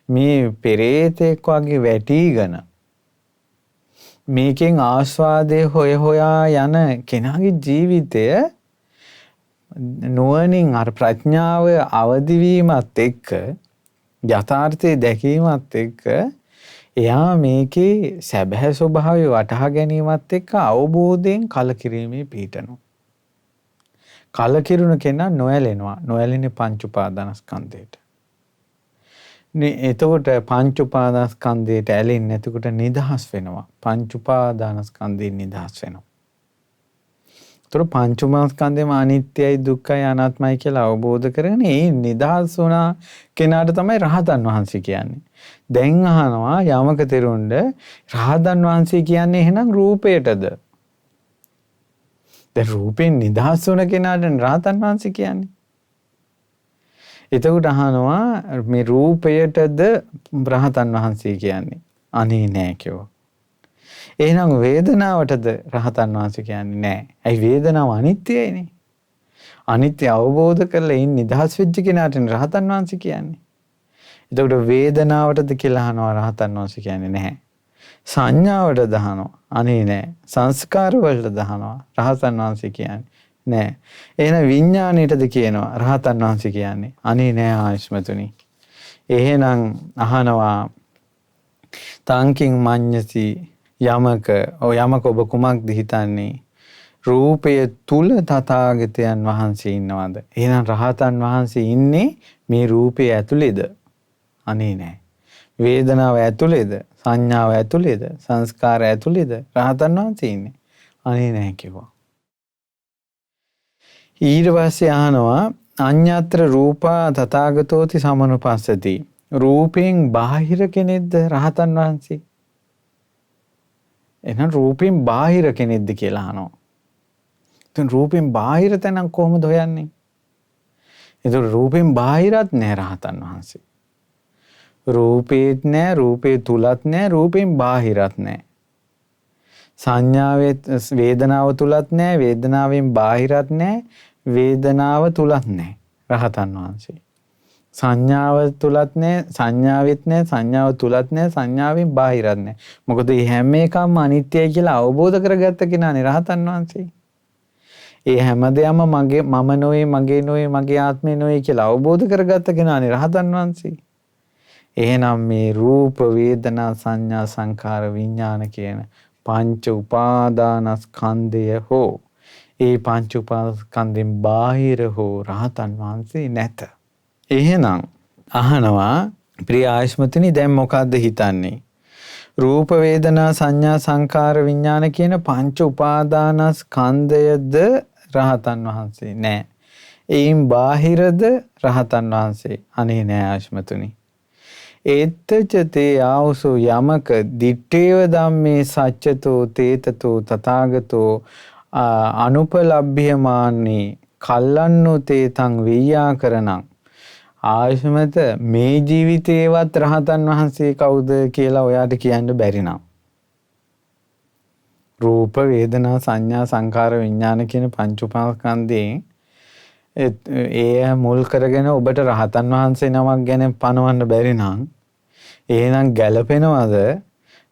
[SPEAKER 1] මේ පෙරේතෙක් වගේ වැටිගෙන මේකෙන් ආස්වාදයේ හොයා යන කෙනාගේ ජීවිතය නුවණින් අර ප්‍රඥාව අවදි වීමත් එක්ක යථාර්ථය දැකීමත් එක්ක එයා මේකේ සැබෑ ස්වභාවය වටහා ගැනීමත් එක්ක අවබෝධයෙන් කලකිරීමේ පිහිටනවා. කලකිරුණ කෙනා නොඇලෙනවා. නොඇලෙන්නේ පංච උපාදානස්කන්ධයට. එතකොට පංච උපාදානස්කන්ධයට ඇලෙන්නේ නැතිකොට නිදහස් වෙනවා. පංච උපාදානස්කන්ධයෙන් නිදහස් වෙනවා. ඒතර පංචමස්කන්ධෙම අනිත්‍යයි දුක්ඛයි අනාත්මයි කියලා අවබෝධ කරගෙන ඒ නිදහස් වුණා කෙනාට තමයි රහතන් වහන්සේ කියන්නේ. දැන් අහනවා යමක තෙරුණ්ඩ රහතන් වහන්සේ කියන්නේ එහෙනම් රූපයටද? දැන් රූපෙන් නිදහස් වුණ කෙනාට රහතන් වහන්සේ කියන්නේ. එතකොට අහනවා මේ රූපයටද රහතන් වහන්සේ කියන්නේ? අනේ නෑ කිව්වා. එහෙනම් වේදනාවටද රහතන් වහන්සේ කියන්නේ නෑ. ඇයි වේදනාව අනිත්‍යයිනේ. අනිත්‍ය අවබෝධ කරලා ඉන්න නිදහස් වෙච්ච කෙනාට රහතන් වහන්සේ කියන්නේ. එතකොට වේදනාවටද කියලා අහනවා රහතන් වහන්සේ කියන්නේ නැහැ. සංඥාවටද අහනවා. අනේ නෑ. සංස්කාර වලටද අහනවා රහතන් වහන්සේ කියන්නේ නෑ. එහෙනම් විඥාණයටද කියනවා රහතන් වහන්සේ කියන්නේ අනේ නෑ ආයස්මතුනි. එහෙනම් අහනවා තංකින් මඤ්ඤති යමක ඔබ කුමක්ද හිතන්නේ? රූපය තුල තථාගතයන් වහන්සේ ඉන්නවද? එහෙනම් රහතන් වහන්සේ ඉන්නේ මේ රූපය ඇතුලේද? අනේ නෑ. වේදනාව ඇතුලේද? සංඥාව ඇතුලේද? සංස්කාර ඇතුලේද? රහතන් වහන්සේ ඉන්නේ. අනේ නෑ කිව්වා. ඊට පස්සේ අහනවා අඤ්ඤත්‍ර රූපා තථාගතෝති සමනුපස්සති. රූපෙන් බාහිර කෙනෙක්ද රහතන් වහන්සේ? එහෙනම් රූපෙන් බාහිර කෙනෙක්ද කියලා අහනවා. එතන රූපෙන් බාහිර තැනක් කොහොමද හොයන්නේ? ඒතර රූපෙන් බාහිරත් නෑ රහතන් වහන්සේ. රූපේත් නෑ, රූපේ තුලත් නෑ, රූපෙන් බාහිරත් නෑ. සංඥාවේ වේදනාව තුලත් නෑ, වේදනාවෙන් බාහිරත් නෑ, වේදනාව තුලත් නෑ රහතන් වහන්සේ. සංඥාව තුලත් නෑ, සංඥාවෙත් නෑ, සංඥාව තුලත් නෑ, සංඥාවෙන් බාහිරත් නෑ. මොකද මේ හැම එකම අනිත්‍යයි කියලා අවබෝධ කරගත්ත කෙනානේ රහතන් වහන්සේ. ඒ හැමදේම මගේ මම නොවේ, මගේ නොවේ, මගේ ආත්මේ නොවේ කියලා අවබෝධ කරගත්ත කෙනානේ රහතන් වහන්සේ. එහෙනම් මේ රූප වේදනා සංඥා සංකාර විඥාන කියන පංච උපාදානස්කන්ධය හෝ ඒ පංච උපාදානස්කන්ධෙන් බාහිර හෝ රහතන් වහන්සේ නැත. එහෙනම් අහනවා ප්‍රිය ආයස්මතුනි දැන් මොකද්ද හිතන්නේ? රූප වේදනා සංඥා සංකාර විඥාන කියන පංච උපාදානස්කන්ධයද රහතන් වහන්සේ නෑ. එයින් බාහිරද රහතන් වහන්සේ? අනේ නෑ ආයස්මතුනි. ඒත්තචතේ ආවසෝ යමක දිත්තේව ධම්මේ සච්චතෝ තේතතෝ තථාගතෝ අනුපලබ්භ්‍යමානී කල්ලන්නෝ තේතං වෙය්‍යාකරණං. ආයුෂමත මේ ජීවිතේවත් රහතන් වහන්සේ කවුද කියලා ඔයාට කියන්න බැරි නම් රූප වේදනා සංඥා සංකාර විඥාන කියන පංච උපාදානස්කන්ධයෙන් ඒ මුල් කරගෙන ඔබට රහතන් වහන්සේ නමක් ගැන පනවන්න බැරි නම් එහෙනම් ගැළපෙනවද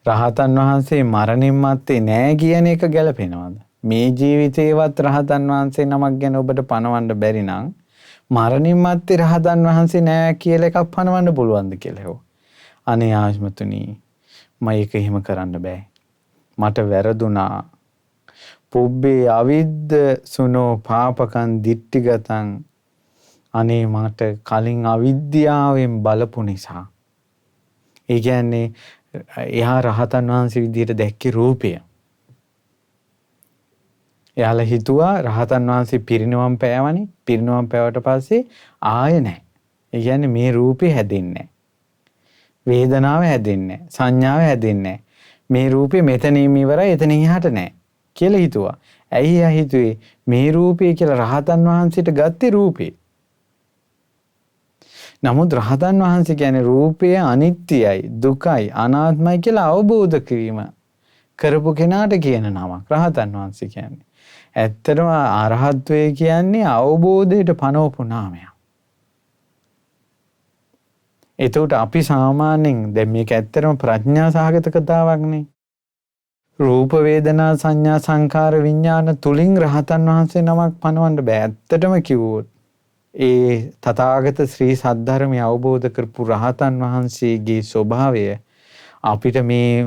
[SPEAKER 1] රහතන් වහන්සේ මරණින් මත්තේ නෑ කියන එක ගැළපෙනවද? මේ ජීවිතේවත් රහතන් වහන්සේ නමක් ගැන ඔබට පනවන්න බැරි නම් මරණින් මත්තේ රහතන් වහන්සේ නෑ කියලා එකක් පනවන්න පුළුවන්ද කියලා හෝ? අනේ ආශ්මතුනි මම ඒක එහෙම කරන්න බෑ. මට වැරදුනා. පුබ්බේ අවිද්ද සුනෝ පාපකං දිට්ඨිගතං. අනේ මට කලින් අවිද්‍යාවෙන් බලපු නිසා. ඒ කියන්නේ එහා රහතන් වහන්සේ විදිහට දැක්කේ රූපය. එයාලා හිතුවා රහතන් වහන්සේ පිරිනවම් පෑවනේ. පිරිනවම් පෑවට පස්සේ ආයෙ නැහැ. ඒ කියන්නේ මේ රූපේ හැදෙන්නේ නැහැ. වේදනාව හැදෙන්නේ නැහැ. සංඥාව හැදෙන්නේ නැහැ. මේ රූපේ මෙතනින් ඉවරයි එතනින් එහාට නැහැ කියලා හිතුවා. ඇයි එයා හිතුවේ මේ රූපේ කියලා රහතන් වහන්සේට ගත්තේ රූපේ. නමුත් රහතන් වහන්සේ කියන්නේ රූපය අනිත්‍යයි, දුකයි, අනාත්මයි කියලා අවබෝධ කිරීම කරපු කෙනාට කියන නමක් රහතන් වහන්සේ කියන්නේ. ඇත්තටම අරහත්වය කියන්නේ අවබෝධයට පනවපු නාමයක්. එතකොට අපි සාමාන්‍යයෙන් දැන් මේක ඇත්තටම ප්‍රඥා සහගත කතාවක්නේ. රූප වේදනා සංඥා සංකාර විඥාන තුලින් රහතන් වහන්සේ නමක් පනවන්න බෑ. ඇත්තටම කිව්වොත් ඒ තථාගත ශ්‍රී සද්ධර්මය අවබෝධ කරපු රහතන් වහන්සේගේ ස්වභාවය අපිට මේ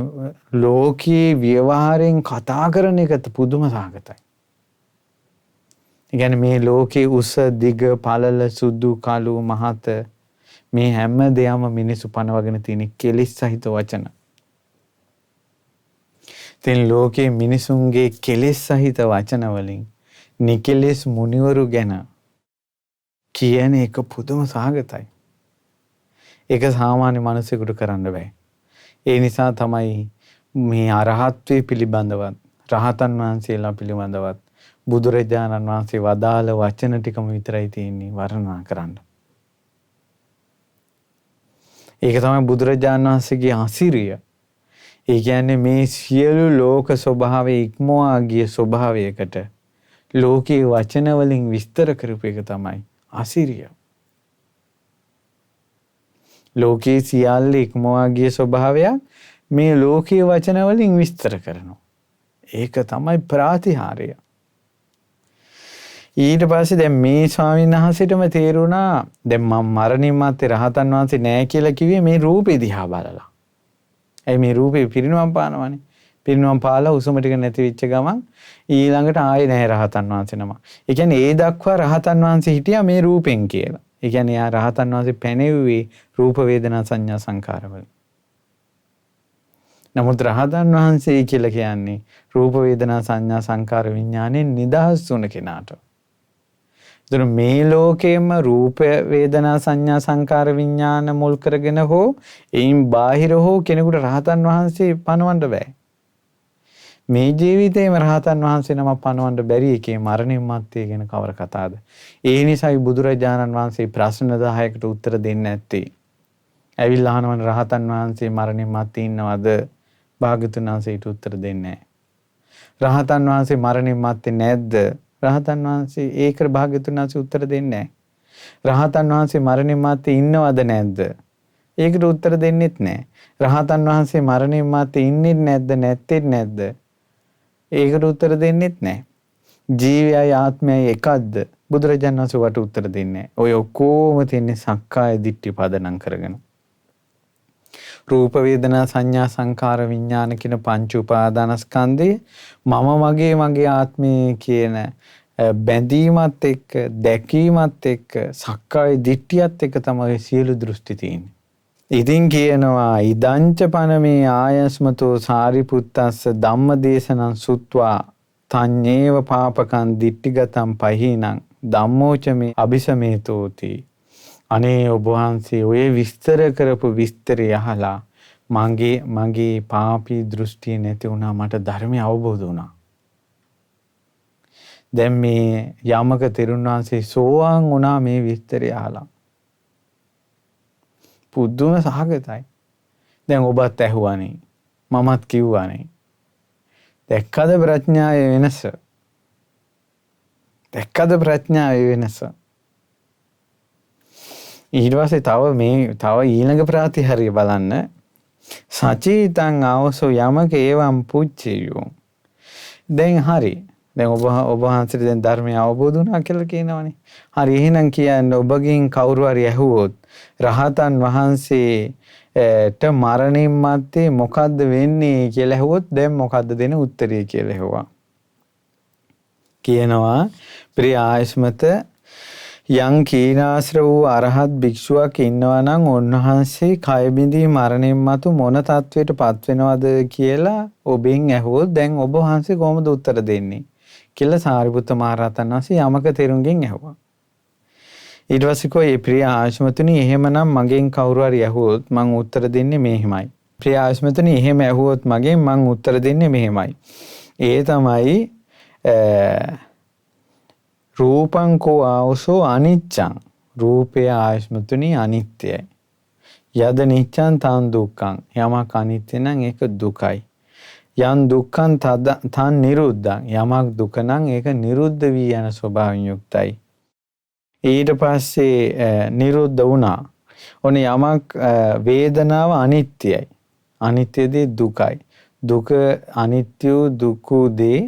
[SPEAKER 1] ලෝකයේ ව්‍යවහාරයෙන් කතා කරන එක පුදුම සහගතයි. ඒ කියන්නේ මේ ලෝකයේ උස දිග පළල සුදු කළු මහත මේ හැම දෙයක්ම මිනිසු පනවගෙන තියෙන කෙලිස් සහිත වචන. තෙන් ලෝකයේ මිනිසුන්ගේ කෙලෙස් සහිත වචන වලින් නිකෙලෙස් මුනිවරු ගැන කියන එක පුදුම සහගතයි. ඒක සාමාන්‍ය මිනිසෙකුට කරන්න බෑ. ඒ නිසා තමයි මේ අරහත්ත්වයේ පිළිබඳවත් රහතන් වහන්සේලා පිළිබඳවත් බුදුරජාණන් වහන්සේ වදාළ වචන ටිකම විතරයි තියෙන්නේ වර්ණනා කරන්න. ඒක තමයි බුදුරජාණන් වහන්සේගේ අසිරිය. ඒ කියන්නේ මේ සියලු ලෝක ස්වභාවයේ ඉක්මවා ගිය ස්වභාවයකට ලෝකේ වචන වලින් විස්තර කරපු එක තමයි අසිරිය. ලෝකේ සියල්ල ඉක්මවා ගිය ස්වභාවයක් මේ ලෝකයේ වචන වලින් විස්තර කරනවා. ඒක තමයි ප්‍රාතිහාර්ය. ඊට පස්සේ දැන් මේ ස්වාමීන් වහන්සේටම තේරුණා දැන් මම මරණින් මත්තේ රහතන් වහන්සේ නෑ කියලා කිව්වේ මේ රූපේ දිහා බලලා. ඒ මේ රූපේ පිරිනුවම් පානවනේ. පිරිනුවම් පාලා උසම ටික නැති වෙච්ච ගමන් ඊළඟට ආයේ නැහැ රහතන් වහන්සේ නම. ඒ කියන්නේ ඒ දක්වා රහතන් වහන්සේ හිටියා මේ රූපෙන් කියලා. ඒ කියන්නේ යා රහතන් වහන්සේ පැනෙව්වේ රූප වේදනා සංඥා සංකාර වල. නමුත් රහතන් වහන්සේ කියලා කියන්නේ රූප වේදනා සංඥා සංකාර විඥාණයෙන් නිදහස් වුණ කෙනාට. එතන මේ ලෝකයේම රූප වේදනා සංඥා සංකාර විඥාන මුල් කරගෙන හෝ එයින් බාහිර හෝ කෙනෙකුට රහතන් වහන්සේ පණවන්න බෑ. මේ ජීවිතේම රහතන් වහන්සේ නම පණවන්න බැරි එකේ මරණින් මත්තේ ගැන කවර කතාවද? ඒ නිසායි බුදුරජාණන් වහන්සේ ප්‍රශ්න 10කට උත්තර දෙන්නේ නැත්තේ. ඇවිල්ලා අහනවනේ රහතන් වහන්සේ මරණින් මත්තේ ඉන්නවද? භාග්‍යතුන් වහන්සේට උත්තර දෙන්නේ නැහැ. රහතන් වහන්සේ මරණින් මත්තේ නැද්ද? රහතන් වහන්සේ ඒකට භාග්‍යතුන් වහන්සේ උත්තර දෙන්නේ නැහැ. රහතන් වහන්සේ මරණින් මත්තේ ඉන්නවද නැද්ද? ඒකට උත්තර දෙන්නෙත් නැහැ. රහතන් වහන්සේ මරණින් මත්තේ ඉන්නේ නැද්ද නැත්තේ නැද්ද? ඒකට උත්තර දෙන්නෙත් නැහැ. ජීවයයි ආත්මයයි එකක්ද? බුදුරජාණන් වහන්සේ වට උත්තර දෙන්නේ නැහැ. ඔය ඔක්කොම තියන්නේ සක්කාය දිට්ඨි පදනම් කරගෙන. රූප වේදනා සංඥා සංකාර විඥාන කියන පංච උපාදානස්කන්ධය මම මගේ ආත්මය කියන බැඳීමත් එක්ක දැකීමත් එක්ක සක්කාය දිට්ඨියත් එක්ක තමයි සියලු දෘෂ්ටි තියෙන්නේ. ඉතින් කියනවා ඉදංච පනමේ ආයස්මතෝ සාරිපුත්තස්ස ධම්මදේශනං සුත්වා තඤ්ඤේව පාපකං දිට්ඨිගතං පහිනං ධම්මෝච මේ අபிසමේතෝති. අනේ ඔබ වහන්සේ ඔය විස්තර කරපු විස්තරය අහලා මගේ පාපී දෘෂ්ටිය නැති වුණා, මට ධර්මය අවබෝධ වුණා. දැන් මේ යමක තෙරුන් වහන්සේ සෝවාන් වුණා මේ විස්තරය අහලා. පුදුම සහගතයි. දැන් ඔබත් ඇහුවානේ, මමත් කිව්වානේ. දැක්කද ප්‍රඥාවේ වෙනස? දැක්කද ප්‍රඥාවේ වෙනස? ඊට පස්සේ තව ඊළඟ ප්‍රාතිහාර්ය බලන්න. සචේතං ආවසෝ යමක ඒවම් පුච්චියෝ. දැන් හරි. දැන් ඔබ වහන්සේට දැන් ධර්මය අවබෝධ වුණා කියලා කියනවනේ. හරි, එහෙනම් කියන්නේ ඔබගෙන් කවුරු හරි ඇහුවොත් රහතන් වහන්සේට මරණින් මත්තේ මොකද්ද වෙන්නේ කියලා ඇහුවොත් දැන් මොකද්ද දෙන උත්තරය කියලා ඇහුවා. කියනවා ප්‍රිය ආයස්මත යම් කීනාශ්‍ර වූ අරහත් භික්ෂුවක් ඉන්නවා නම් උන්වහන්සේ කය බිඳී මරණින් මතු මොන තත්වයට පත් වෙනවද කියලා ඔබෙන් ඇහුවොත් දැන් ඔබ වහන්සේ කොහොමද උත්තර දෙන්නේ කියලා සාරිපුත්ත මහ රහතන් වහන්සේ යමක තෙරුන්ගෙන් ඇහුවා. ඊට පස්සේ කොයි ප්‍රිය ආයස්මතුනි එහෙමනම් මගෙන් කවුරු හරි ඇහුවොත් මං උත්තර දෙන්නේ මෙහෙමයි. ප්‍රිය ආයස්මතුනි එහෙම ඇහුවොත් මගෙන් මං උත්තර දෙන්නේ මෙහෙමයි. ඒ තමයි රූපං කෝ ආවසෝ අනිච්චං. රූපය ආයස්මතුනි අනිත්‍යයි. යද නිච්ඡං තං දුක්ඛං. යමක් අනිත්‍ය නම් ඒක දුකයි. යම් දුක්ඛං තං නිරුද්ධං. යමක් දුක නම් ඒක නිරුද්ධ වී යන ස්වභාවයෙන් යුක්තයි. ඊට පස්සේ නිරුද්ධ වුණා. ඔන්න යමක් වේදනාව අනිත්‍යයි. අනිත්‍ය දේ දුකයි. දුක අනිත්‍ය දුක්ඛ දේ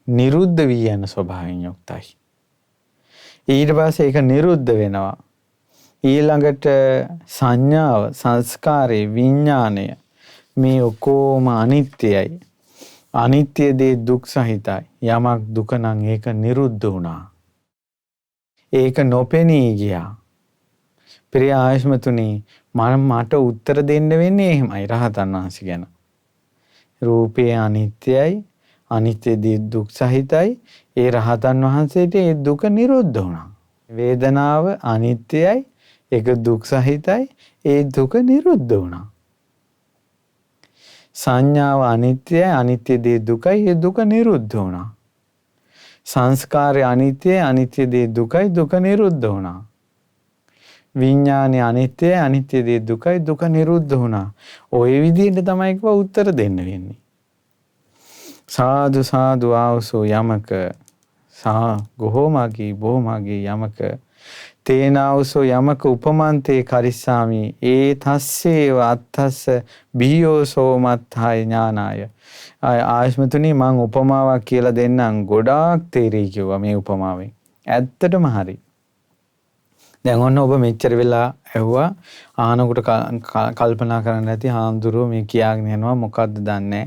[SPEAKER 1] නිරුද්ධ වී යන ස්වභාවයෙන් යුක්තයි. ඊට පස්සේ ඒක නිරුද්ධ වෙනවා. ඊළඟට සංඥාව, සංස්කාරය, විඥාණය මේ ඔක්කොම අනිත්‍යයි. අනිත්‍ය දේ දුක් සහිතයි. යමක් දුක නම් ඒක නිරුද්ධ වුණා. ඒක නොපෙනී ගියා. ප්‍රිය ආයස්මතුනි මට උත්තර දෙන්න වෙන්නේ එහෙමයි රහතන් වහන්සේ ගැන. රූපය අනිත්‍යයි, අනිත්‍යදී දුක් සහිතයි. ඒ රහතන් වහන්සේට ඒ දුක නිරුද්ධ වුණා. වේදනාව අනිත්‍යයි, ඒක දුක් සහිතයි, ඒ දුක නිරුද්ධ වුණා. සංඥාව අනිත්‍යයි, අනිත්‍යදී දුකයි, ඒ දුක නිරුද්ධ වුණා. සංස්කාරය අනිත්‍යයි, අනිත්‍යදී දුකයි, දුක නිරුද්ධ වුණා. විඥානය අනිත්‍යයි, අනිත්‍යදී දුකයි, දුක නිරුද්ධ වුණා. ওই විදිහට තමයි කිව්වා උත්තර දෙන්න වෙන්නේ. සාදු සාදු ආවසෝ යමක ගොහෝමගී බොහෝමගී යමක තේනාවසෝ යමක උපමන්තේ කරිස්සාමි ඒ තස්සේව අත්තස්ස බියෝ සෝමත්ථාය ඥානාය. ආයස්මතුනි මං උපමාවක් කියලා දෙන්නම් ගොඩාක් තේරෙයි කිව්වා මේ උපමාවෙන්. ඇත්තටම හරි. දැන් ඔන්න ඔබ මෙච්චර වෙලා ඇහුවා ආනකට කල්පනා කරන්න ඇති හාමුදුරුවෝ මේ කියාගෙන යනවා මොකද්ද දන්නේ.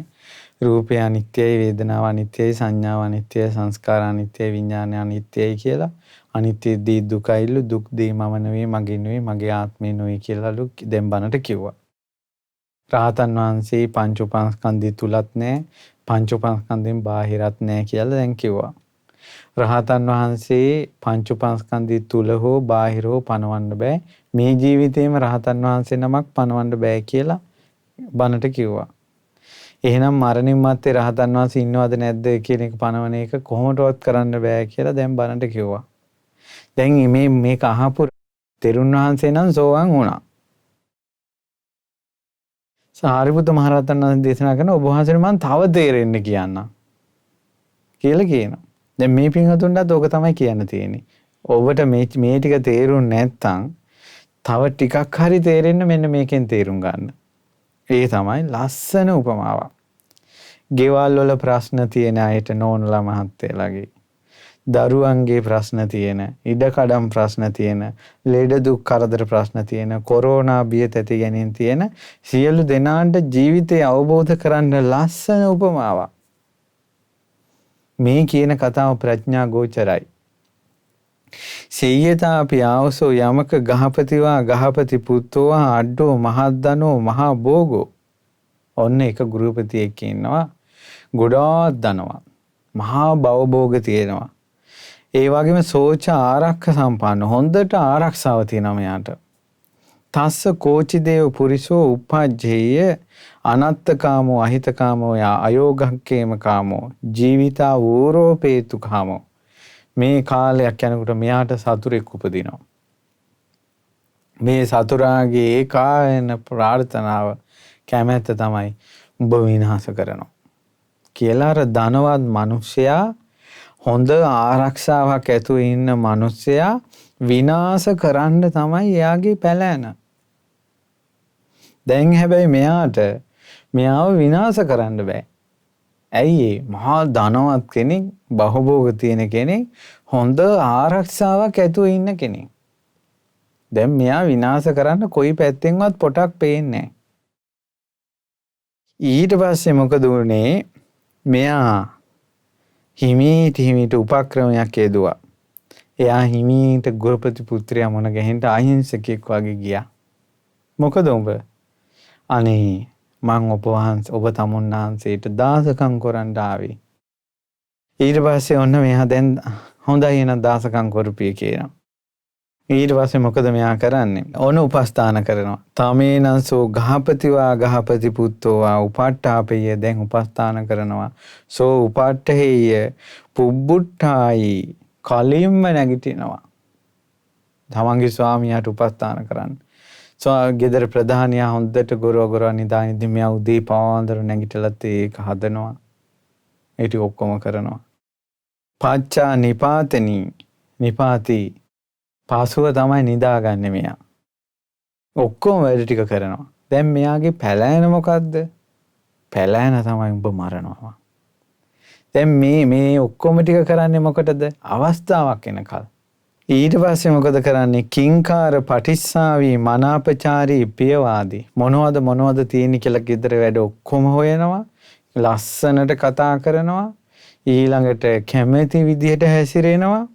[SPEAKER 1] රූපය අනිත්‍යයි, වේදනාව අනිත්‍යයි, සංඥාව අනිත්‍යයි, සංස්කාර අනිත්‍යයි, විඥානය අනිත්‍යයි කියලා. අනිත්‍යදී දුකයිලු, දුක් දී මම නෙවෙයි, මගේ නෙවෙයි, මගේ ආත්මේ නෙවෙයි කියලාලු දැන් බනට කිව්වා. රහතන් වහන්සේ පංච උපාස්කන්ධය තුලත් නැහැ, පංච උපාස්කන්ධයෙන් බාහිරත් නැහැ කියලා දැන් කිව්වා. රහතන් වහන්සේ පංච උපාස්කන්ධය තුල හෝ බාහිර හෝ පනවන්න බෑ. මේ ජීවිතේම රහතන් වහන්සේ නමක් පනවන්න බෑ කියලා බනට කිව්වා. එහෙනම් මරණින් මත්තේ රහතන් වහන්සේ ඉන්නවද නැද්ද කියන එක පනවන එක කොහොමදවත් කරන්න බෑ කියලා දැන් බනට කිව්වා. දැන් මේක අහපු තෙරුන් වහන්සේ නම් සෝවාන් වුණා. සාරිපුත්ත මහ රහතන් වහන්සේ දේශනා කරන ඔබ වහන්සේට මම තව තේරෙන්න කියන්නම් කියලා කියනවා. දැන් මේ පින්වතුන්ටත් ඕක තමයි කියන්න තියෙන්නේ. ඔබට මේ ටික තේරුම් නැත්නම් තව ටිකක් හරි තේරෙන්න මෙන්න මේකෙන් තේරුම් ගන්න. ඒ තමයි ලස්සන උපමාවක්. ගෙවල් වල ප්‍රශ්න තියෙන අයට නෝනලා මහත්තයලාගේ, දරුවන්ගේ ප්‍රශ්න තියෙන, ඉඩකඩම් ප්‍රශ්න තියෙන, ලෙඩ දුක් කරදර ප්‍රශ්න තියෙන, කොරෝනා බිය තැති ගැනීම තියෙන සියලු දෙනාට ජීවිතය අවබෝධ කරන්න ලස්සන උපමාවක්. මේ කියන කතාව ප්‍රඥා ගෝචරයි. සේයතාපි ආවසෝ යමක ගහපතිවා ගහපති පුත්තෝවා අඩ්ඩෝ මහද්දනෝ මහා භෝගෝ. ඔන්න එක ගෘහපතියෙක් ඉන්නවා, ගොඩාක් ධනවත්, මහා භවභෝග තියෙනවා. ඒ වගේම සෝච ආරක්ෂ සම්පන්න, හොඳට ආරක්ෂාව තියෙනවා මෙයාට. තස්ස කෝචි දේව පුරිසෝ උපජ්ජේය අනත්තකාමෝ අහිතකාමෝ අයෝගක්කේම කාමෝ ජීවිතා වූරෝපේතු කාමෝ. මේ කාලයක් යනකොට මෙයාට සතුරෙක් උපදිනවා. මේ සතුරාගේ ඒකායන ප්‍රාර්ථනාව කැමැත්ත තමයි උඹ විනාශ කරනවා කියලා. අර ධනවත් මිනිසයා, හොඳ ආරක්ෂාවක් ඇතුව ඉන්න මිනිසයා විනාශ කරන්න තමයි එයාගේ පැලැන. දැන් හැබැයි මෙයාව විනාශ කරන්න බෑ. ඇයි මහා ධනවත් කෙනෙක්, බහුභෝග තියෙන කෙනෙක්, හොඳ ආරක්ෂාවක් ඇතුව ඉන්න කෙනෙක්. දැන් මෙයා විනාශ කරන්න කොයි පැත්තෙන්වත් පොටක් පේන්නේ නැහැ. ඊට පස්සේ මොකද වුනේ? මෙයා හිමීට උපක්‍රමයක් යෙදුවා. එයා හිමීට ගෘහපති පුත්‍රයා මොන ගැහෙන්න අහිංසකෙක් වගේ ගියා. මොකද උඹ? අනේ මං ඔබ තමුන්නාන්සේට දාසකම් කරන්න ආවේ. ඊට පස්සේ ඔන්න මෙයා දැන් හොඳයි එන දාසකම් කරපිය කියනවා. ඊට පස්සේ මොකද මෙයා කරන්නේ? ඕන උපස්ථාන කරනවා. තමේනංසෝ ගහපතිවා ගහපති පුත්තෝවා උපට්ඨාපෙය. දැන් උපස්ථාන කරනවා. සෝ උපට්ඨේය පුබ්බුට්ඨායි. කලින්ම නැගිටිනවා තමන්ගේ ස්වාමියාට උපස්ථාන කරන්න. ගෙදර ප්‍රධානියා හොඳට ගොරව නිදානින්ද මෙයා උදේ පාන්දර නැගිටලත් ඒක හදනවා. ඒ ටික ඔක්කොම කරනවා. පච්චා නිපාති පාසුව තමයි නිදාගන්නේ මෙයා. ඔක්කොම වැඩ ටික කරනවා. දැන් මෙයාගේ පැලෑන මොකද්ද? පැලෑන තමයි උඹ මරනවා. දැන් මේ ඔක්කොම ටික කරන්නේ මොකටද? අවස්ථාවක් එනකල්. ඊට පස්සේ මොකද කරන්නේ? කිංකාර පටිස්සාවි මනාපචාරී පියවාදී. මොනවද තියෙන්නේ කියලා ගෙදර වැඩ ඔක්කොම හොයනවා. ලස්සනට කතා කරනවා. ඊළඟට කැමැති විදිහට හැසිරෙනවා.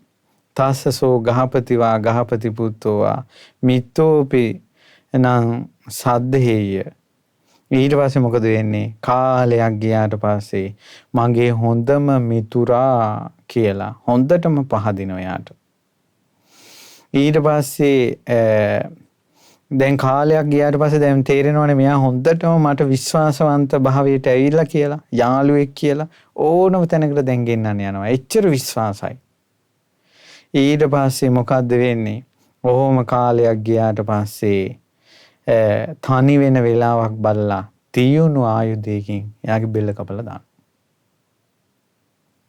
[SPEAKER 1] තස්සසෝ ගහපතිවා ගහපති පුත්තෝවා මිත්තෝපි නං සද්දේය. ඊට පස්සේ මොකද වෙන්නේ? කාලයක් ගියාට පස්සේ මගේ හොඳම මිතුරා කියලා හොඳටම පහදිනවා යාට. ඊට පස්සේ දැන් කාලයක් ගියාට පස්සේ දැන් තේරෙනවනේ මෙයා හොඳටම මට විශ්වාසවන්ත භාවයට ඇවිල්ලා කියලා, යාළුවෙක් කියලා ඕනම තැනකට දැන් ගෙන්නන්න යනවා. එච්චර විශ්වාසයි. ඊට පස්සේ මොකද්ද වෙන්නේ? ඔහොම කාලයක් ගියාට පස්සේ තනි වෙන වෙලාවක් බලලා තියුණු ආයුධයකින් එයාගේ බෙල්ල කපලා දානවා.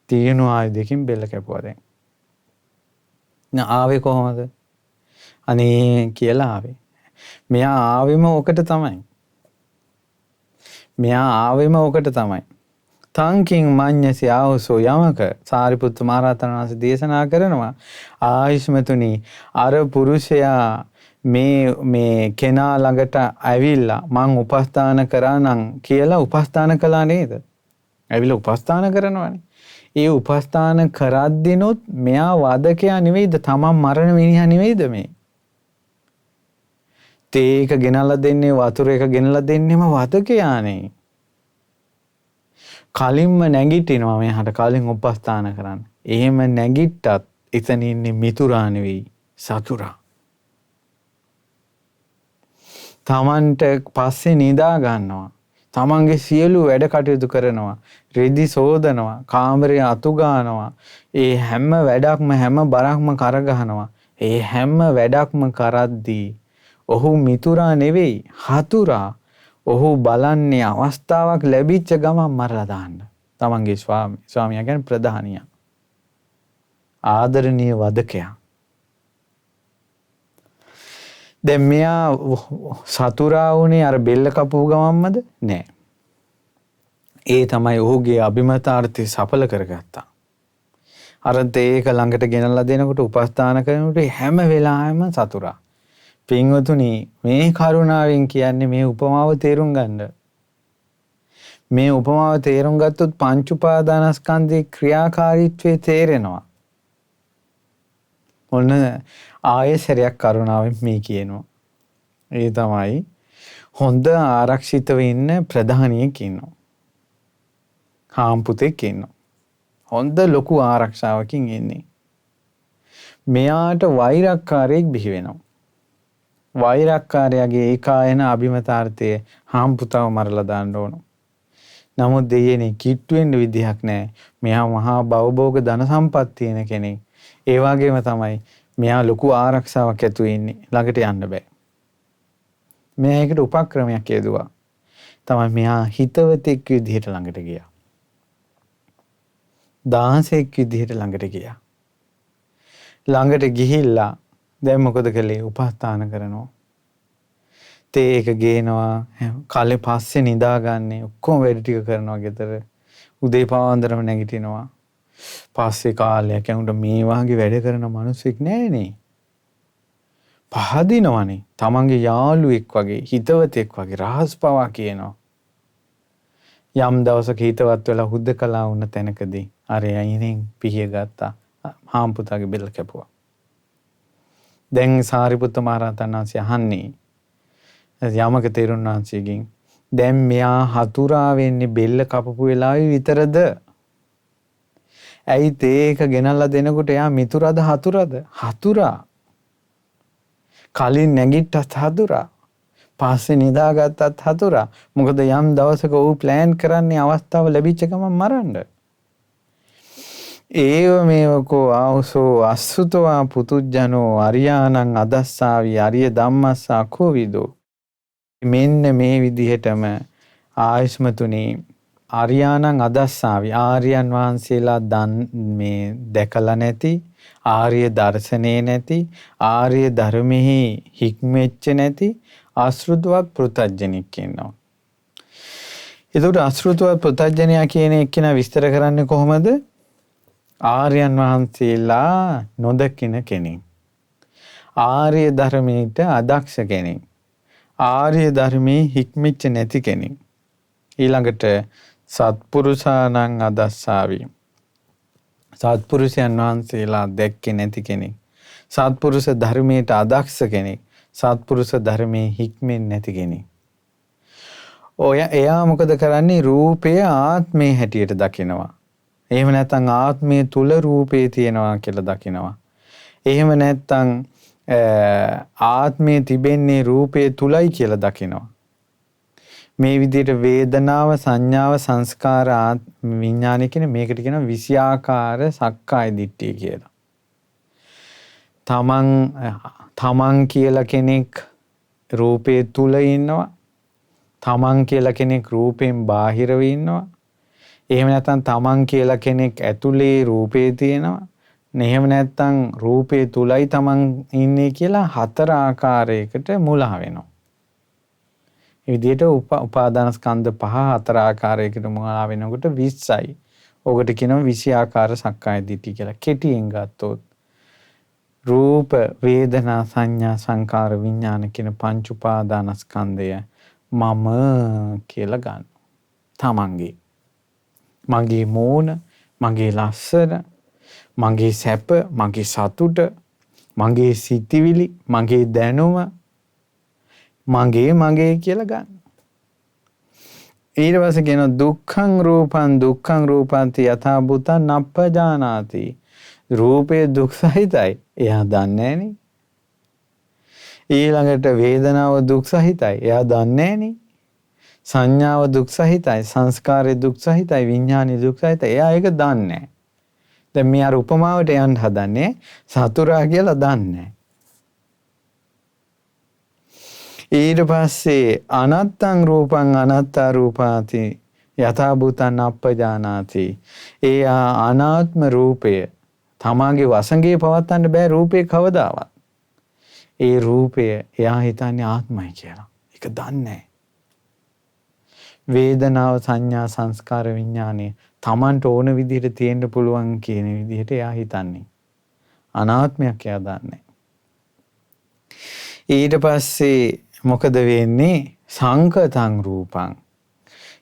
[SPEAKER 1] තියුණු ආයුධයකින් බෙල්ල කැපුවා දැන්. ආවේ කොහොමද? අනේ කියලා ආවේ. මෙයා ආවෙම ඔකට තමයි. මෙයා ආවෙම ඔකට තමයි. තංකින් මඤ්ඤසි ආවසෝ යමක සාරිපුත්ත මහ රහතන් වහන්සේ දේශනා කරනවා ආයුෂ්මතුනි අර පුරුෂයා මේ කෙනා ළඟට ඇවිල්ලා මං උපස්ථාන කරා නම් කියලා උපස්ථාන කළා නේද? ඇවිල්ලා උපස්ථාන කරනවානේ. ඒ උපස්ථාන කරද්දිනොත් මෙයා වදකයා නෙවෙයිද? තමන් මරණ මිනිහා නෙවෙයිද මේ? තේ එක ගෙනල්ලා දෙන්නේ වතුර එක ගෙනල්ලා දෙන්නෙම වදකයානේ. කලින්ම නැගිටිනවා මෙහාට කලින් උපස්ථාන කරන්න. එහෙම නැගිට්ටත් එතන ඉන්නේ මිතුරා නෙවෙයි සතුරා. තමන්ට පස්සේ නිදා ගන්නවා. තමන්ගේ සියලු වැඩ කටයුතු කරනවා. රෙදි සෝදනවා. කාමරය අතු ගන්නවා. ඒ හැම වැඩක්ම හැම බරක්ම කරගහනවා. ඒ හැම වැඩක්ම කරද්දී ඔහු මිතුරා නෙවෙයි හතුරා. ඔහු බලන්නේ අවස්ථාවක් ලැබිච්ච ගමන් මරලා දාන්න. තමන්ගේ ස්වාමියා කියන්නේ ප්‍රධානියා. ආදරණීය වදකයා. දැන් මෙයා සතුරා වුණේ අර බෙල්ල කපපු ගමන්මද? නෑ. ඒ තමයි ඔහුගේ අභිමතාර්ථය සඵල කරගත්තා. අර තේක ළඟට ගෙනල්ලා දෙනකොට උපස්ථාන කරනකොට හැම වෙලාවෙම සතුරා. පින්වතුනි මේ කරුණාවෙන් කියන්නේ මේ උපමාව තේරුම් ගන්න. මේ උපමාව තේරුම් ගත්තොත් පංච උපාදානස්කන්ධයේ ක්‍රියාකාරීත්වය තේරෙනවා. ඔන්න ආයෙසරයක් කරුණාවෙන් මේ කියනවා. ඒ තමයි හොඳ ආරක්ෂිතව ඉන්න ප්‍රධානියෙක් ඉන්නවා. හාම්පුතෙක් ඉන්නවා. හොඳ ලොකු ආරක්ෂාවකින් ඉන්නේ. මෙයාට වෛරක්කාරයෙක් බිහි වෙනවා. වෛරක්කාරයාගේ ඒකායන අභිමතාර්ථය හාම්පුතාව මරලා දාන්න ඕන. නමුත් දෙයනේ කිට්ටු වෙන්න විදිහක් නැහැ. මෙයා මහා භවභෝග ධන සම්පත් තියෙන කෙනෙක්. ඒ වගේම තමයි මෙයා ලොකු ආරක්ෂාවක් ඇතුළේ ඉන්නේ. ළඟට යන්න බෑ. මෙයා ඒකට උපක්‍රමයක් යෙදුවා. තමයි මෙයා හිතවතෙක් විදිහට ළඟට ගියා. දාසෙක් විදිහට ළඟට ගියා. ළඟට ගිහිල්ලා දැන් මොකද කළේ? උපස්ථාන කරනවා. තේ එක ගේනවා. කාලේ පස්සේ නිදාගන්නේ. ඔක්කොම වැඩ ටික කරනවා ගෙදර. උදේ පාන්දරම නැගිටිනවා. පස්සේ කාලයක් යනකොට මේ වාගේ වැඩ කරන මිනිස්සෙක් නැහැනේ. පහදිනවනේ. තමන්ගේ යාළුවෙක් වගේ, හිතවතෙක් වගේ රහස් පවා කියනවා. යම් දවසක හිතවත් වෙලා හුදකලා වුණ තැනකදී අර අයිනෙන් පිහිය ගත්තා. හාම්පුතාගේ බෙල්ල කැපුවා. දැන් සාරිපුත්ත මහ රහතන් වහන්සේ අහන්නේ යමක තෙරුන් වහන්සේගෙන් දැන් මෙයා හතුරා වෙන්නේ බෙල්ල කපපු වෙලාවේ විතරද? ඇයි තේක ගෙනල්ලා දෙනකොට එයා මිතුරද හතුරද? හතුරා. කලින් නැගිට්ටත් හතුරා. පස්සේ නිදාගත්තත් හතුරා. මොකද යම් දවසක ඌ ප්ලෑන් කරන්නේ අවස්ථාව ලැබිච්ච ගමන් මරන්න. ඒව මේවකෝ ආවසෝ අසුතවා පුතුජනෝ අරියානං අදස්සාවි අරිය ධම්මස්සා කෝවිදෝ. මෙන්න මේ විදිහටම ආයස්මතුනි ආර්යානං අදස්සාවි ආර්යයන් වහන්සේලා මේ දැකලා නැති ආර්ය දර්ශනේ නැති ආර්ය ධර්මෙහි හික්මෙච්ච නැති අසෘතවත් පෘතජ්ජනෙක් ඉන්නවා. ඒකට අසෘතවත් පෘතජ්ජනයා කියන එක්කෙනා විස්තර කරන්නේ කොහොමද? ආර්යයන් වහන්සේලා නොදකින කෙනෙක්. ආර්ය ධර්මයට අදක්ෂ කෙනෙක්. ආර්ය ධර්මයේ හික්මෙච්ච නැති කෙනෙක්. ඊළඟට සත්පුරුෂානං අදස්සාවි. සත්පුරුෂයන් වහන්සේලා දැක්කේ නැති කෙනෙක්. සත්පුරුෂ ධර්මයට අදක්ෂ කෙනෙක්. සත්පුරුෂ ධර්මයේ හික්මෙන්නේ නැති කෙනෙක්. එයා මොකද කරන්නේ? රූපය ආත්මේ හැටියට දකිනවා. එහෙම නැත්නම් ආත්මයේ තුල රූපේ තියෙනවා කියලා දකිනවා. එහෙම නැත්නම් ආත්මයේ තිබෙන්නේ රූපේ තුලයි කියලා දකිනවා. මේ විදිහට වේදනාව, සංඥාව, සංස්කාර, විඥානය කියන මේකට කියනවා විෂයාකාර සක්කාය දිට්ඨිය කියලා. තමන් කියලා කෙනෙක් රූපේ තුල ඉන්නවා. තමන් කියලා කෙනෙක් රූපෙන් බාහිරව ඉන්නවා. එහෙම නැත්නම් තමන් කියලා කෙනෙක් ඇතුලේ රූපේ තියෙනවා. එහෙම නැත්නම් රූපේ තුලයි තමන් ඉන්නේ කියලා හතර ආකාරයකට මුලා වෙනවා. ඒ විදිහට උපාදාන ස්කන්ධ පහ හතර ආකාරයකට මුලා වෙනකොට 20යි. ඔකට කියනවා විෂයාකාර සක්කාය දිට්ඨිය කියලා. කෙටියෙන් ගත්තොත් රූප, වේදනා, සංඥා, සංකාර, විඥාන කියන පංච උපාදාන ස්කන්ධය මම කියලා ගන්න. තමන්ගේ. මගේ මෝන, මගේ ලස්සන, මගේ සැප, මගේ සතුට, මගේ සිතිවිලි, මගේ දැනුම, මගේ කියලා ගන්න. ඊට පස්සේ කියන දුක්ඛං රූපන්ති යථා භූතං නප්පජානාති. රූපේ දුක් සහිතයි. එයා දන්නේ නැහනේ. ඊළඟට වේදනාව දුක් සහිතයි. එයා දන්නේ නැහනේ. සංඥාව දුක් සහිතයි, සංස්කාරය දුක් සහිතයි, විඥානය දුක් සහිතයි. එයා ඒක දන්නේ නැහැ. දැන් මේ අර උපමාවට යන්න හදන්නේ සතුරා කියලා දන්නේ. ඊට පස්සේ අනත්තං රූපං අනත්තා රූපාති යථා භූතං අප්පජානාති. ඒ අනාත්ම රූපය තමාගේ වසඟේ පවත්වන්න බෑ රූපේ කවදාවත්. ඒ රූපය එයා හිතන්නේ ආත්මයි කියලා. ඒක දන්නේ නැහැ. වේදනාව, සංඥා, සංස්කාර, විඥානය තමන්ට ඕන විදිහට තියෙන්න පුළුවන් කියන විදිහට එයා හිතන්නේ. අනාත්මයක් එයා දන්නේ. ඊට පස්සේ මොකද වෙන්නේ? සංකතං රූපං.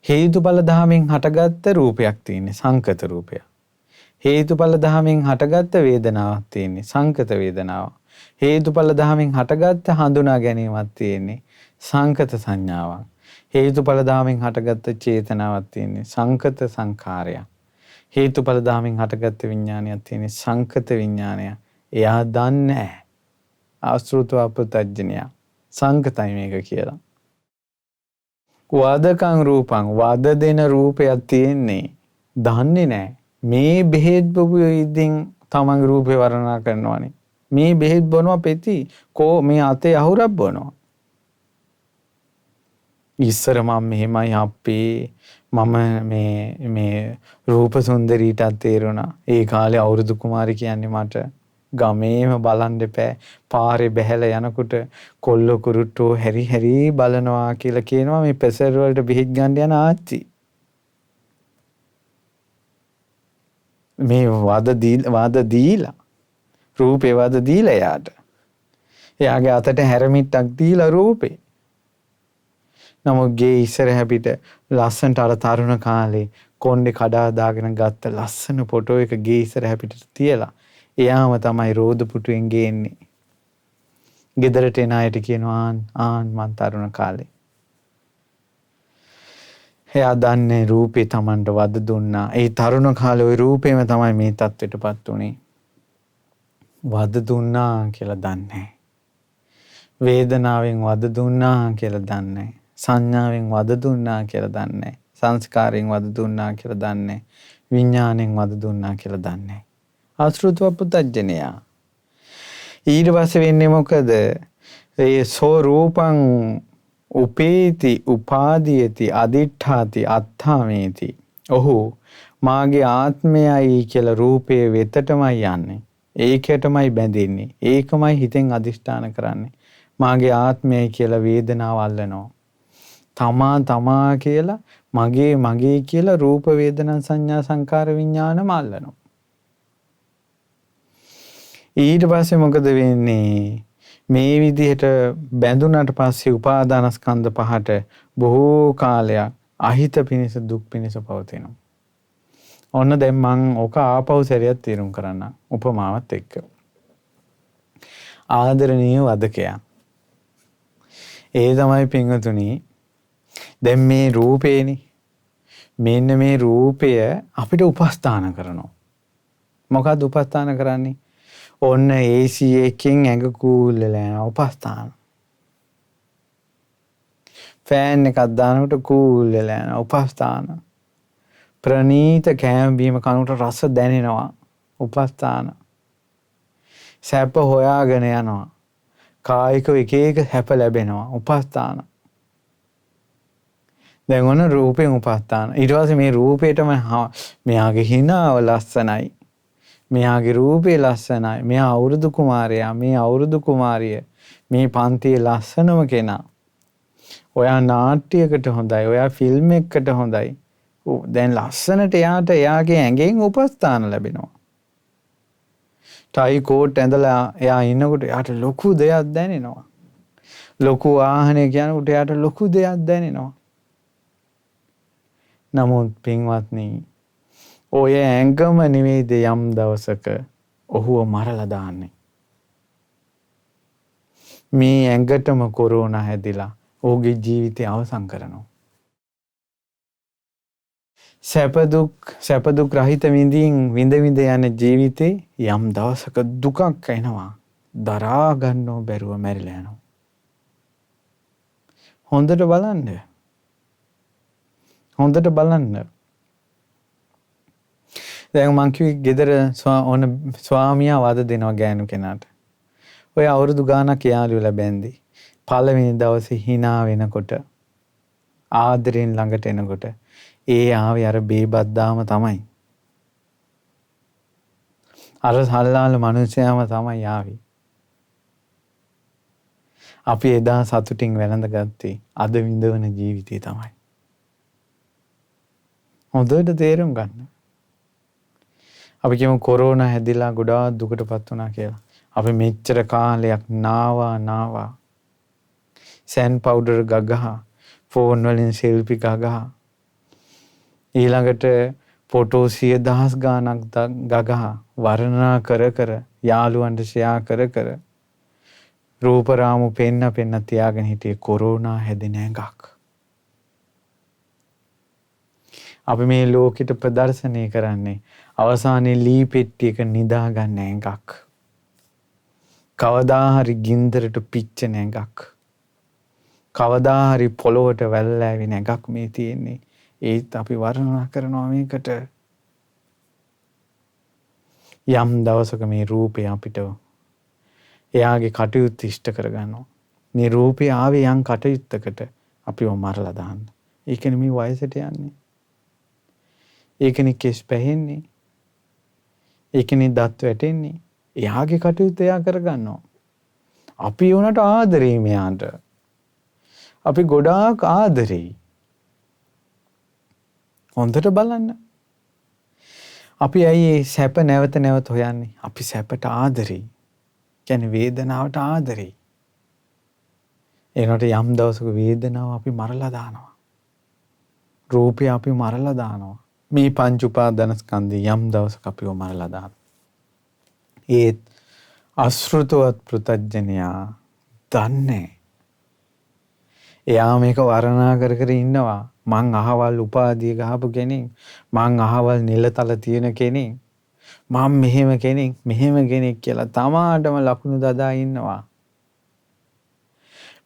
[SPEAKER 1] හේතුඵල ධාමෙන් හටගත්ත රූපයක් තියෙන්නේ සංකත රූපයක්. හේතුඵල ධාමෙන් හටගත්ත වේදනාවක් තියෙන්නේ සංකත වේදනාව. හේතුඵල ධාමෙන් හටගත්ත හඳුනා ගැනීමක් තියෙන්නේ සංකත සංඥාවක්. හේතුඵල ධාමෙන් හටගත්ත චේතනාවක් තියෙන්නේ සංකත සංඛාරයක්. හේතුඵල ධාමෙන් හටගත්ත විඥානයක් තියෙන්නේ සංකත විඥානය. එයා දන්නේ නැහැ. ආශ්‍රිතව පුතඥය සංකතයි මේක කියලා. වාදකං රූපං වාද දෙන රූපයක් තියෙන්නේ දන්නේ නැහැ. මේ බෙහෙත් බොපු ඉදින් තමන්ගේ රූපේ වර්ණනා කරනවානේ. මේ බෙහෙත් බොනවා පෙති කෝ මේ අතේ අහුරක් බොනවා. ඉස්සර මම මෙහෙමයි අපේ මම මේ රූප සුන්දරීටත් තේරුණා. ඒ කාලේ අවුරුදු කුමාරි කියන්නේ මට ගමේම බලන් දෙපෑ පාරේ බැහැලා යනකොට කොල්ල කුරුට්ටෝ හැරි හැරි බලනවා කියලා කියනවා මේ පෙසර් වලට බෙහෙත් ගන්න යන ආච්චි. මේ වද දීලා රූපේ වද දීලා යාට. එයාගේ අතට හැරමිටක් දීලා රූපේ. නමුත් ගේ ඉස්සරහ පිට ලස්සනට අර තරුණ කාලේ කොණ්ඩේ කඩා දාගෙන ගත්ත ලස්සන ෆොටෝ එක ගේ ඉස්සරහ පිටට තියලා එයාම තමයි රෝද පුටුවෙන් ගේන්නේ. ගෙදරට එන අයට කියනවා මං තරුණ කාලේ. එයා දන්නේ රූපේ Tamanට වද දුන්නා. ඒ තරුණ කාලේ ওই රූපේම තමයි මේ තත්ත්වයටපත් උනේ. වද දුන්නා කියලා දන්නේ. වේදනාවෙන් වද දුන්නා කියලා දන්නේ. සංඥාවෙන් වද දුන්නා කියලා දන්නේ. සංස්කාරයෙන් වද දුන්නා කියලා දන්නේ. විඥාණයෙන් වද දුන්නා කියලා දන්නේ. ආශ්‍රිතව පුතඥයා. ඊට පස්සේ වෙන්නේ මොකද? ඒ සෝ රූපං උපේති උපාදීයති අදිඨාති අත්ථාමේති. ඔහු මාගේ ආත්මයයි කියලා රූපයේ වෙතටමයි යන්නේ. ඒකටමයි බැඳෙන්නේ. ඒකමයි හිතෙන් අදිෂ්ඨාන කරන්නේ. මාගේ ආත්මයයි කියලා වේදනාව අල්ලනවා. තමා කියලා මගේ කියලා රූප වේදනා සංඥා සංකාර විඥානම අල්ලනවා. ඊට පස්සේ මොකද වෙන්නේ? මේ විදිහට බැඳුනට පස්සේ උපාදානස්කන්ධ පහට බොහෝ කාලයක් අහිත පිනිස දුක් පිනිස පවතිනවා. ඔන්න දැන් මං ඔක ආපහු සැරයක් තීරුම් කරන්න උපමාවත් එක්ක. ආදරණීය වදකයා. ඒ තමයි පින්වතුනි දැන් මේ රූපේනේ. මෙන්න මේ රූපය අපිට උපස්ථාන කරනවා. මොකක්ද උපස්ථාන කරන්නේ? ඔන්න AC එකකින් ඇඟ කූල් වෙලා යනවා උපස්ථාන. ෆෑන් එකක් දානකොට කූල් වෙලා යනවා උපස්ථාන. ප්‍රනීත කෑම බීම කනකොට රස දැනෙනවා උපස්ථාන. සැප හොයාගෙන යනවා. කායිකව එක එක හැප ලැබෙනවා උපස්ථාන. දැන් ඔන්න රූපෙන් උපස්ථාන. ඊට පස්සේ මේ රූපේටම මෙයාගේ හිනාව ලස්සනයි. මෙයාගේ රූපේ ලස්සනයි. මෙයා අවුරුදු කුමාරයා, මේ අවුරුදු කුමාරිය, මේ පන්තියේ ලස්සනම කෙනා. ඔයා නාට්‍යයකට හොඳයි, ඔයා ෆිල්ම් එකකට හොඳයි. දැන් ලස්සනට එයාගේ ඇඟෙන් උපස්ථාන ලැබෙනවා. ටයි කෝට් ඇඳලා එයා ඉන්නකොට එයාට ලොකු දෙයක් දැනෙනවා. ලොකු වාහනයක් යනකොට එයාට ලොකු දෙයක් දැනෙනවා. නමුත් පින්වත්නි, ඔය ඇඟම නෙවෙයිද යම් දවසක ඔහුව මරලා දාන්නේ. මේ ඇඟටම කොරෝනා හැදිලා ඔහුගේ ජීවිතය අවසන් කරනවා. සැප දුක් රහිත විඳ යන ජීවිතේ යම් දවසක දුකක් එනවා. දරා ගන්නව බැරුව මැරිලා යනවා. හොඳට බලන්න. හොඳට බලන්න. දැන් මං කිව්වේ ගෙදර ස්වාමියා වද දෙනවා ගෑනු කෙනාට. ඔය අවුරුදු ගානක් යාළු වෙලා බැන්දි. පළවෙනි දවසේ hina වෙනකොට ආදරෙන් ළඟට එනකොට ඒ ආවේ අර බේබද්දාම තමයි. අර සල්ලාල මනුස්සයාම තමයි ආවේ. අපි එදා සතුටින් වැළඳගත්තේ අද විඳවන ජීවිතේ තමයි. හොඳට තේරුම් ගන්න. අපි කියමු කොරෝනා හැදිලා ගොඩාක් දුකටපත් වුණා කියලා. අපි මෙච්චර කාලයක් නාවා සෑන් පවුඩර් ගගහ, ෆෝන් වලින් සෙල්ෆි ගගහ, ඊළඟට ෆොටෝ 100,000 ගාණක් ගගහ වර්ණනා කර යාළුවන්ට ෂෙයා කර රූපරාමු පෙන්න තියාගෙන හිටියේ කොරෝනා හැදෙන ඇඟක්. අපි මේ ලෝකෙට ප්‍රදර්ශනය කරන්නේ අවසානයේ ලී පෙට්ටියක නිදා ගන්න ඇඟක්. කවදා හරි ගින්දරට පිච්චෙන ඇඟක්. කවදා හරි පොළොවට වැල්ලෑවෙන ඇඟක් මේ තියෙන්නේ. ඒත් අපි වර්ණනා කරනවා මේකට. යම් දවසක මේ රූපය අපිට එයාගේ කටයුතු ඉෂ්ට කරගන්නවා. මේ රූපය ආවේ යම් කටයුත්තකට අපිව මරලා දාන්න. ඒකනේ මේ වයසට යන්නේ. ඒකනේ කෙස් පැහෙන්නේ. ඒකනේ දත් වැටෙන්නේ. එයාගේ කටයුතු එයා කරගන්නවා. අපි උනට ආදරේ මෙයාට. අපි ගොඩාක් ආදරේ. හොඳට බලන්න. අපි ඇයි සැප නැවත හොයන්නේ? අපි සැපට ආදරේ. කියන්නේ වේදනාවට ආදරේ. ඒනට යම් දවසක වේදනාව අපි මරලා දානවා. රූපය අපි මරලා දානවා. මේ පංච උපාදානස්කන්ධය යම් දවසක අපිව මරලා දානවා. ඒත් අශෘතවත් පෘතජ්ජනයා දන්නේ. එයා මේක වර්ණනා කර ඉන්නවා. මං අහවල් උපාධිය ගහපු කෙනෙක්, මං අහවල් නිලතල තියෙන කෙනෙක්, මම මෙහෙම කෙනෙක් කියලා තමාටම ලකුණු දදා ඉන්නවා.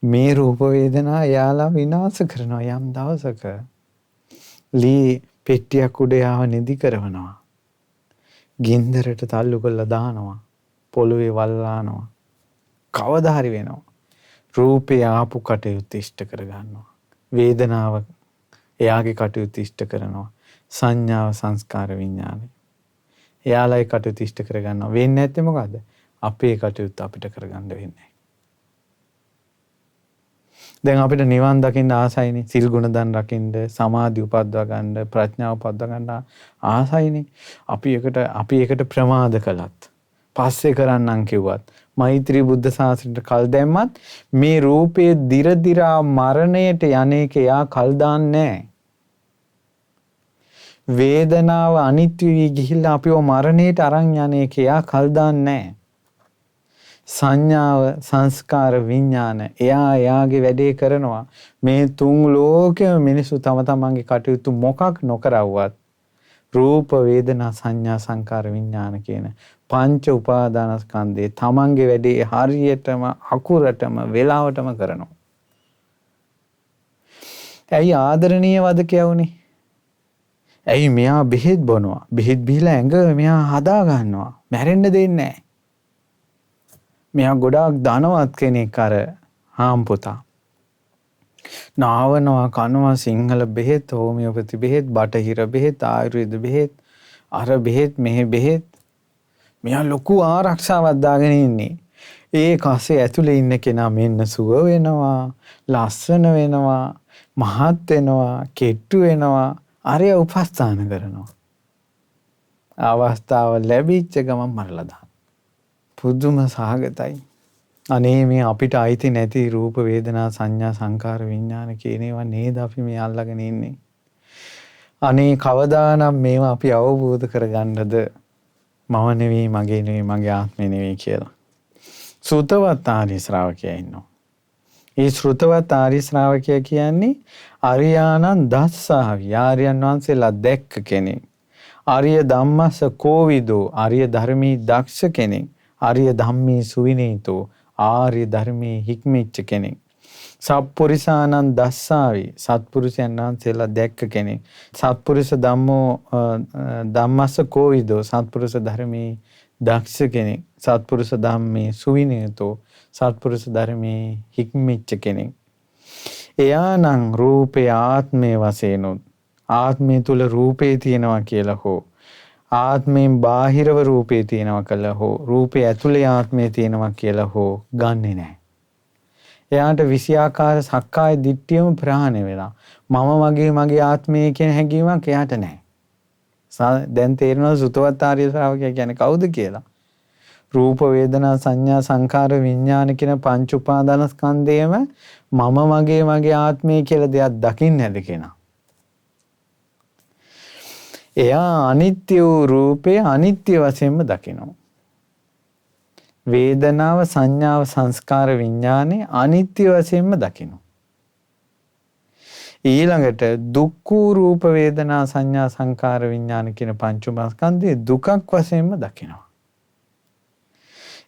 [SPEAKER 1] මේ රූප වේදනා යාලා විනාශ කරනවා. යම් දවසක ලී පෙට්ටියක් උඩ යාව නිදි කරනවා. ගින්දරට තල්ලු කරලා දානවා. පොළවේ වල්ලානවා. කවදා හරි වෙනවා. රූපේ ආපු කටයුතු ඉෂ්ට කරගන්නවා. වේදනාව එයාගේ කටයුතු ඉෂ්ට කරනවා. සංඥාව සංස්කාර විඥානය එයාලයි කටයුතු ඉෂ්ට කරගන්නවා. වෙන්නේ නැත්තේ මොකද්ද? අපේ කටයුතු අපිට කරගන්න වෙන්නේ. දැන් අපිට නිවන් දකින්න ආසයිනේ. සිල් ගුණ දන් රකින්න, සමාධි උපද්දවා ගන්න, ප්‍රඥාව උපද්දවා ගන්න ආසයිනේ. අපි එකට ප්‍රමාද කළත්, පස්සේ කරන්නම් කිව්වත්, මෛත්‍රී බුද්ධ ශාසනයට කල් දැම්මත් මේ රූපයේ දිරදිරා මරණයට යන්නේක යා කල් දාන්නේ. වේදනාව අනිත්‍ය වී ගිහිල්ලා අපිව මරණයට අරන් යන්නේක යා කල් දාන්නේ. සංඥාව සංස්කාර විඥාන එයාගේ වැඩේ කරනවා. මේ තුන් ලෝකෙම මිනිස්සු තම තමන්ගේ කටයුතු මොකක් නොකරවුවත් රූප වේදනා සංඥා සංකාර විඥාන කියන පංච උපාදානස්කන්ධේ තමන්ගේ වැඩේ හරියටම අකුරටම වෙලාවටම කරනවා. ඇයි ආදරණීය වදකයා වුනේ? ඇයි මෙයා බෙහෙත් බොනවා? බෙහෙත් බීලා ඇඟ මෙයා හදා ගන්නවා. මැරෙන්න දෙන්නේ නැහැ. මෙයා ගොඩාක් ධනවත් කෙනෙක් අර හාම්පුතා. නාවනවා කනවා සිංහල බෙහෙත්, හෝමියෝපති බෙහෙත්, බටහිර බෙහෙත්, ආයුර්වේද බෙහෙත්, අර බෙහෙත් මෙහෙ බෙහෙත්. මෙයා ලොකු ආරක්ෂාවක් දාගෙන ඉන්නේ. ඒ කසේ ඇතුලේ ඉන්න කෙනා මෙන්න සුව වෙනවා, ලස්සන වෙනවා, මහත් වෙනවා, කෙට්ටු වෙනවා. අරය උපස්ථාන කරනවා. අවස්ථාව ලැබිච්ච ගමන් මරලා දාන. පුදුම සහගතයි. අනේ මේ අපිට අයිති නැති රූප වේදනා සංඥා සංකාර විඥාන කියන ඒවා නේද අපි මේ අල්ලගෙන ඉන්නේ. අනේ කවදානම් මේවා අපි අවබෝධ කරගන්නද මම නෙවෙයි මගේ නෙවෙයි මගේ ආත්මේ නෙවෙයි කියලා. සුතවත් ආර්ය ශ්‍රාවකයා ඉන්නවා. ඒ ශ්‍රුතවත් ආර්ය ශ්‍රාවකයා කියන්නේ අරියානන් දස්සාවි. ආර්යයන් වහන්සේලා දැක්ක කෙනෙක්. ආර්ය ධම්මස කෝවිදෝ. ආර්ය ධර්මී දක්ෂ කෙනෙක්. ආර්ය ධම්මී සුවිනීතෝ. ආර්ය ධර්මී හික්මිච්ච කෙනෙක්. සත්පුරිසානන් දස්සාවි. සත්පුරුෂයන් වහන්සේලා දැක්ක කෙනෙක්. සත්පුරුෂ ධම්මෝ ධම්මස කෝවිදෝ. සත්පුරුෂ ධර්මී දක්ෂ කෙනෙක්. සත්පුරුෂ ධම්මේ සුවිනීතෝ. සත්පුරුෂ ධර්මයේ හික්මිච්ච කෙනෙක්. එයානම් රූපේ ආත්මයේ වශයෙන් ආත්මය තුල රූපේ තියෙනවා කියලා හෝ ආත්මයෙන් බාහිරව රූපේ තියෙනවා කියලා හෝ රූපේ ඇතුලේ ආත්මය තියෙනවා කියලා හෝ ගන්නෙ නැහැ. එයාට විෂයාකාර සක්කාය දිට්ඨියම ප්‍රහාණය වෙලා මගේ ආත්මය කියන හැඟීමක් එයාට නැහැ. දැන් තේරෙනවා සුතවත් ආර්ය ශ්‍රාවකයා කියන්නේ කවුද කියලා. රූප වේදනා සංඥා සංකාර විඥාන කියන පංච උපාදානස්කන්ධයම මගේ ආත්මය කියලා දෙයක් දකින්න නැද කෙනා. එයා අනිත්‍ය වූ රූපේ අනිත්‍ය වශයෙන්ම දකිනවා. වේදනාව සංඥාව සංස්කාර විඥානේ අනිත්‍ය වශයෙන්ම දකිනවා. ඊළඟට දුක්ඛ රූප වේදනා සංඥා සංකාර විඥාන කියන පංච උපාදානස්කන්ධේ දුකක් වශයෙන්ම දකිනවා.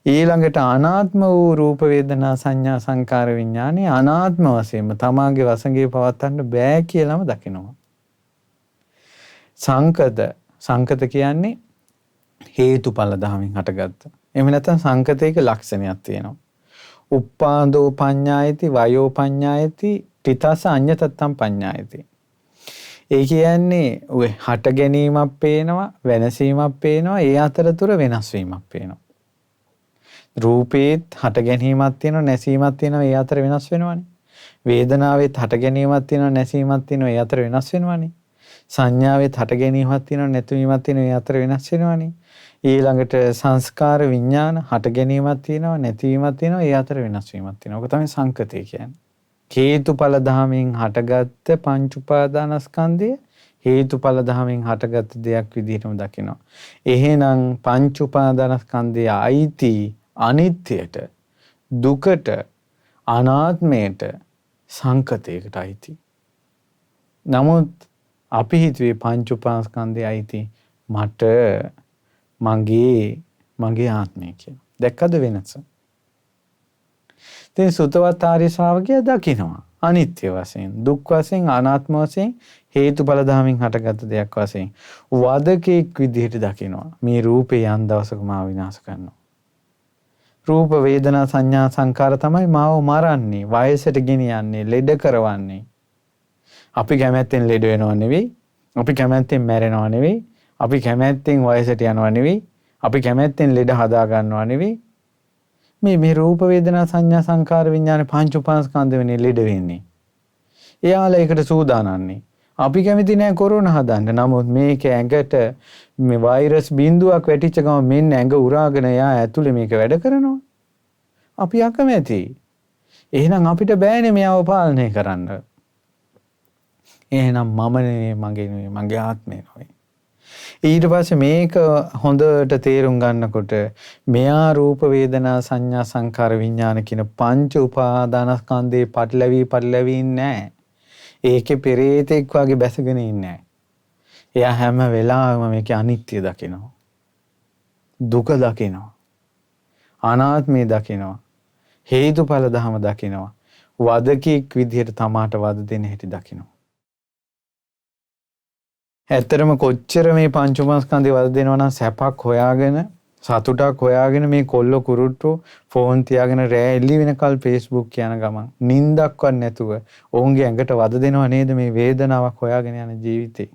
[SPEAKER 1] ඊළඟට අනාත්ම වූ රූප වේදනා සංඥා සංකාර විඥානේ අනාත්ම වශයෙන්ම තමාගේ වසඟේ පවත්වන්න බෑ කියලාම දකිනවා. සංකත කියන්නේ හේතුඵල ධමයෙන් හටගත්ත. එහෙම නැත්නම් සංකතයක ලක්ෂණයක් තියෙනවා. උප්පාදෝ පඤ්ඤායති වයෝ පඤ්ඤායති තිතස අඤ්ඤතත්තම් පඤ්ඤායති. ඒ කියන්නේ ඔය හට ගැනීමක් පේනවා, වෙනසීමක් පේනවා, ඒ අතරතුර වෙනස් වීමක් පේනවා. රූපේත් හට ගැනීමක් තියෙනවා, නැසීමක් තියෙනවා, ඒ අතර වෙනස් වෙනවනේ. වේදනාවෙත් හට ගැනීමක් තියෙනවා, නැසීමක් තියෙනවා, ඒ අතර වෙනස් වෙනවනේ. සංඥාවෙත් හට ගැනීමක් තියෙනවා, නැතිවීමක් තියෙනවා, ඒ අතර වෙනස් වෙනවනේ. ඊළඟට සංස්කාර විඥාන හට ගැනීමක් තියෙනවා, නැතිවීමක් තියෙනවා, ඒ අතර වෙනස් වීමක් තියෙනවා. ඔක තමයි සංකතය කියන්නේ. හේතුඵල ධමයෙන් හටගත්ත පංච උපාදානස්කන්ධය හේතුඵල ධමයෙන් හටගත්ත දෙයක් විදිහටම දකිනවා. එහෙනම් පංච උපාදානස්කන්ධය අයිති අනිත්‍යයට, දුකට, අනාත්මයට, සංකතයකට අයිති. නමුත් අපි හිතුවේ පංච උපාදානස්කන්ධය අයිති මට, මගේ ආත්මය කියලා. දැක්කද වෙනස? ඉතින් සුතවත් ආර්ය ශ්‍රාවකයා දකිනවා අනිත්‍ය වශයෙන්, දුක් වශයෙන්, අනාත්ම වශයෙන්, හේතුඵල ධමයෙන් හටගත්ත දෙයක් වශයෙන් වදකෙක් විදිහට දකිනවා. මේ රූපේ යම් දවසක මාව විනාශ කරනවා. රූප වේදනා සංඥා සංකාර තමයි මාව මරන්නේ, වයසට ගෙනියන්නේ, ලෙඩ කරවන්නේ. අපි කැමැත්තෙන් ලෙඩ වෙනව නෙවෙයි, අපි කැමැත්තෙන් මැරෙනව නෙවෙයි, අපි කැමැත්තෙන් වයසට යනව නෙවෙයි, අපි කැමැත්තෙන් ලෙඩ හදා ගන්නව නෙවෙයි. මේ රූප වේදනා සංඥා සංකාර විඥාන පංච උපාදානස්කන්ධ වෙන්නේ ලෙඩ වෙන්නේ. එයාලා ඒකට සූදානම්නේ. අපි කැමති නෑ කොරෝනා හදන්න. නමුත් මේක ඇඟට මේ වෛරස් බිඳුවක් වැටිච්ච ගමන් මෙන්න ඇඟ උරාගෙන යා ඇතුලේ මේක වැඩ කරනවා. අපි අකමැති. එහෙනම් අපිට බෑනේ මෙයාව පාලනය කරන්න. එහෙනම් මම නෙවෙයි, මගේ ආත්මය නෙවෙයි. ඊට පස්සේ මේක හොඳට තේරුම් ගන්නකොට මෙයා රූප වේදනා සංඥා සංකාර විඥාන කියන පංච උපාදානස්කන්ධේ පටලැවි නැහැ. ඒකේ පෙරේතෙක් වගේ බැසගෙන ඉන්නේ නැහැ. එයා හැම වෙලාවෙම මේකේ අනිත්‍ය දකිනවා. දුක දකිනවා. අනාත්මය දකිනවා. හේතුඵල ධම දකිනවා. වදකෙක් විදිහට තමාට වද දෙන හැටි දකිනවා. ඇත්තටම කොච්චර මේ පංච උපාදානස්කන්ධේ වද දෙනවා නම් සැපක් හොයාගෙන සතුටක් හොයාගෙන මේ කොල්ල කුරුට්ටු ෆෝන් තියාගෙන රෑ එළි වෙනකල් Facebook කියන ගමන් නිින්දක්වත් නැතුව ඔවුන්ගේ ඇඟට වද දෙනව නේද මේ වේදනාවක් හොයාගෙන යන ජීවිතේ.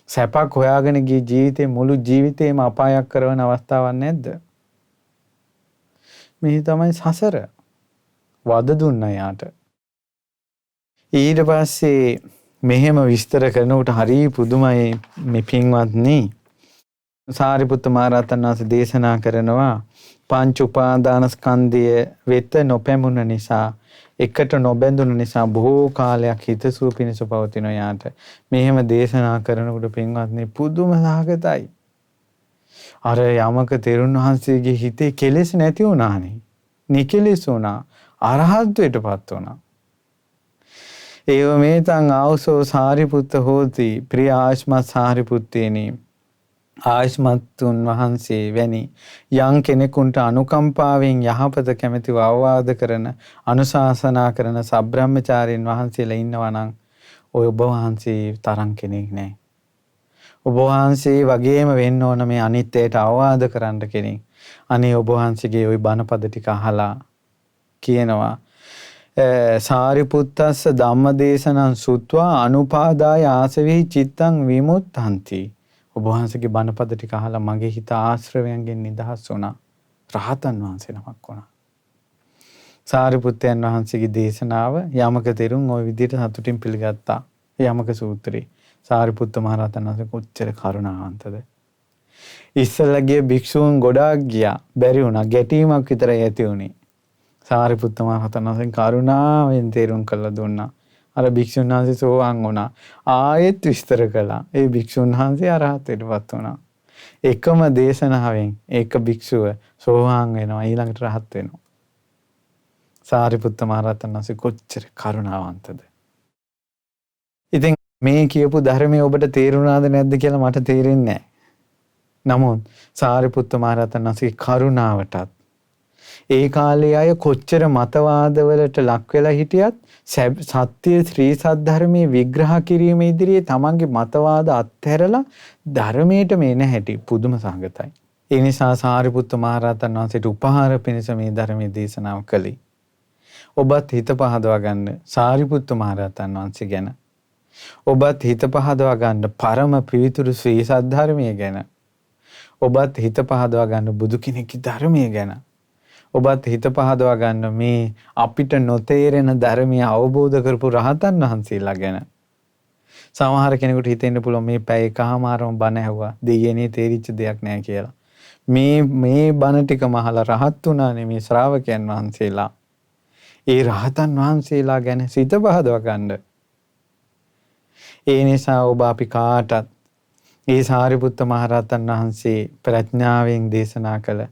[SPEAKER 1] සැපක් හොයාගෙන ගිය ජීවිතේ මුළු ජීවිතේම අපායක් කරන අවස්ථාවක් නැද්ද? මේ තමයි සසර. වද දුන්නා යාට. ඊට පස්සේ මෙහෙම විස්තර කරනකොට හරි පුදුමයි මේ පින්වත්නි. සාරිපුත්ත මහ රහතන් වහන්සේ දේශනා කරනවා පංච උපාදානස්කන්ධය වෙත නොපැමුණ නිසා එකට නොබැඳුන නිසා බොහෝ කාලයක් හිතසුව පිණිස පවතින යාට මෙහෙම දේශනා කරනකොට පින්වත්නි පුදුම සහගතයි. අර යමක තෙරුන් වහන්සේගේ හිතේ කෙලෙස් නැති වුණානේ. නිකෙලෙස් වුණා. අරහත්ත්වයටපත් වුණා. ඒව මේතං ආවසෝ සාරිපුත්ත හෝති ප්‍රිය ආශ්මත් සාරිපුත්තේනි ආශ්මත්තුන් වහන්සේ වැනි යම් කෙනෙකුට අනුකම්පාවෙන් යහපත කැමැතිව අවවාද කරන අනුශාසනා කරන සබ්‍රාහ්මචාරීන් වහන්සේලා ඉන්නවා නම් ඔය ඔබ වහන්සේ තරම් කෙනෙක් නැහැ. ඔබ වහන්සේ වගේම වෙන්න ඕන මේ අනිත්‍යයට අවවාද කරන්න කෙනෙක්. අනේ ඔබ වහන්සේගේ ওই බණපද ටික අහලා කියනවා සාරිපුත්තස්ස ධම්මදේශනං සුත්වා අනුපාදාය ආසවෙහි චිත්තං විමුක්ඛන්ති. ඔබ වහන්සේගේ බණපද ටික අහලා මගේ හිත ආශ්‍රවයන්ගෙන් නිදහස් වුණා. රහතන් වහන්සේ නමක් වුණා. සාරිපුත්තයන් වහන්සේගේ දේශනාව යමක තෙරුන් ওই විදිහට සතුටින් පිළිගත්තා. යමක සූත්‍රේ. සාරිපුත්ත මහ රහතන් වහන්සේ කොච්චර කරුණාවන්තද. ඉස්සලගේ භික්ෂූන් ගොඩාක් ගියා. බැරි වුණා. ගැටීමක් විතරයි ඇති වුණේ. සාරිපුත්ත මහ රහතන් වහන්සේ කරුණාවෙන් තේරුම් කළා දුන්නා. අර භික්ෂුන් වහන්සේ සෝවාන් වුණා. ආයෙත් විස්තර කළා. ඒ භික්ෂුන් වහන්සේ අරහත්ත්වයටපත් වුණා. එකම දේශනාවෙන් ඒක භික්ෂුව සෝවාන් වෙනවා ඊළඟට රහත් වෙනවා. සාරිපුත්ත මහ රහතන් වහන්සේ කොච්චර කරුණාවන්තද. ඉතින් මේ කියපු ධර්මයේ ඔබට තේරුණාද නැද්ද කියලා මට තේරෙන්නේ නැහැ. නමුත් සාරිපුත්ත මහ රහතන් වහන්සේගේ කරුණාවටත් ඒ කාලේ අය කොච්චර මතවාදවලට ලක් වෙලා හිටියත් සත්‍ය ශ්‍රී සද්ධර්මයේ විග්‍රහ කිරීම ඉදිරියේ තමන්ගේ මතවාද අත්හැරලා ධර්මයට මේ නැහැටි පුදුම සංගතයි. ඒ නිසා සාරිපුත්ත මහ රහතන් වහන්සේට උපහාර පිණිස මේ ධර්මයේ දේශනාව කළේ. ඔබත් හිත පහදවා ගන්න සාරිපුත්ත මහ රහතන් වහන්සේ ගැන. ඔබත් හිත පහදවා ගන්න පරම පිවිතුරු ශ්‍රී සද්ධර්මයේ ගැන. ඔබත් හිත පහදවා ගන්න බුදු කෙනෙක්ගේ ධර්මයේ ගැන. ඔබත් හිත පහදවා ගන්න මේ අපිට නොතේරෙන ධර්මය අවබෝධ කරපු රහතන් වහන්සේලා ගැන. සමහර කෙනෙකුට හිතෙන්න පුළුවන් මේ පැය එකමාරම බණ ඇහුවා දෙයනේ තේරිච්ච දෙයක් නැහැ කියලා. මේ බණ ටිකම අහලා රහත් වුණානේ මේ ශ්‍රාවකයන් වහන්සේලා. ඒ රහතන් වහන්සේලා ගැන සිත පහදවා ගන්න. ඒ නිසා ඔබ අපි කාටත් ඒ සාරිපුත්ත මහ රහතන් වහන්සේ ප්‍රඥාවෙන් දේශනා කළ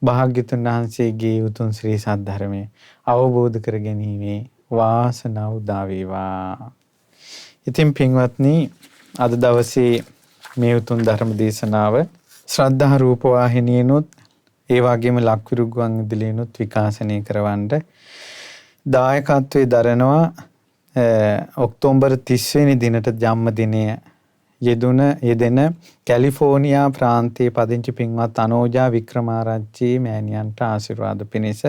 [SPEAKER 1] භාග්‍යතුන් වහන්සේගේ උතුම් ශ්‍රී සද්ධර්මය අවබෝධ කර ගැනීමේ වාසනාව උදා වේවා. ඉතින් පින්වත්නි අද දවසේ මේ උතුම් ධර්ම දේශනාව ශ්‍රද්ධා රූප වාහිනියනොත් ඒ වගේම ලක්විරු ගුවන් විදුලියනොත් විකාශනය කරවන්න දායකත්වයේ දරනවා ඔක්තෝබර් 30 වෙනි දිනට ජන්මදිනය යෙදෙන කැලිෆෝනියා ප්‍රාන්තයේ පදිංචි පින්වත් අනෝජා වික්‍රමාරච්චි මෑණියන්ට ආශිර්වාද පිණිස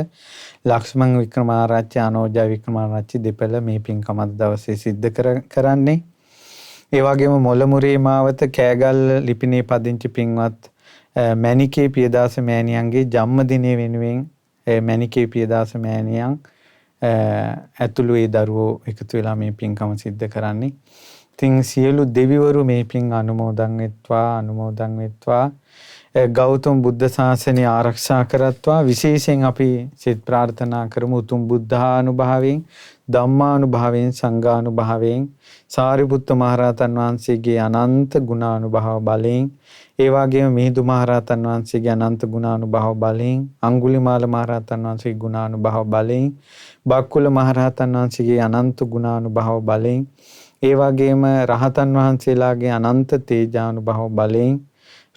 [SPEAKER 1] ලක්ෂ්මන් වික්‍රමාරච්චි අනෝජා වික්‍රමාරච්චි දෙපළ මේ පින්කම දවසේ සිද්ධ කරන්නේ. ඒ වගේම මොළමුරේ මාවත කෑගල් ලිපිනේ පදිංචි පින්වත් මැණිකේ පියදාස මෑණියන්ගේ ජන්මදිනය වෙනුවෙන් මැණිකේ පියදාස මෑණියන් ඇතුළු ඒ දරුවෝ එකතු වෙලා මේ පින්කම සිද්ධ කරන්නේ. ඉතින් සියලු දෙවිවරු මේ පින් අනුමෝදන් වෙත්වා ගෞතම බුද්ධ ශාසනය ආරක්ෂා කරත්වා. විශේෂයෙන් අපි සිත ප්‍රාර්ථනා කරමු උතුම් බුද්ධානුභාවයෙන්, ධම්මානුභාවයෙන්, සංඝානුභාවයෙන්, සාරිපුත්ත මහරහතන් වහන්සේගේ අනන්ත ගුණානුභාව බලයෙන්, ඒ වගේම මිහිඳු මහරහතන් වහන්සේගේ අනන්ත ගුණානුභාව බලයෙන්, අඟුලිමාල මහරහතන් වහන්සේගේ ගුණානුභාව බලයෙන්, බක්කුල මහරහතන් වහන්සේගේ අනන්ත ගුණානුභාව බලයෙන්, ඒ වගේම රහතන් වහන්සේලාගේ අනන්ත තේජානුභාව බලයෙන්,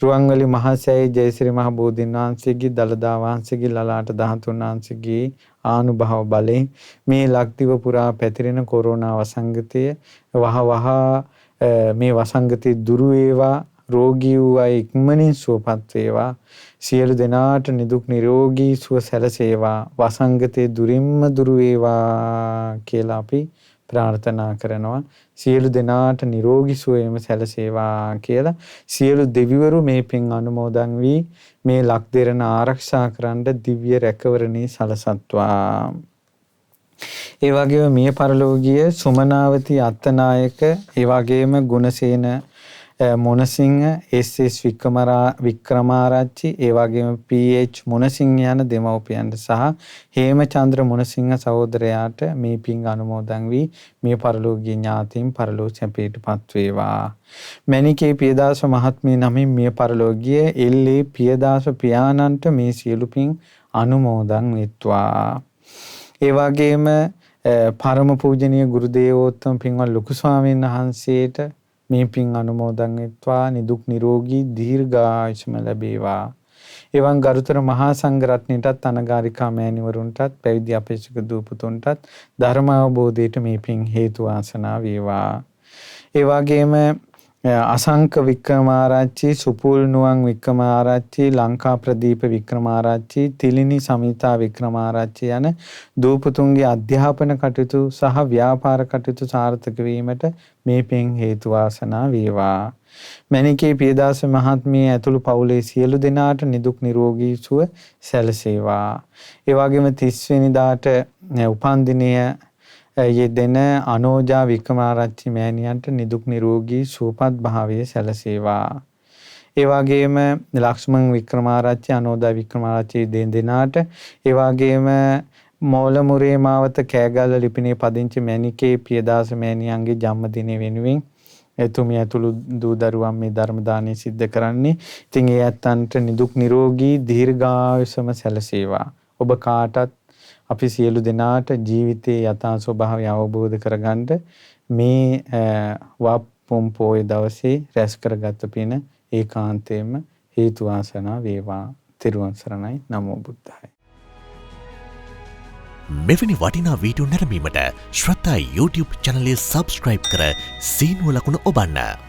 [SPEAKER 1] රුවන්වැලි මහසෑය ජයශ්‍රී මහ බෝධීන් වහන්සේගේ, දළදා වහන්සේගේ, ලලාට 13 වහන්සේගේ ආනුභාව බලයෙන් මේ ලක්දිව පුරා පැතිරෙන කොරෝනා වසංගතය වහ මේ වසංගතය දුරු වේවා. රෝගී වූ අය ඉක්මනින් සුවපත් වේවා. සියලු දෙනාට නිදුක් නිරෝගී සුව සැලසේවා. වසංගතය දුරින්ම දුරු වේවා කියලා අපි ප්‍රාර්ථනා කරනවා. සියලු දෙනාට නිරෝගී සුවයම සැලසේවා කියලා සියලු දෙවිවරු මේ පින් අනුමෝදන් වී මේ ලක්දෙරණ ආරක්ෂා කරන්න දිව්‍ය රැකවරණේ සලසත්වා. ඒ වගේම මිය පරලෝකීය සුමනාවති අත්තනායක, ඒ වගේම ගුණසේන මොනසිංහ, එස්.එස්. වික්‍රමාරච්චි, ඒ වගේම පී.එච්. මොනසිංහ යන දෙමව්පියන්ට සහ හේමචන්ද්‍ර මොනසිංහ සහෝදරයාට මේ පින් අනුමෝදන් වී මේ පරලෝකීය ඥාතීන් පරලෝ සැපයටපත් වේවා. මණිකේ පියදාස මහත්මිය නමින් මිය පරලෝකීය එල්.ඒ. පියදාස පියාණන්ට මේ සියලු පින් අනුමෝදන් වෙත්වා. ඒ වගේම පරම පූජනීය ගුරු දේවෝත්තම පින්වත් ලොකු ස්වාමීන් වහන්සේට මේ පින් අනුමෝදන් වෙත්වා. නිදුක් නිරෝගී දීර්ඝායුෂම ලැබේවා. එවන් ගරුතර මහා සංඝ රත්නයටත්, අනගාരികා මෑණිවරුන්ටත්, පැවිදි අපේක්ෂක දූපතුන්ටත් ධර්ම අවබෝධයට මේ පින් හේතු වාසනා වේවා. ඒ වගේම අසංක වික්‍රමාරච්චි, සුපුල් නුවන් වික්‍රමාරච්චි, ලංකා ප්‍රදීප වික්‍රමාරච්චි, තිලිනි සමිතා වික්‍රමාරච්චි යන දූපතුන්ගේ අධ්‍යාපන කටයුතු සහ ව්‍යාපාර කටයුතු සාර්ථක වීමට මේ පින් හේතු වාසනා වේවා. මණිකේ පියදාස මහත්මිය ඇතුළු පවුලේ සියලු දෙනාට නිදුක් නිරෝගී සුව සැලසේවා. ඒ වගේම 30 වෙනිදාට උපන්දිනය යෙදෙන අනෝජා වික්‍රමාරච්චි මෑණියන්ට නිදුක් නිරෝගී සුවපත් භාවය සැලසේවා. ඒ වගේම ලක්ෂ්මන් වික්‍රමාරච්චි, අනෝජා වික්‍රමාරච්චි දෙන්නාට, ඒ වගේම මෝලමුරේ මාවත කෑගල්ල ලිපිනේ පදිංචි මණිකේ පියදාස මෑණියන්ගේ ජන්මදිනය වෙනුවෙන් එතුමිය ඇතුළු දූ දරුවන් මේ ධර්ම දානය සිද්ධ කරන්නේ. ඉතින් ඒ ඇත්තන්ට නිදුක් නිරෝගී දීර්ඝායුෂම සැලසේවා. ඔබ කාටත් අපි සියලු දෙනාට ජීවිතයේ යථා ස්වභාවය අවබෝධ කරගන්න මේ වප්පොම් පොය දවසේ රැස් කරගත් පින ඒකාන්තයෙන්ම හේතු වාසනා වේවා. තෙරුවන් සරණයි. නමෝ බුද්ධාය.
[SPEAKER 2] මෙවැනි වටිනා වීඩියෝ නැරඹීමට ශ්‍රද්ධා YouTube channel එක subscribe කර සීනුව ලකුණ ඔබන්න.